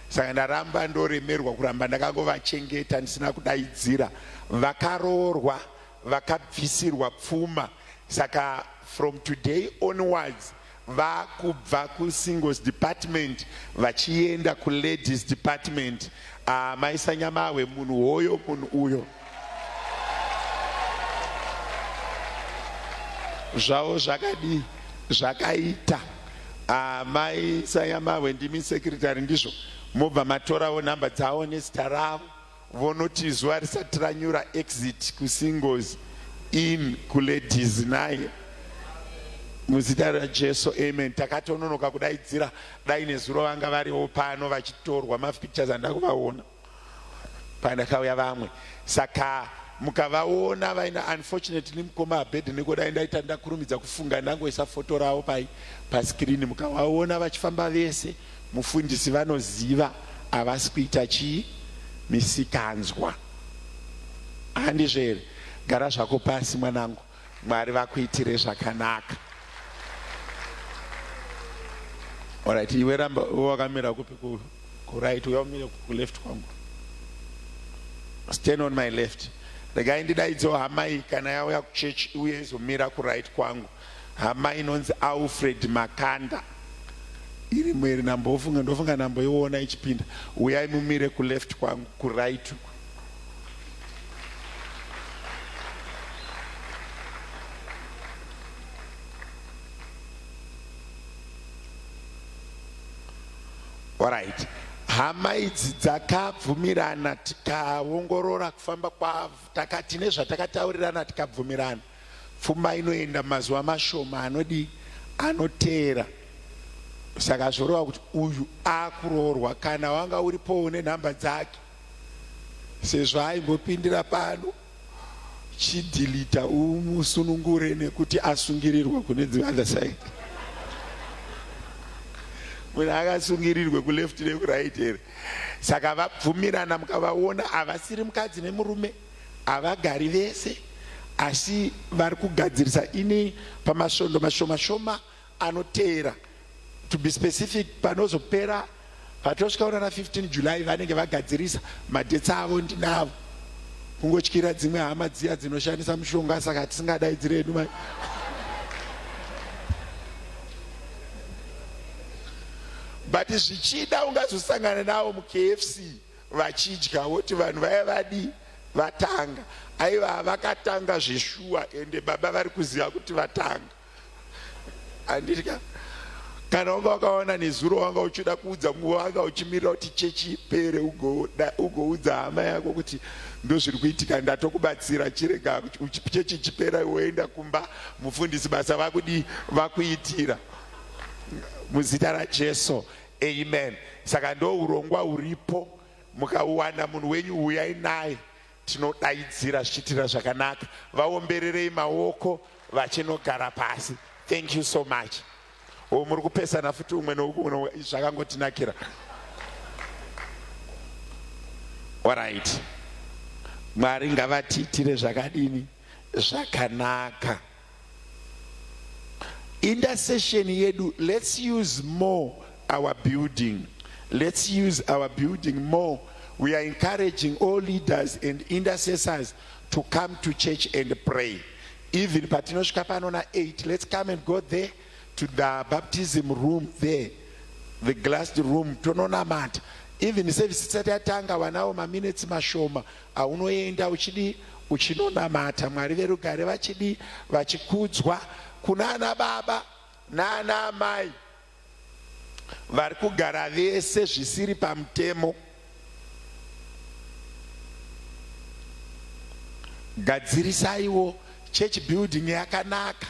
Saka ndaramba ndoremerwa kuramba ndakangovachengeta ndisina kudaidzira. Vakaroorwa, vakabvisirwa pfuma. Saka from today onwards vakubva kuSingles department vachienda kuLadies department. Maisa nyamawe munhu hoyo munhu uyo. Zvavo zvakadi zvakaita. Maisa nyamawe ndimi secretary ndizvo. Mobva matorawo nhamba dzavo nezita ravo. Vonoti zuva risati ranyura exit kuSingles in kuLadies naye. Muzita raJesu, amen. Takatononoka kudaidzira dai nezuro vanga variwo pano vachitorwa mapictures andakuvaona pandakauya vamwe. Saka mukavaona vaina, unfortunately mukoma Abednego dai ndaita ndakurumidza kufunga ndangoisa foto ravo paskrini. Mukavaona vachifamba vese, mufundisi vanoziva havasi kuita chii misikanzwa. Handizvere? Gara zvako pasi mwanangu, Mwari vakuitire zvakanaka. Alright, iwe ramba wakamira kupi ku right, uya umire ku left kwangu. Stand on my left. Regai ndidaidzawo hamai kana yauya kuchurch uye izomira ku right kwangu. Hamai inonzi Alfred Makanda. Iri mweri ndofunga nambo iona ichipinda. Uyai mumire ku left kwangu, ku right. Alright. Hama idzi dzakabvumirana tikaongorora kufamba kwavo, takati nezvatakataurirana tikabvumirana. Pfuma inoenda mazuva mashoma anoteera. Saka zvorova kuti uyu akuroorwa. Kana wanga uripo une nhamba dzake, sezvo aimbopindira pano, chidilita umusunungure nekuti asungirirwa kune the other side. Munhu akasungirirwe kuleft nekuright here. Saka vabvumirana mukavaona havasiri mukadzi nemurume, havagari vese, asi vari kugadzirisa ini pamasvondo mashoma shoma anoteera. To be specific, panozopera patosvikaona na 15 July vanenge vagadzirisa madhetsi avo ndinavo. Kungotyira dzimwe hama dziya dzinoshandisa mushonga, saka tisingadaidzire hedu mai. But zvichida ungazosangana navo muKFC vachidya woti vanhu vaya vadi vatanga. Aiva vakatanga zveshuwa ende baba vari kuziva kuti vatanga. Anditya kana wanga wakaona nezuro wanga uchida kuudza nguva wanga uchimirira kuti chechi ipere ugoudza hama yako kuti ndozviri kuitika ndatokubatsira chirega chechi chipera woenda kumba mufundisi basa vakuitira muzita raJesu. Amen. Saka ndo urongwa uripo, mukauwana munhu wenyu uyai naye, tinodaidzira zvichitira zvakanaka, vaombererei maoko vachinogara pasi. Thank you so much. Muri kupesana futi umwe nouku zvakangotinakira. Alright. Mwari ngavatiitire zvakadini zvakanaka. Intercession yedu, let's use more our building. Let's use our building more. We are encouraging all leaders and intercessors to come to church and pray. Even patinosvika pano na 8, let's come and go there to the baptism room there, the glassed room, tononamata. Even service isati yatanga wanawo maminutes mashoma aunoenda uchinonamata Mwari verugare vachikudzwa. Kunana baba nana mai vari kugara vese zvisiri pamutemo, gadzirisaiwo church building yakanaka.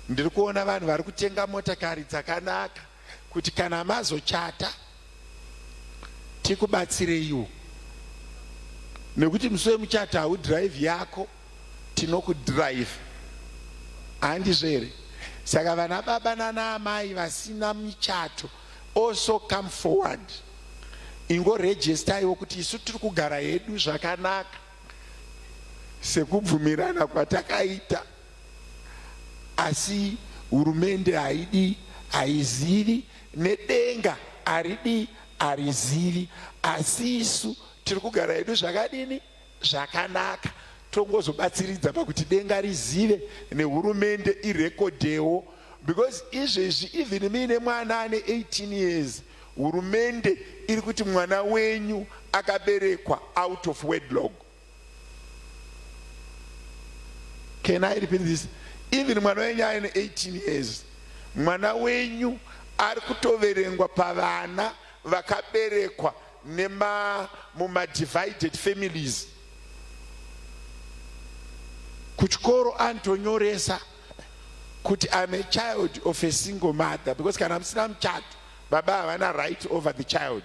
Ndiri kuona vanhu vari kutenga motakari dzakanaka kuti kana mazochata tikubatsireiwo, nekuti musi wemuchato haudhiraivhi yako, tinokudhiraivha. Handizvo here? Saka vana baba nana amai vasina michato also come forward. Ingorejistaiwo kuti isu tiri kugara hedu zvakanaka sekubvumirana kwatakaita, asi hurumende haidi, haizivi, nedenga harizivi, asi isu tiri kugara hedu zvakadini zvakanaka. Tongozobatsiridza pakuti denga rizive nehurumende irekodhewo, because izvezvi even mine mwana ane 18 years hurumende iri kuti mwana wenyu akaberekwa out of wedlock. Can I repeat this? Even mwana wenyu ane 18 years, mwana wenyu ari kutoverengwa pavana vakaberekwa mumadivided families. Kuchikoro antonyoresa kuti I'm a child of a single mother, because kana musina muchato baba havana right over the child.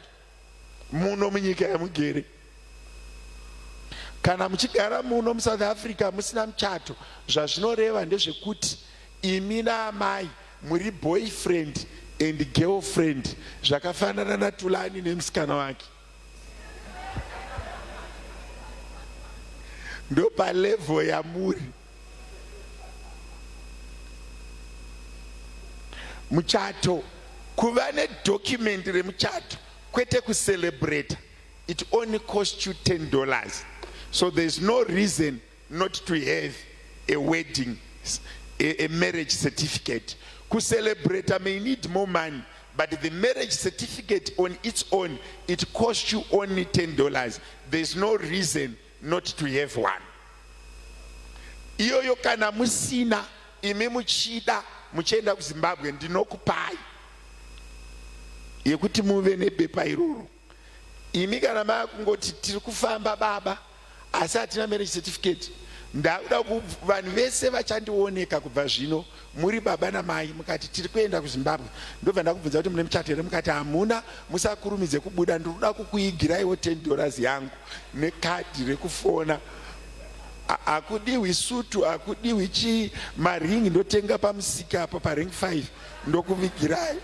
Muno munyika yamugere, kana muchigara muno muSouth Africa musina muchato, zvazvinoreva ndezvekuti imi naamai muri boyfriend and girlfriend, zvakafanana naTulani nemusikana wake. Ndo pa level ya muri. Muchato, kuva ne document remuchato, kwete kucelebrate, it only costs you $10. So there's no reason not to have a wedding, a marriage certificate. Celebrate may need more money, but the marriage certificate on its own, it costs you only $10. There's no reason not to have one. Iyoyo kana musina, ime muchida muchenda ku Zimbabwe ndinokupai yekuti muve nebepa iroro. Imi kana makungoti tiri kufamba baba asi hatina marriage certificate, ndakuda vanhu vese vachandioneka kubva zvino muri baba namai mukati tiri kuenda ku Zimbabwe, ndobva ndakubvunza kuti mune muchato here, mukati hamuna, musakurumidze kubuda, ndinoda kukuigiraiwo $10 yangu nekadhi rekufona. akudiwi sutu, akudiwi chi, maringi ndotenga pamusika apa paring 5 ndokuvigirai.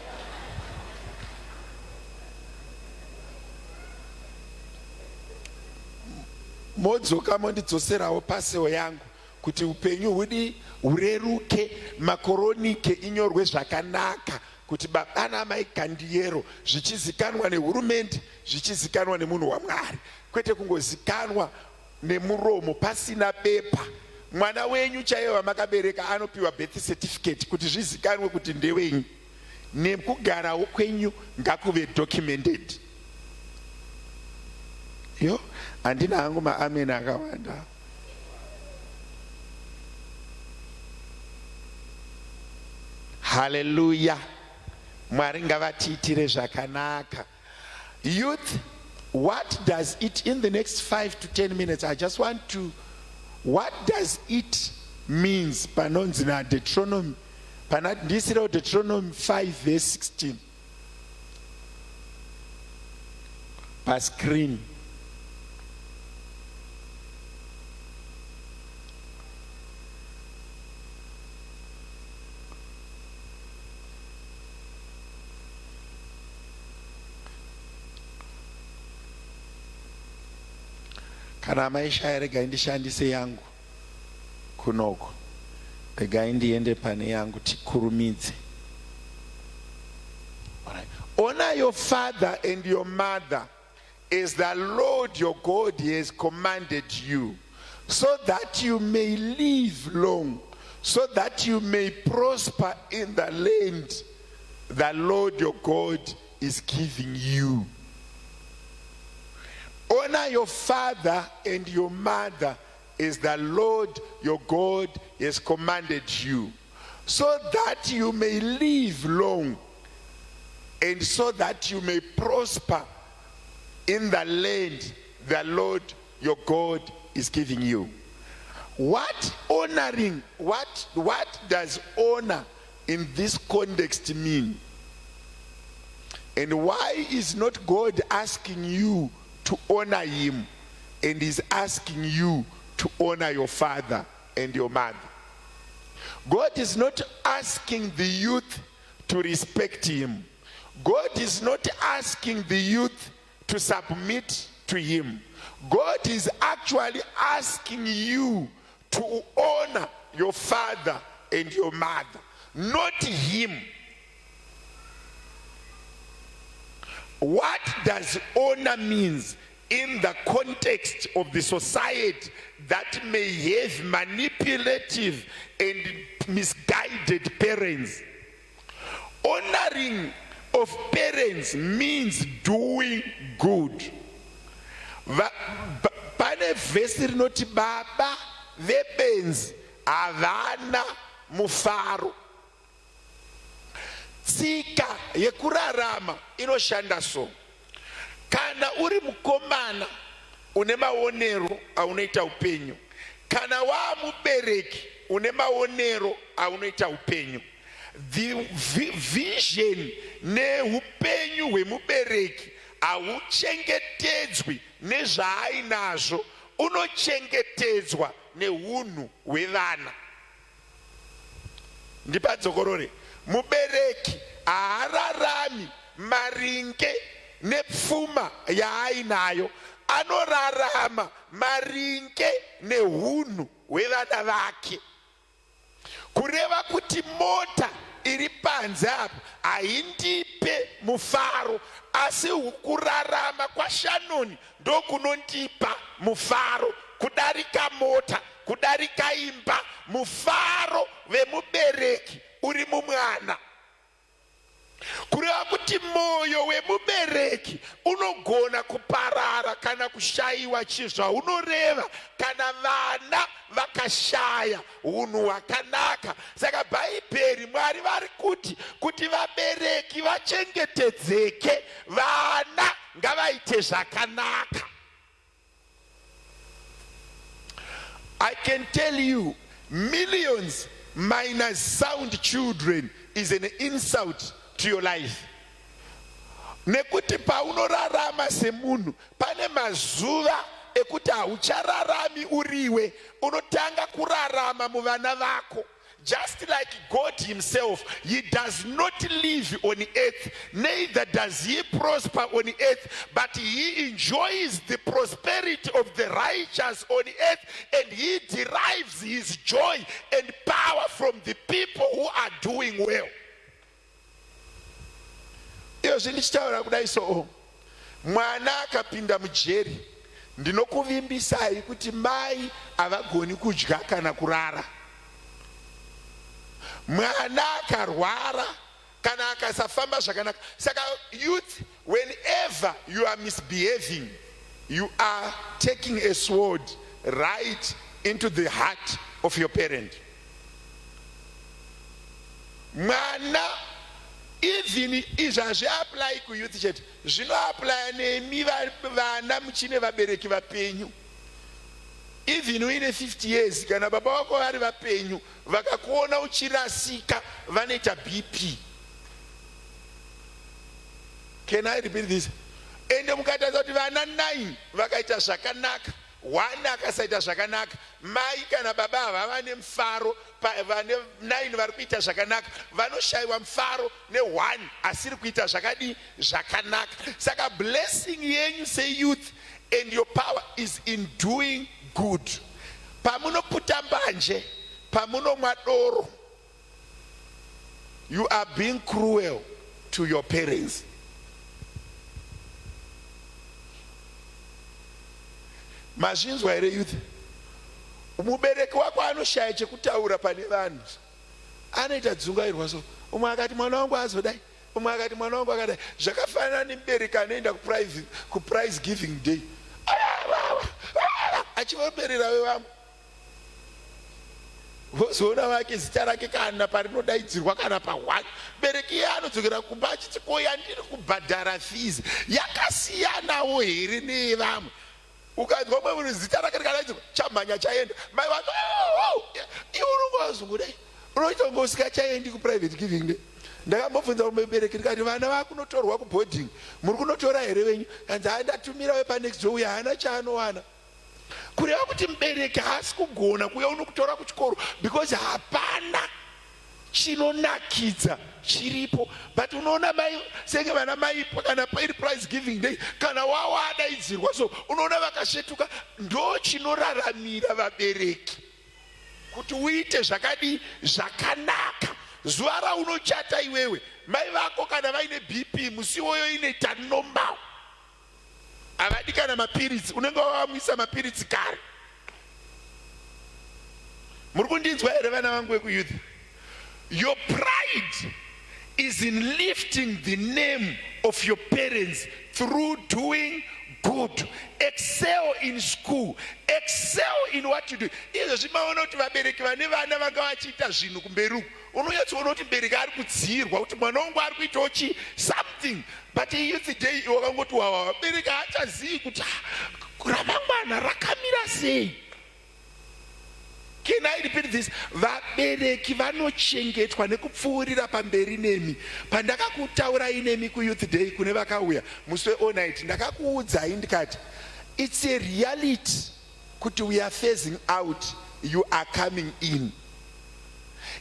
Modzoka mondidzoserawo paseo yangu kuti upenyu hudi hureruke, makoronike inyorwe zvakanaka, kuti baba namai Gandiyero zvichizikanwa nehurumende, zvichizikanwa nemunhu waMwari, kwete kungozikanwa nemuromo pasina bepa. Mwana wenyu chaiye wamakabereka anopiwa birth certificate kuti zvizikanwe kuti ndewenyu, nekugarawo kwenyu ngakuve documented. Yo, handina hangu maamen akawanda. Hallelujah. Mwari ngavatiitire zvakanaka. Youth, what does it, in the next 5 to 10 minutes, I just want to, what does it means panonzi na Deuteronomy, ndisiro Deuteronomy 5 verse 16 pa screen. Kana maisha regai ndishandise yangu kunoko, regai ndiende pane yangu tikurumidze. Honor your father and your mother as the Lord your God has commanded you, so that you may live long, so that you may prosper in the land the Lord your God is giving you. Honor your father and your mother as the Lord your God has commanded you, so that you may live long, and so that you may prosper in the land the Lord your God is giving you. What honoring, what does honor in this context mean? And why is not God asking you to honor him, and is asking you to honor your father and your mother? God is not asking the youth to respect him. God is not asking the youth to submit to him. God is actually asking you to honor your father and your mother, not him. What does honor means in the context of the society that may have manipulative and misguided parents? Honoring of parents means doing good. Pane vhesi rinoti baba vebenzi havana mufaro. Tsika yekurarama inoshanda so. Kana uri mukomana une maonero aunoita upenyu, kana wa mubereki une maonero aunoita upenyu. The vision neupenyu hwemubereki hauchengetedzwi nezvaainazvo, unochengetedzwa neunhu hwevana. Ndipadzokorore, mubereki haararami maringe nepfuma yaainayo, anorarama maringe neunhu hwevana vake. Kureva kuti mota iri panze apa haindipe mufaro, asi kurarama kwaShanoni ndokunondipa mufaro, kudarika mota, kudarika imba. Mufaro vemubereki uri mumwana. Kureva kuti moyo wemubereki unogona kuparara kana kushaiwa chizvaunoreva kana vana vakashaya unhu hwakanaka. Saka bhaibheri Mwari vari kuti vabereki vachengetedzeke, vana ngavaite zvakanaka. I can tell you, millions minus sound children is an insult to your life. Nekuti paunorarama semunhu pane mazuva ekuti hauchararami uriwe, unotanga kurarama muvana vako. Just like God himself, he does not live on earth, neither does he prosper on earth, but he enjoys the prosperity of the righteous on earth, and he derives his joy and power from the people who are doing well. Iyo zvindichitaura kudai so, mwana akapinda mujeri, ndinokuvimbisai kuti mai havagoni kudya kana kurara. Mwana akarwara kana akasafamba zvakanaka. Saka youth, whenever you are misbehaving, you are taking a sword right into the heart of your parent. Mwana, even izvazvi apply ku youth chete, zvino apply nemi vana muchine vabereki vapenyu. Even uine 50 years, kana baba wako vari vapenyu, vakakuona uchirasika, vanoita BP. Can I repeat this? Ende mukataza kuti vana 9 vakaita zvakanaka, 1 akasaita zvakanaka, mai kana baba havava nemufaro, vane 9 vari kuita zvakanaka, vanoshayiwa mufaro ne1 asiri kuita zvakadi zvakanaka. Saka blessing yenyu say youth and your power is in doing good. Pamunoputa mbanje, pamunomwa doro, you are being cruel to your parents. Mazvinzwa here youth? Mubereki wako anoshaya chekutaura pane vanhu, anoita dzungairwa so, umwe akati mwana wangu azodai, umwe akati mwana wangu akadai. Zvakafanana nemubereki anoenda kuprize giving day, achivaperera vevamwe, vozoona vake zita rake kana parinodaidzirwa kana pa1, bereki iye anodzokera kumba achiti ko yandiri kubhadhara fees yakasiyanawo here nevamwe. Ukanzwa mumwe munhu zita rake rikadaidzirwa, chamhanya chaenda, mai vati iwe unongozungudai, unoita kunge usikachaendi kuprivate giving day. Ndakambobvunza mubereki ndikati vana vakunotorwa kuboarding, muri kunotora here venyu? Kanzi ndatumira wepanext door uyo haana chaanowana. Kureva kuti mubereki haasi kugona kuuya unokutora kuchikoro because hapana chinonakidza chiripo. But unoona mai senge vana mai kana iri prize giving day, kana wawa adaidzirwa so unoona vakasvetuka. Ndo chinoraramira vabereki kuti uite zvakadi zvakanaka. Zuva raunochata iwewe, mai vako kana vaine BP musi woyo inoita normal, havadi kana mapiritsi, unenge wavamwisa mapiritsi kare. Muri kundinzwa here vana vangu vekuyouth? Your pride is in lifting the name of your parents through doing good. Excel in school, excel in what you do. Izvo zvimaona kuti vabereki vane vana vanga vachiita zvinhu kumberi uku, unonyatsoona kuti mubereki ari kudzirwa kuti mwana wangu ari kuitawo something. But youth day wakangoti wawa, vabereki haachazivi kuti ramangwana rakamira sei. Can I repeat this? Vabereki vanochengetwa nekupfuurira pamberi nemi. Pandakakutaurai nemi ku youth day kune vakauya musi weonite, ndakakuudzai ndikati it's a reality kuti we are phasing out, you are coming in.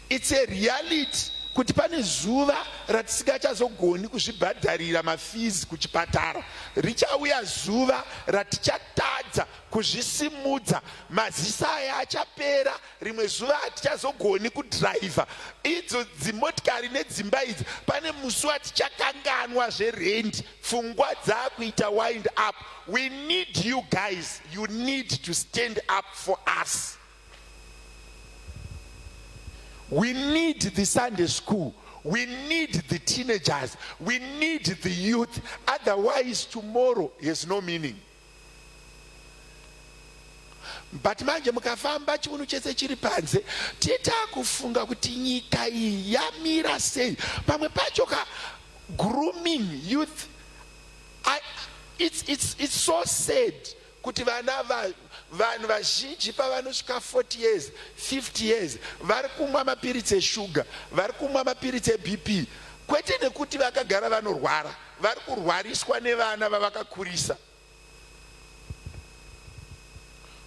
It's a reality kuti pane zuva ratisingachazogoni kuzvibhadharira mafees kuchipatara. Richauya zuva ratichatadza kuzvisimudza, maziso aya achapera, rimwe zuva hatichazogoni kudhiraivha idzo dzimotikari nedzimba idzi. Pane musi watichakanganwa zverendi, pfungwa dzakuita wind up. We need you guys, you need to stand up for us. We need the Sunday school, we need the teenagers, we need the youth. Otherwise tomorrow has no meaning. But manje mukafamba chiunu chese chiri panze, titakufunga kuti nyika iyi yamira sei. Pamwe pacho ka grooming youth, it's so sad kuti vanhu vazhinji pavanosvika 40 years 50 years vari kumwa mapiritsi eshuga, vari kumwa mapiritsi eBP, kwete nekuti vakagara vanorwara, vari kurwariswa nevana vavakakurisa.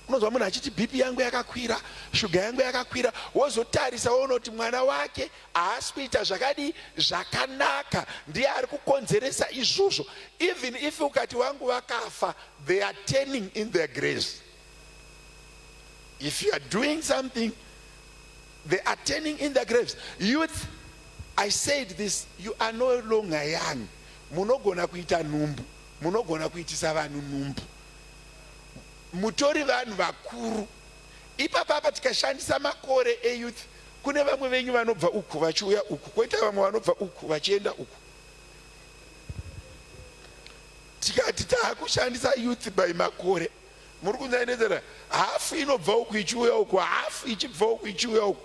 unonzwa munhu achiti bp yangu yakakwira, shuga yangu yakakwira, wozotarisa woona kuti mwana wake haasi kuita zvakadi zvakanaka, ndiye ari kukonzeresa izvozvo. Even if ukati wangu wakafa, they are turning in their graves. If you are doing something, they are turning in their graves. Youth, I said this, you are no longer young. Munogona kuita numbu, munogona kuitisa vanhu numbu. Mutori vanhu vakuru. Ipapa tikashandisa makore youth, kune vamwe venyu vanobva uku vachiuya uku, koita vamwe vanobva uku vachienda uku. Tikati taakushandisa youth by makore, muri kunzaenedzera hafu inobva uku ichiuya uku, hafu ichibva uku ichiuya uku.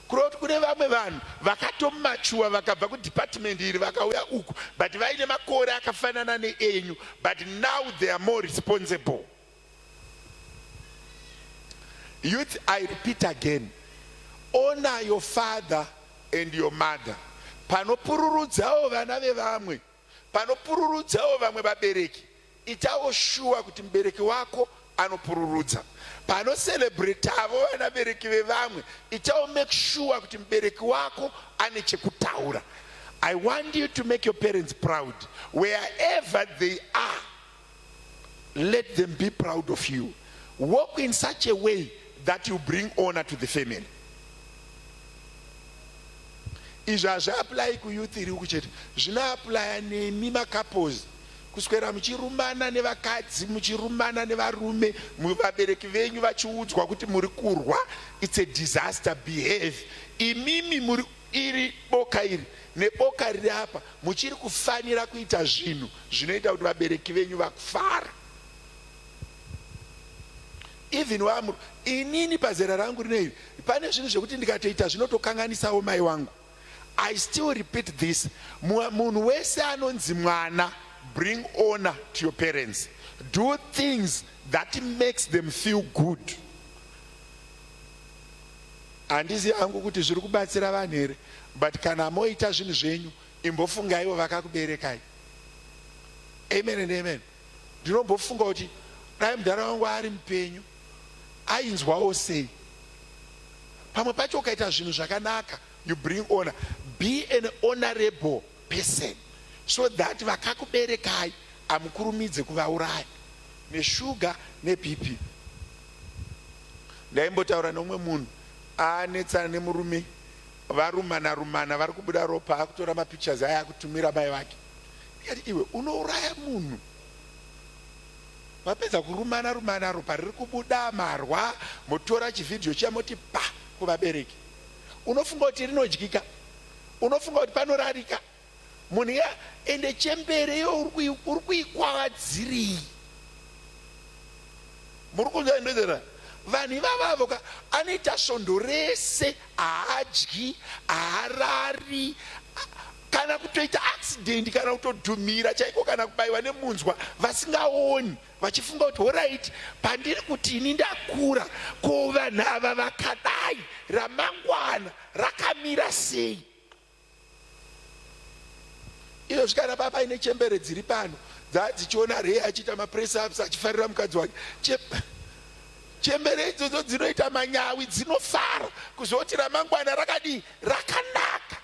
Kuroti kune vamwe vanhu vakatomachuwa vakabva kudepartment iri vakauya uku, but vaine makore akafanana neenyu, but now they are more responsible. Youth, I repeat again, honor your father and your mother. Panopururudzawo vana vevamwe, panopururudzawo vamwe vabereki, itawo sure kuti mubereki wako anopururudza. Pano celebrate avo vana bereki vevamwe, itawo make sure kuti mubereki wako ane chekutaura. I want you to make your parents proud. Wherever they are, let them be proud of you. Walk in such a way that you bring honor to the family. Izvi hazviapply kuyouth iri uku chete, zvinoapply nemi macouples. Kuswera muchirumana nevakadzi, muchirumana nevarume, vabereki venyu vachiudzwa kuti muri kurwa, it's a disaster, behave. Imimi muri iri boka iri neboka riri apa, muchiri kufanira kuita zvinhu zvinoita kuti vabereki venyu vakufara. Even wamuru, inini pazera rangu rineri, pane zvinhu zvekuti ndikatoita zvinotokanganisawo mai wangu. I still repeat this, munhu wese anonzi mwana, bring honor to your parents. Do things that makes them feel good. Handizi hangu kuti zviri kubatsira vanhu here, but kana moita zvinhu zvenyu, imbofungaiwo vakakuberekai. Amen and amen. Ndinombofunga kuti dai mudhara wangu ari mupenyu, ainzwawo sei. Pamwe pacho ukaita zvinhu zvakanaka, you bring honor. Be an honorable person, so that vakakuberekai amukurumidze kuvauraya neshuga nebp. Ndaimbotaura nomwe munhu aanetsana nemurume, varumana rumana, vari kubuda ropa, akutora mapictures aya akutumira mai vake. Ndikati iwe unouraya munhu, vapedza kurumana rumana ropa riri kubuda marwa, motora chivhidhio chiya moti pa kuvabereki. Unofunga kuti rinodyika, unofunga kuti panorarika. Munhu ya ende chembereyo uri kuikwadziri. Muri kunzaenderera vanhu ivavavo anoita svondo rese, haadyi, haarari, kana kutoita accident, kana kutodhumira chaiko, kana kubayiwa nemunzwa vasingaoni, vachifunga kuti alright, pandiri kuti ini ndakura, ko vanhu ava vakadai, ramangwana rakamira sei. Iyo zvikana papa paine chembere dziri pano dzichiona rei achiita mapress ups achifarira mukadzi wake. Chembere idzodzo dzinoita manyawi, dzinofara kuzoti ramangwana rakadi rakanaka.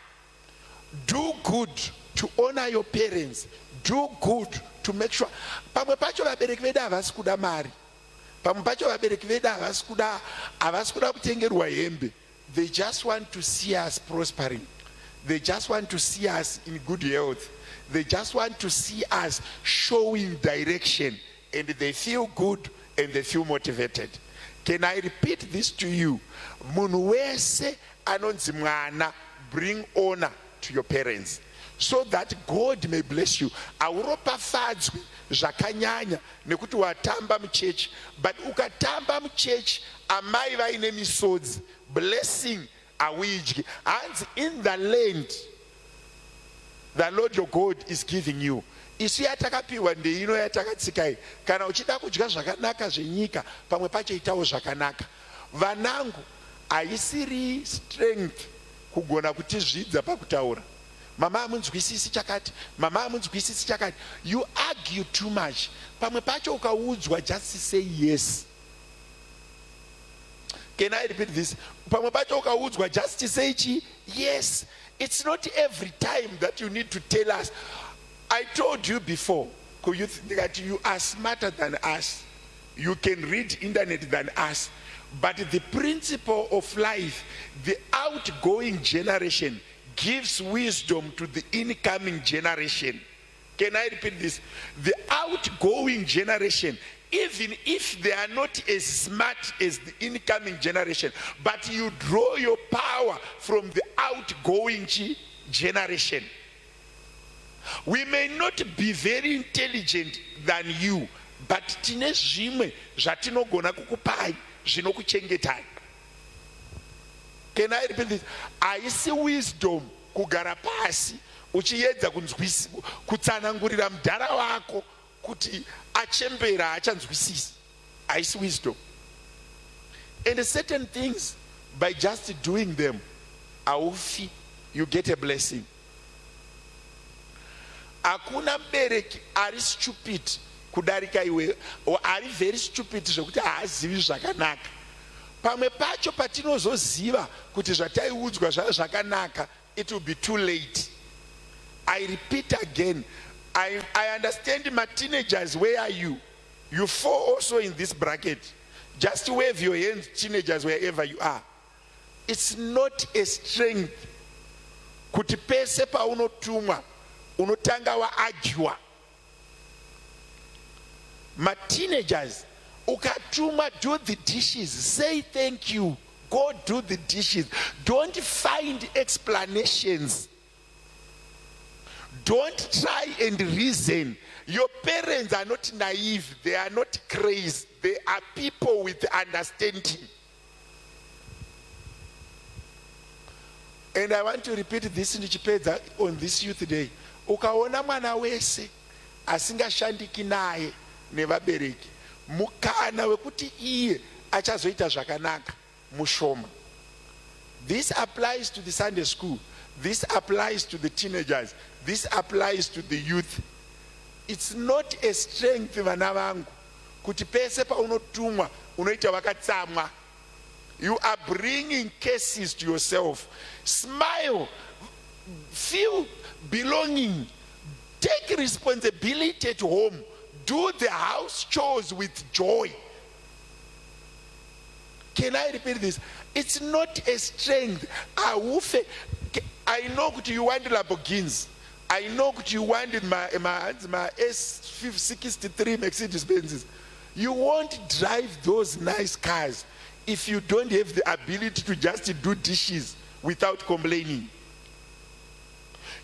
Do good to honor your parents. Do good to make sure. Pamwe pacho vabereki vedu havasi kuda mari, pamwe pacho vabereki vedu havasi kuda kutengerwa hembe. They just want to see us prospering. They just want to see us in good health. They just want to see us showing direction, and they feel good and they feel motivated. Can I repeat this to you? Munhu wese anonzi mwana, bring honor to your parents, so that God may bless you. Auropafadzwi zvakanyanya nekuti watamba muchechi, but ukatamba muchechi amai vaine misodzi, blessing awidyi. Hands in the land the Lord your God is giving you. Isu yatakapiwa ndeino yatakatsikai. Kana uchida kudya zvakanaka zvenyika, pamwe pacho itawo zvakanaka. Vanangu, haisiri strength kugona kutizvidza pakutaura. Mama amunzwisisi chakati, mama amunzwisisi chakati. You argue too much. Pamwe pacho ukaudzwa, just say yes. Can I repeat this? Pamwe pacho ukaudzwa just say yes. It's not every time that you need to tell us. I told you before, that you are smarter than us. You can read internet than us. But the principle of life, the outgoing generation gives wisdom to the incoming generation. Can I repeat this? The outgoing generation, even if they are not as smart as the incoming generation, but you draw your power from the outgoing generation. We may not be very intelligent than you, but tine zvimwe zvatinogona kukupai zvinokuchengetai. Can I repeat this? Haisi wisdom kugara pasi uchiedza kutsanangurira mudhara wako kuti achembera achanzwisisi. Haisi wisdom. And certain things, by just doing them, aufi, you get a blessing. Hakuna mbereki ari stupid kudarika iwe, or ari very stupid zvokuti haazivi zvakanaka. Pamwe pacho patinozoziva kuti zvataiudzwa zvakanaka, it will be too late. I repeat again, I understand my teenagers, where are you? You fall also in this bracket. Just wave your hands, teenagers, wherever you are. It's not a strength kuti pese paunotumwa unotanga waargua. My teenagers, ukatumwa, do the dishes, say thank you, go do the dishes. Don't find explanations. Don't try and reason. Your parents are not naive, they are not crazy, they are people with understanding. And I want to repeat this in Chipeda on this youth day. Ukaona mwana wese asingashandiki naye nevabereki, mukana wekuti iye achazoita zvakanaka mushoma. This applies to the Sunday school. This applies to the teenagers. This applies to the youth. It's not a strength, vana vangu, kuti pese paunotumwa unoita vakatsamwa. You are bringing cases to yourself. Smile, feel belonging, take responsibility at home, do the house chores with joy. Can I repeat this? It's not a strength. I know that you want Lamborghinis. I know that you wanted my S63 Mercedes Benzes. You won't drive those nice cars if you don't have the ability to just do dishes without complaining.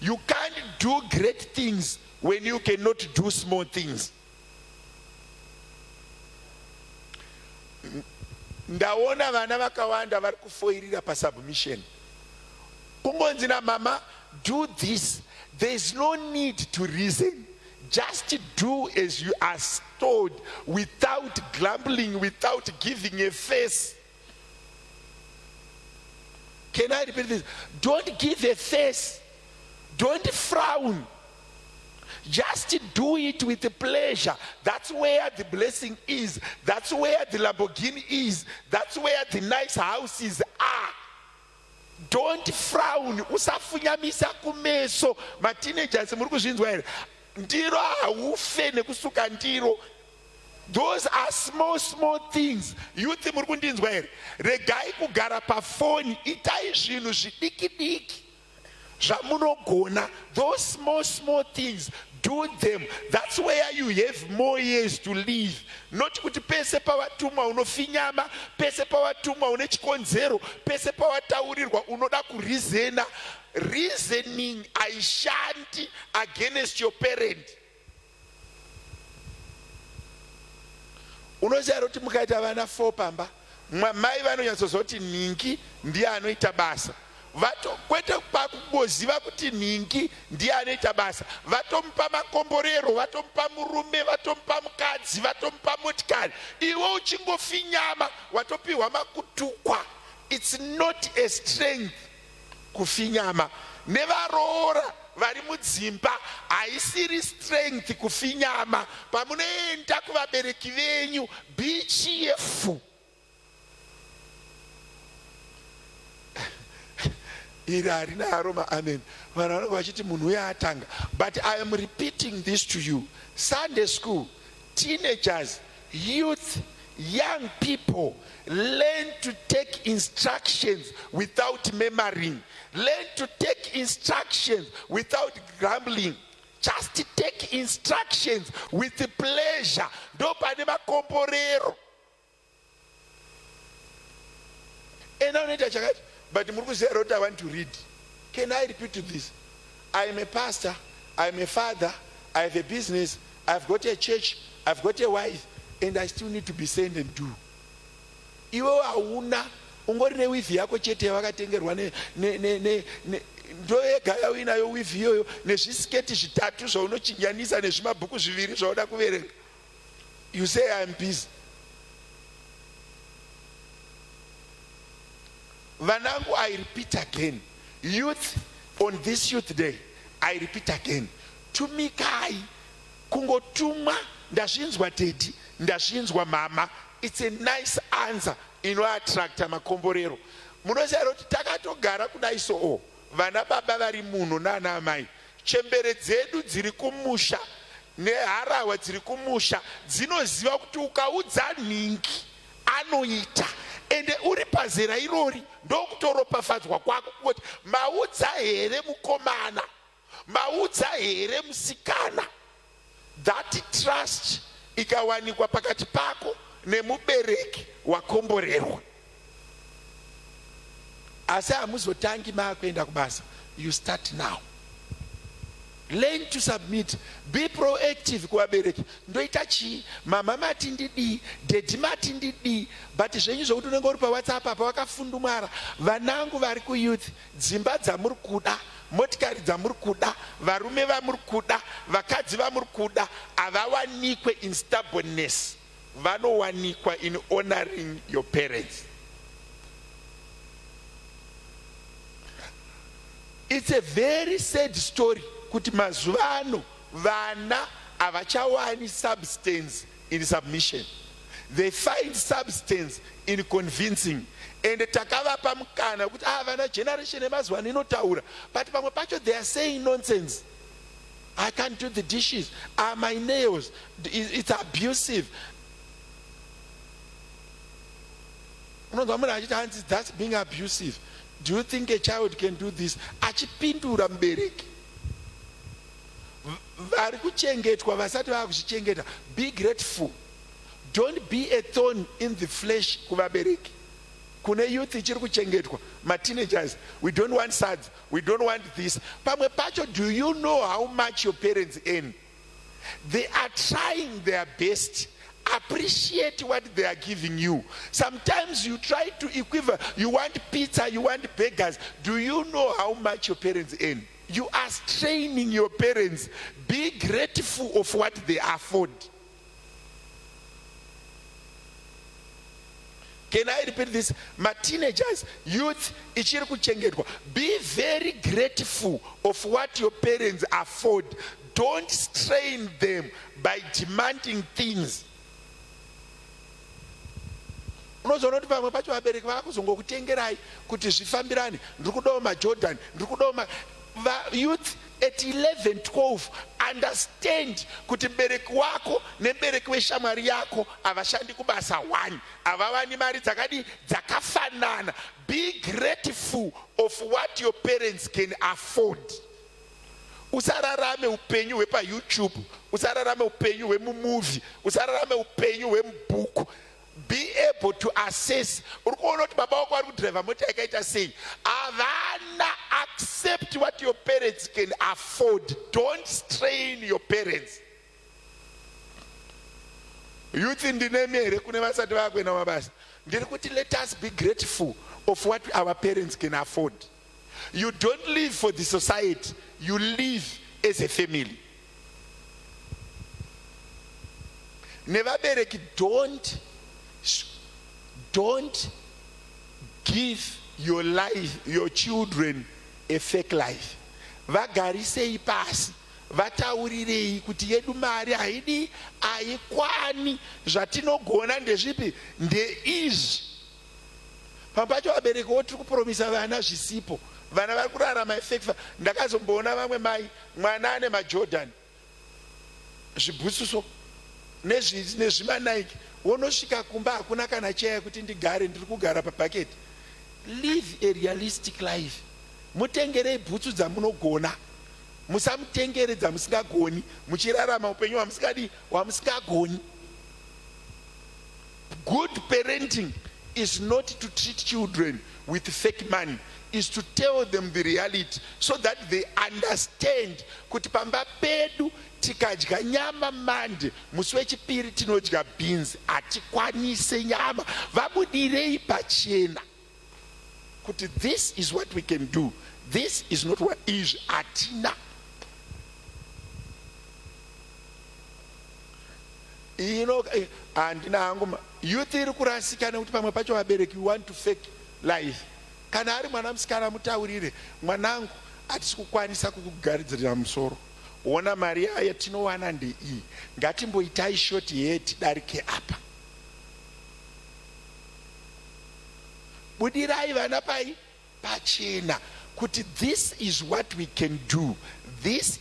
You can't do great things when you cannot do small things. Ndaona vana vakawanda vari kufoirira pasubmission. Kungonzi na mama, do this. There is no need to reason. Just do as you are told, without grumbling, without giving a face. Can I repeat this? Don't give a face. Don't frown. Just do it with pleasure. That's where the blessing is. That's where the Lamborghini is. That's where the nice houses are. Don't frown. Usafunyamisa kumeso. Ma teenagers muri kuzvinzwa here. Ndiro haufe nekusuka ndiro. Those are small things. Youth muri kundinzwa here. Regai kugara pafoni. Itai zvinhu zvidiki. Zvamunogona. Those small things. Do them. That's where you have more years to live. Not kuti pese pawatumwa unofinyama, pese pawatumwa une chikonzero, pese pawataurirwa unoda kurizena. Reasoning aishandi against your parent. Unoziva kuti mukaita vana 4 pamba, mai vanonyatsozoti ningi ndiye anoita basa. Kwete pakuziva kuti ningi ndiye anoita basa. Vatomupa makomborero, vatomupa murume, vatomupa mukadzi, vatomupa motikari. Iwe uchingofinyama, watopiwa makutukwa. It's not a strength kufinyama. Nevaroora vari mudzimba, haisiri strength kufinyama. Pamunoenda kuvabereki venyu, be cheerful. iri harina aroma amen. Vanhu vanenge vachiti munhu uya atanga. But I am repeating this to you. Sunday school, teenagers, youth, young people, learn to take instructions without murmuring. Learn to take instructions without grumbling. Just take instructions with pleasure. Don't pane makomborero. But I want to read. Can I repeat this? I am a pastor, I am a father, I have a business, I've got a church, I've got a wife, and I still need to be sent and do. Iwe hauna ungori newifi yako chete wakatengerwa ndoyega yawinayo wifi iyoyo nezvisiketi zvitatu zvaunochinjanisa nezvimabhuku zviviri zvauda kuverenga. You say I am busy. Vanangu, I repeat again. Youth, on this youth day, I repeat again. Tumikai, kungotumwa, ndazvinzwa tedi, ndazvinzwa mama. It's a nice answer inoattracta makomborero. Munoziva kuti takatogara kudai so vana baba vari muno nana amai. Chembere dzedu dziri kumusha neharahwa dziri kumusha dzinoziva kuti ukaudza nhingi anoita. Ende uri pazera irori ndokutoropafadzwa kwako kuti maudza here mukomana, maudza here musikana. That trust ikawanikwa pakati pako nemubereki wakomborerwa. Asi hamuzotangi makuenda kubasa. You start now. Learn to submit. Be proactive kuvabereki. Ndoita chi, mama mati ndidi, daddy mati ndidi. But zvenyu zvokuti unenge uri paWhatsApp apa wakafundumara. Vanangu vari kuyouth, dzimba dzamuri kuda, motikari dzamuri kuda, varume vamuri kuda, vakadzi vamuri kuda, havawanikwe in stubbornness. Vanowanikwa in honoring your parents. It's a very sad story kuti mazuvano vana havachawani substance in submission. They find substance in convincing. And takavapa mukana kuti vana generation emazuvano inotaura. But pamwe pacho they are saying nonsense. I can't do the dishes. My nails. It's abusive. That's being abusive. Do you think a child can do this? Achipindura mbereki. Vari kuchengetwa vasati vakuchichengeta. Be grateful. Don't be a thorn in the flesh kuvabereki. Kune youth ichiri kuchengetwa. Ma teenagers, we don't want SADS. We don't want this. Pamwe pacho, do you know how much your parents earn? They are trying their best. Appreciate what they are giving you. Sometimes you try to equivalent. You want pizza, you want burgers. Do you know how much your parents earn? You are straining your parents. Be grateful of what they afford. Can I repeat this? My teenagers, youth, ichiri kuchengetwa. Be very grateful of what your parents afford. Don't strain them by demanding things. Unozoona kuti pamwe pacho vabereki vakuzongokutengerai kuti zvifambirane. Ndiri kudawo maJordan, ndiri kudawo youth at 11, 12, understand kuti bereki wako nebereki weshamwari yako havashandi kubasa one. Havawani mari dzakafanana. Be grateful of what your parents can afford. Usararame upenyu hwepa YouTube, usararame upenyu hwemumovie, usararame upenyu hwemubook. Be able to assess. Accept what your parents can afford. Don't strain your parents. Youth in the name, let us be grateful of what our parents can afford. You don't live for the society, you live as a family. Never bereki, don't give your life, your children, a fake life. Vagarisei pasi, vataurirei kuti yedu mari haidi haikwani zvatinogona ndezvipi ndeizvi. Pampacho vabereki tiri kupromisa vana zvisipo. vana vari kurarama efekfa. Ndakazomboona vamwe mai mwana ane majordan zvibhususo nezvimanaiki, wonosvika kumba hakuna kana chaya kuti ndigare, ndiri kugara pabhaketi. Live a realistic life. Mutengerei bhutsu dzamunogona, musamutengere dzamusingagoni, muchirarama upenyu wamusingagoni. Good parenting is not to treat children with fake money, is to tell them the reality so that they understand kuti pamba pedu tikadya nyama mande, musi wechipiri tinodya beans, hatikwanise nyama, vabudirei pachena kuti this is what we can do, this is not what is atina. Handina hangu youth iri kurasika nekuti pamwe pacho vabereki want to fake life. Kana ari mwana musikana mutaurire, mwanangu hatisi kukwanisa kukugaridzira musoro, ona mari yatinowana ndeiyi, ngatimboitai shoti here tidarike apa. Budirai vana pachena kuti this is what we can do, this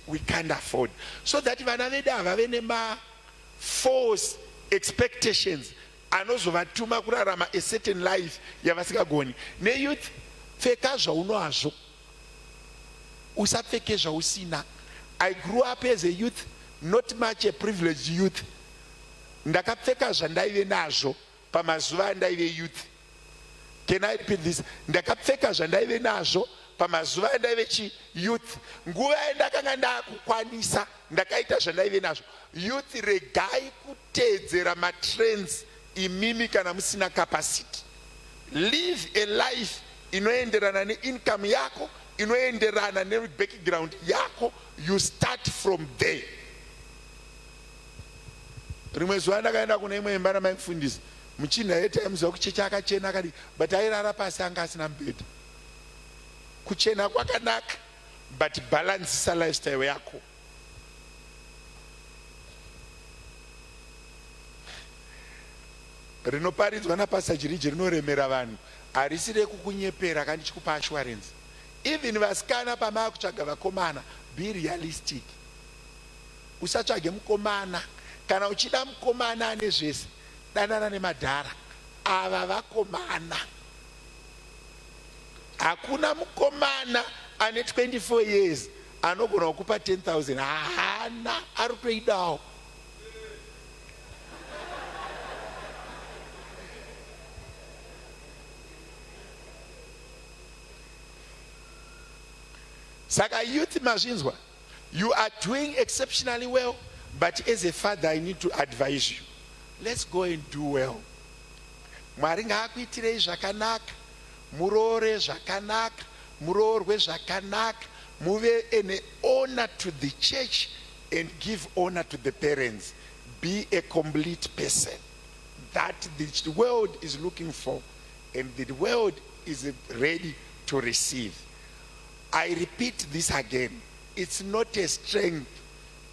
we can't afford, so that vana vedu havave nema-false expectations anozovatuma kurarama a certain life yavasingagoni. Neyouth, pfeka zvauno hazvo, usapfeke zvausina. I grew up as a youth, not much a privileged youth. Ndakapfeka zvandaive nazvo pamazuva andaive youth. Can I repeat this? Ndakapfeka zvandaive nazvo pamazuva andaive youth. Nguva yandakanga ndakukwanisa ndakaita zvandaive nazvo. Youth, regai kutedzera matrends imimi kana musina capacity. Live a life inoenderana neincome yako, inoenderana nebackground yako. You start from there. Rimwe zuva ndakaenda kune imwe imba namaimufundisi, muchinda yetaimuziva kuchecha akachena akadi, but airara pasi anga asina mubhedha. Kuchena kwakanaka, but balancisa lifestyle yako. Rinoparidzwa napasaji riji rinoremera vanhu, harisi rekukunyepera kandi chikupa assurance. Even vasikana pamava kutsvaga vakomana, be realistic. Usatsvage mukomana, kana uchida mukomana ane zvese, danana nemadhara. Ava vakomana. Hakuna mukomana ane 24 years anogona kukupa 10,000. Hana, ari kutoidawo. Saka youth mazvinzwa, you are doing exceptionally well, but as a father I need to advise you, let's go and do well. Mwari ngaakuitirei zvakanaka, muroore zvakanaka, muroorwe zvakanaka, muve an honor to the church and give honor to the parents. Be a complete person that the world is looking for and the world is ready to receive. I repeat this again. It's not a strength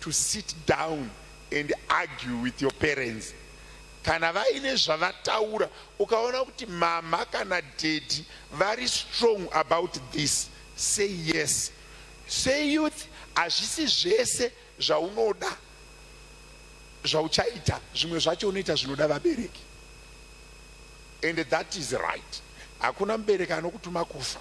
to sit down and argue with your parents. Kana vaine zvavataura, ukaona kuti mama kana daddy very strong about this, say yes. Say youth, hazvisi zvese zvaunoda zvauchaita, zvimwe zvacho unoita zvinoda vabereki. And that is right. Hakuna mubereki anokutuma kufa.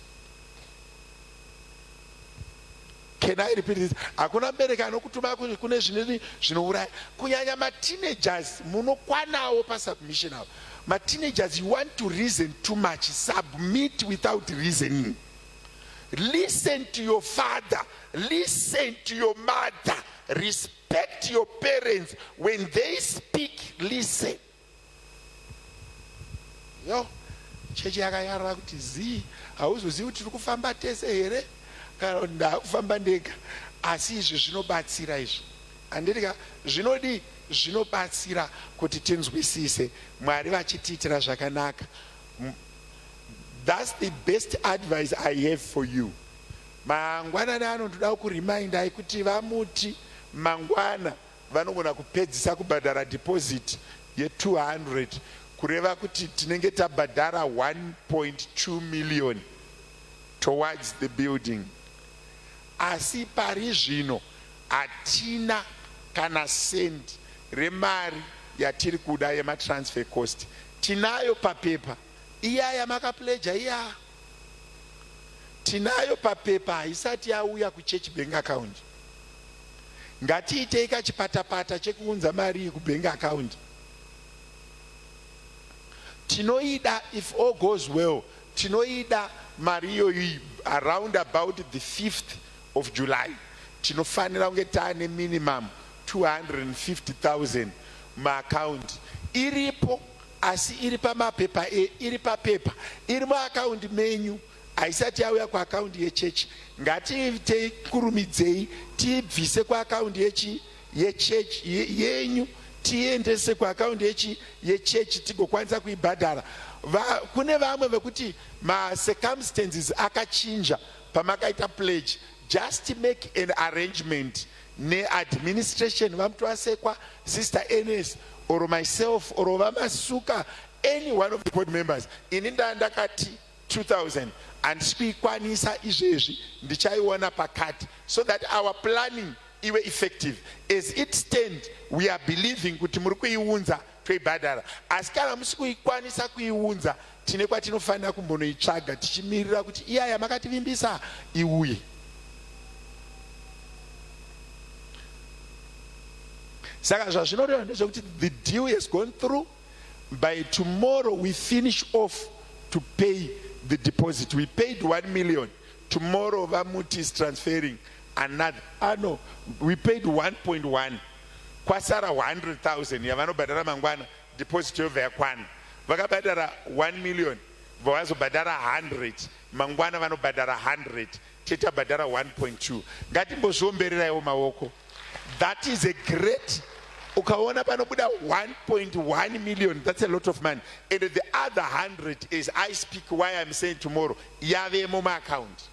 Can I repeat this? Hakuna mubereki anokutuma kune zvinouraya. Kunyanya ma-teenagers munokwanawo pa-submission avo. Ma-teenagers, you want to reason too much. Submit without reasoning. Listen to your father. Listen to your mother. Respect your parents. When they speak, listen. Yo, chechi yakayarara kuti zii, hauzozivi kuti tiri kufamba tese here? Kana ndakufamba ndega, asi izvi zvinobatsira izvi. Andika zvinodi zvinobatsira kuti tinzwisise Mwari vachitiitira zvakanaka. That's the best advice I have for you. Mangwana anondoda kurimindai kuti vamuti mangwana vanogona kupedzisa kubhadhara deposit ye 200 kureva kuti tinenge tabhadhara 1.2 million towards the building. Asi pari zvino hatina kana sendi remari yatiri kuda yematransfer cost. Tinayo papepa iya yamakapledja iya, tinayo papepa haisati yauya kuchurch bank account. Ngatiitei kachipatapata chekuunza mari iyi kubank account. Tinoida, if all goes well, tinoida mari iyoyi around about the 5th of July. Tinofanira kunge taane minimum 250,000 maaccount. Iripo, asi iri pamapepa, iri papepa, iri muaccount menyu, haisati yauya kuaccount yechechi. Ngatiitei kurumidzei tiibvise kuaccount yechechi yenyu, tiendese kuaccount yechechi tigokwanisa kuibhadhara. Kune vamwe vekuti ma circumstances akachinja pamakaita pledge. Just make an arrangement ne administration vamutwasekwa Sister Enes or myself or Vamasuka, any one of the board members. Ininda ndakati 2000 and spikwanisa izvezvi ndichaiona pakati, so that our planning iwe effective. As it stand, we are believing kuti muri kuiunza toibhadhara. Asi kana musi kuikwanisa kuiunza, tine kwatinofanira kumbonoitsvaga tichimirira kuti iya yamakativimbisa iuye. Saka zvazvinoreva ndezvekuti the deal has gone through. By tomorrow we finish off to pay the deposit. We paid 1 million. Tomorrow Vamuti is transferring another. No, we paid 1.1. Kwasara 100,000. Yavano badara mangwana deposit over yakwana. Vakabadara 1 million. Vawazo badara 100. Mangwana vano badara 100. Teta badara 1.2. Gatimbo zomberera yo mawoko. That is a great. Ukaona panobuda 1.1 million. That's a lot of money. And the other 100 is I speak why I'm saying tomorrow. Yave moma account.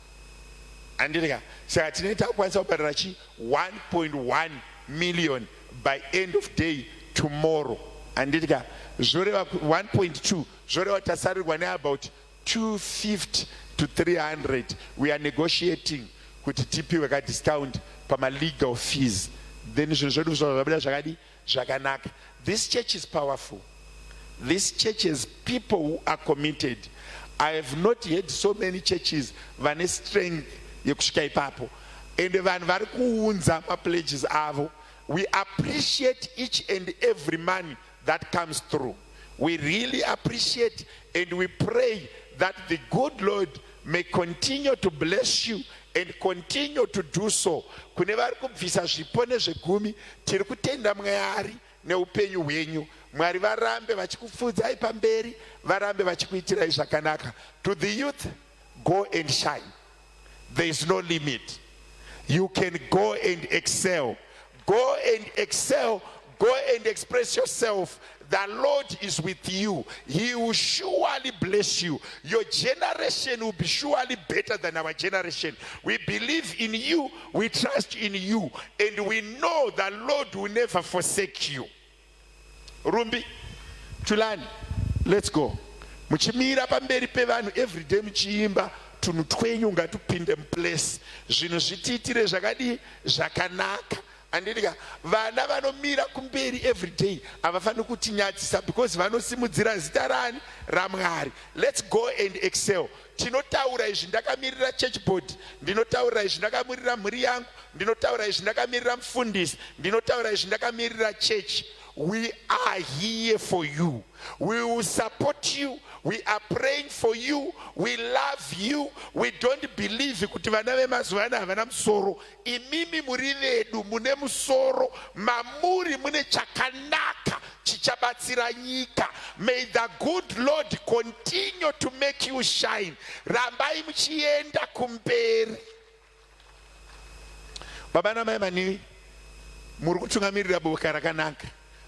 Andika. So atineta kwanza ubadarachi 1.1 million by end of day tomorrow. Andika. Zorewa 1.2. Zorewa tasari wane about 250 to 300. We are negotiating with TP weka discount pama legal fees. Then this church is powerful. This church is people who are committed. I have not heard so many churches vane strength yekusvika ipapo. And vanhu vari kuunza mapledges avo. We appreciate each and every money that comes through. We really appreciate, and we pray that the good Lord may continue to bless you and continue to do so. Kune vari kubvisa zvipo nezvegumi, tiri kutenda Mwari neupenyu hwenyu. Mwari varambe vachikufudzai pamberi, varambe vachikuitirai zvakanaka. To the youth, go and shine. There is no limit. You can go and excel. Go and excel. Go and express yourself. The Lord is with you. He will surely bless you. Your generation will be surely better than our generation. We believe in you. We trust in you. And we know the Lord will never forsake you. Rumbi, Tulani, let's go. Muchimira pamberi pevanhu every day muchiimba tunhu twenyu ngatupinde muplace. Zvinhu zvitiitire zvakadi zvakanaka. Andika vana vanomira kumberi every day avafaniri kutinyadzisa because vanosimudzira zita rani raMwari. Let's go and excel. Tinotaura izvi ndakamirira church board, ndinotaura izvi ndakamirira mhuri yangu, ndinotaura izvi ndakamirira mufundisi, ndinotaura izvi ndakamirira church. We are here for you. We will support you. We are praying for you. We love you. We don't believe kuti vana vemazuva havana musoro. Imimi muri vedu mune musoro, mamuri mune chakanaka chichabatsira nyika. May the good Lord continue to make you shine. Rambai muchienda kumberi. Baba na mai mani muri kutungamirira boka rakanaka.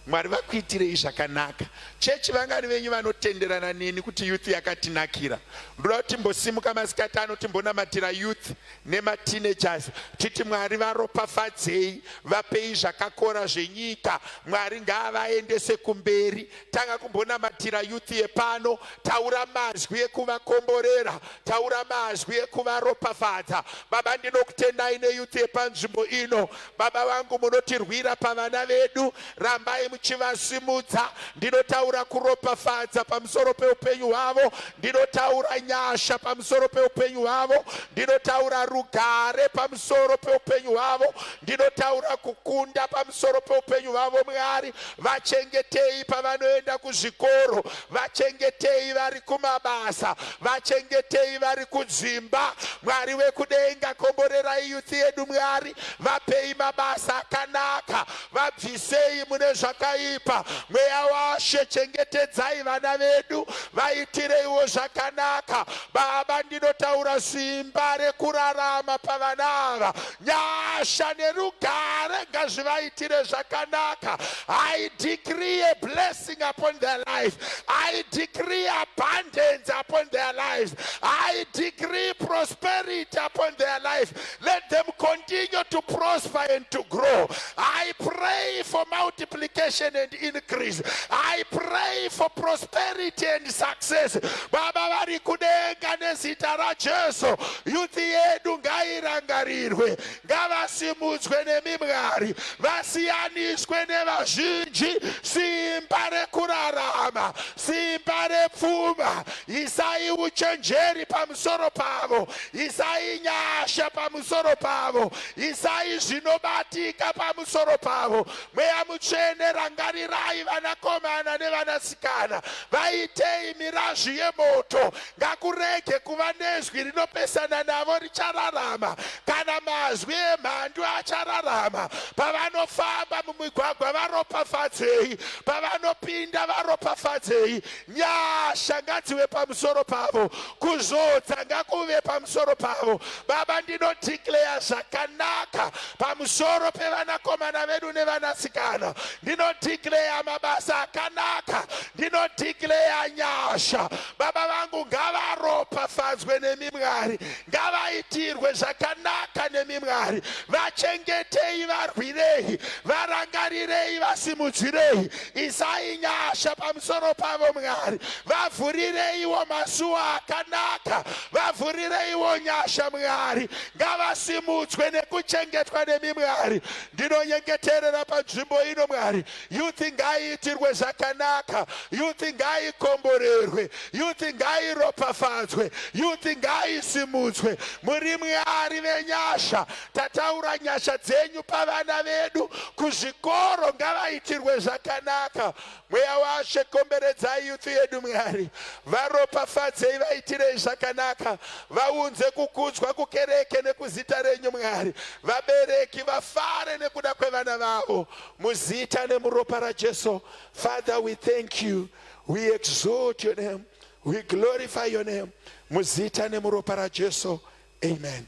Mwari vakuitirei zvakanaka. Chechi vangani venyu vanotenderana neni kuti youth yakatinakira. Ndoda kuti mbosimuka masikati ano timbonamatira youth nemateenagers titi Mwari varopafadzei, vapei zvakakora zvenyika, Mwari ngaavaendese kumberi. Tanga kumbonamatira youth yepano, taura mazwi ekuvakomborera, taura mazwi ekuvaropafadza. Baba ndinokutendai neyouth yepanzvimbo ino. Baba vangu munotirwira pavana vedu, rambai muchivasimudza. Ndinotaura kuropafadza pamusoro peupenyu hwavo, ndinotaura nyasha pamusoro peupenyu hwavo, ndinotaura rugare pamusoro peupenyu hwavo, ndinotaura kukunda pamusoro peupenyu hwavo. Mwari vachengetei pavanoenda kuzvikoro, vachengetei vari kumabasa, vachengetei vari kudzimba. Mwari wekudenga, komborerai youth yedu Mwari, vapei mabasa akanaka, vabvisei mune zvakaipa. Mweya waShe chengetedzai vana vedu, vaitireiwo zvakanaka. Baba ndinotaura simba rekurarama pavana ava, nyasha nerugare ngazvivaitire zvakanaka. I decree a blessing upon their life. I decree abundance upon their lives. I decree prosperity upon their life. Let them continue to prosper and to grow. I pray for multiplication and increase. I pray for prosperity and success. Baba vari kudenga nezita raJesu, youth yedu ngairangarirwe, ngavasimudzwe nemimwari, vasiyaniswe nevazhinji. Simba rekurarama, simba repfuma, isai uchenjeri pamusoro pavo, isai nyasha pamusoro pavo, isai zvinobatika pamusoro pavo. Mweya mutsvene rangarirai vanakomana nevanasikana, vaitei mirazvi yemoto. Ngakurege kuva nezwi rinopesana navo richararama, kana mazwi emhandu achararama. Pavanofamba mumigwagwa varopafadzei, pavanopinda varopafadzei. Nyasha ngadzive pamusoro pavo, kuzodza ngakuve pamusoro pavo. Baba ndinodeclare zvakanaka pamusoro pevanakomana vedu nevanasikana. Ndinodeclare mabasa akanaka, ndinodeclare nyasha. Baba vangu ngavaropafadzwe nemimwari, ngavaitirwe zvakanaka nemimwari. Vachengetei, varwirei, varangarirei, vasimudzirei. Isai nyasha pamusoro pavo Mwari, vavhurireiwo masuwa akanaka, vavhurireiwo nyasha Mwari. Ngavasimudzwe nekuchengetwa nemimwari. Ndinonyengeterera panzvimbo ino Mwari, youth ngaiitirwe zvakanaka, youth ngaikomborerwe, youth ngairopafadzwe, youth ngaisimudzwe. Muri Mwari venyasha, tataura nyasha dzenyu pavana vedu, kuzvikoro ngavaitirwe zvakanaka. Mweya waShe komberedzai youth yedu Mwari, varopafadzei, vaitirei zvakanaka, vaunze kukudzwa kukereke nekuzita renyu Mwari. Vabereki vafare nekuda kwevana vavo, muzita nemuropa raJesu. Father, we thank you, we exalt your name, we glorify your name, muzita nemuropa raJesu. Amen.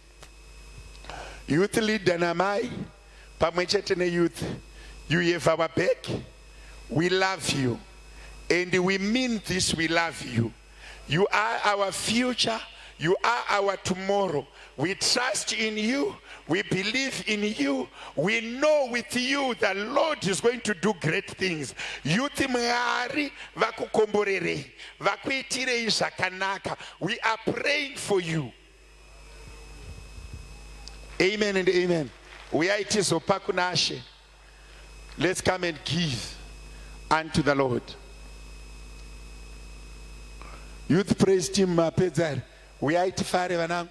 Youth leader namai pamwe chete youth, you have our back. We love you, and we mean this. We love you. You are our future, you are our tomorrow. We trust in you, we believe in you, we know with you the Lord is going to do great things. Youth Mwari vakukomborere, vakuitirei zvakanaka. We are praying for you. Amen and amen. We are itizopa kunashe. Let's come and give unto the Lord. Youth praise team mapedzari, we are itifare vanangu,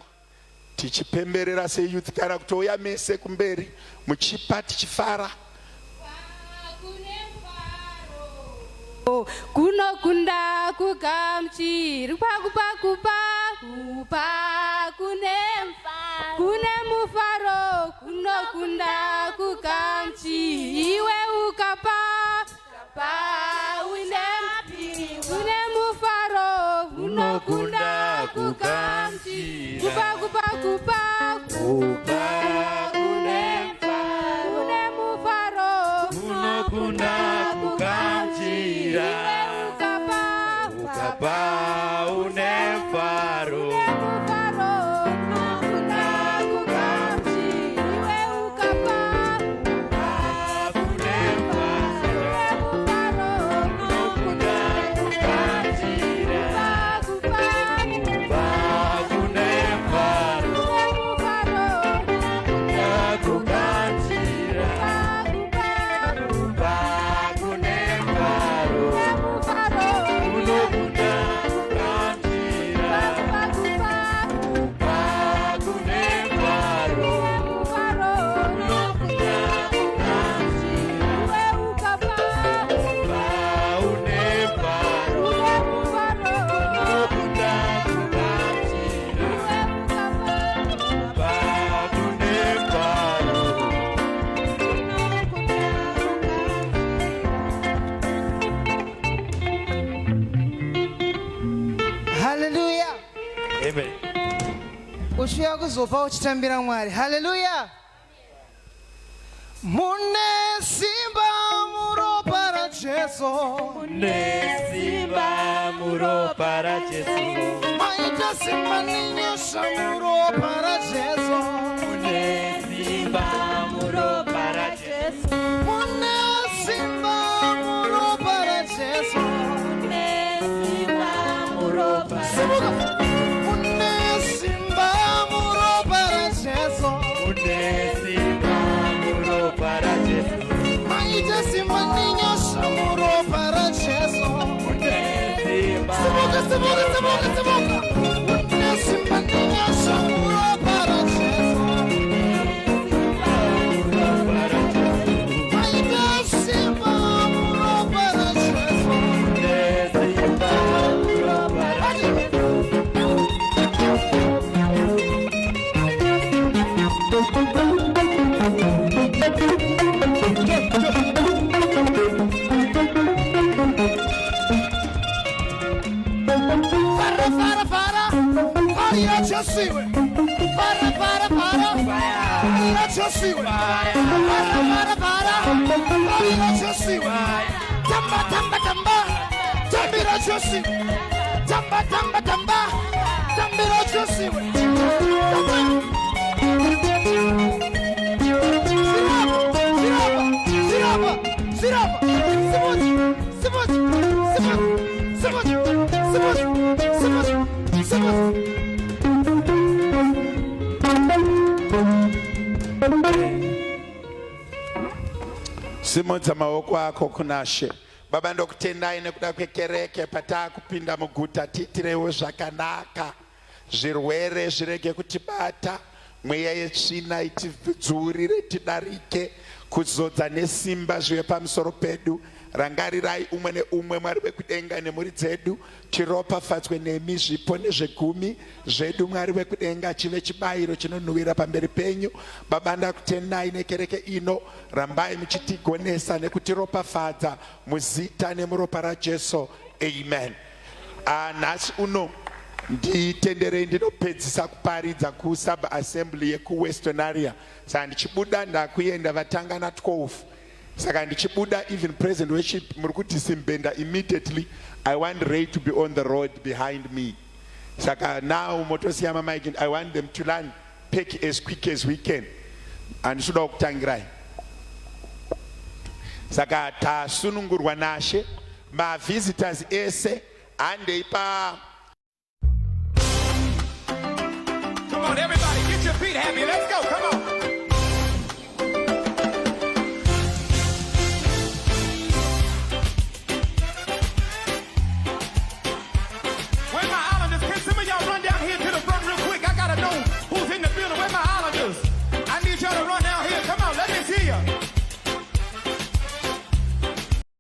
tichipemberera se youth kana kutoya mese kumberi, muchipa tichifara. Kuno kunda kukamchiri pakupakupa kupa kune mufaro. Kuno kunda kukamchiri iwe ukapa kune mufaro. Kuno kunda kukamchiri kupa kune mufaro. Kuno kunda kukamchiri kuzopa uchitambira Mwari. Haleluya. Mune simba muropa ra Jesu. Mune simba muropa ra Jesu. Maita simba ninyosha muropa ra Jesu. Mune simba muropa ra Jesu. Mune simba muropa ra Jesu. Mune simba muropa ra Jesu. Mune simba muropa ra Jesu. Mune simba muropa ra Jesu. Maita simba ninyosha muropa ra Jesu. Mune simba. Semoga. Mune simba ninyosha muropa ra Jesu. Maita simba muropa ra Jesu. Mune simba muropa ra Jesu. Para. Maria Josiwe. Para. Maria Josiwe. Para. Maria Josiwe. Tamba. Tambira Josiwe. Tamba. Tambira Josiwe. Sirapa. Simudza maoko ako kuna She. Baba, ndokutendai nekuda kwekereke patakupinda muguta, tiitirewo zvakanaka, zvirwere zvirege kutibata, mweya yetsvina itidzurire tidarike, kuzodza nesimba zvive pamusoro pedu. Rangarirai umwe neumwe Mwari wekudenga nemhuri dzedu, tiropafadzwe nemi zvipo nezvegumi zvedu Mwari wekudenga, chive chibayiro chinonhuhwira pamberi penyu. Baba, ndakutendai nekereke ino, rambai muchitigonesa nekutiropafadza muzita nemuropa raJesu. Amen. Nhasi uno nditenderei ndinopedzisa kuparidza kusub assembly yekuwestern area. Saka ndichibuda ndakuenda vatanga na 12. Saka ndichibuda even present worship muri kuti simbenda immediately. I want Ray to be on the road behind me. Saka now motosiyama mic, I want them to learn pick as quick as we can. And suda kutangirai. Saka tasunungurwa naShe, ma visitors ese ande ipa. Come on, everybody, get your feet happy. Let's go. Come on.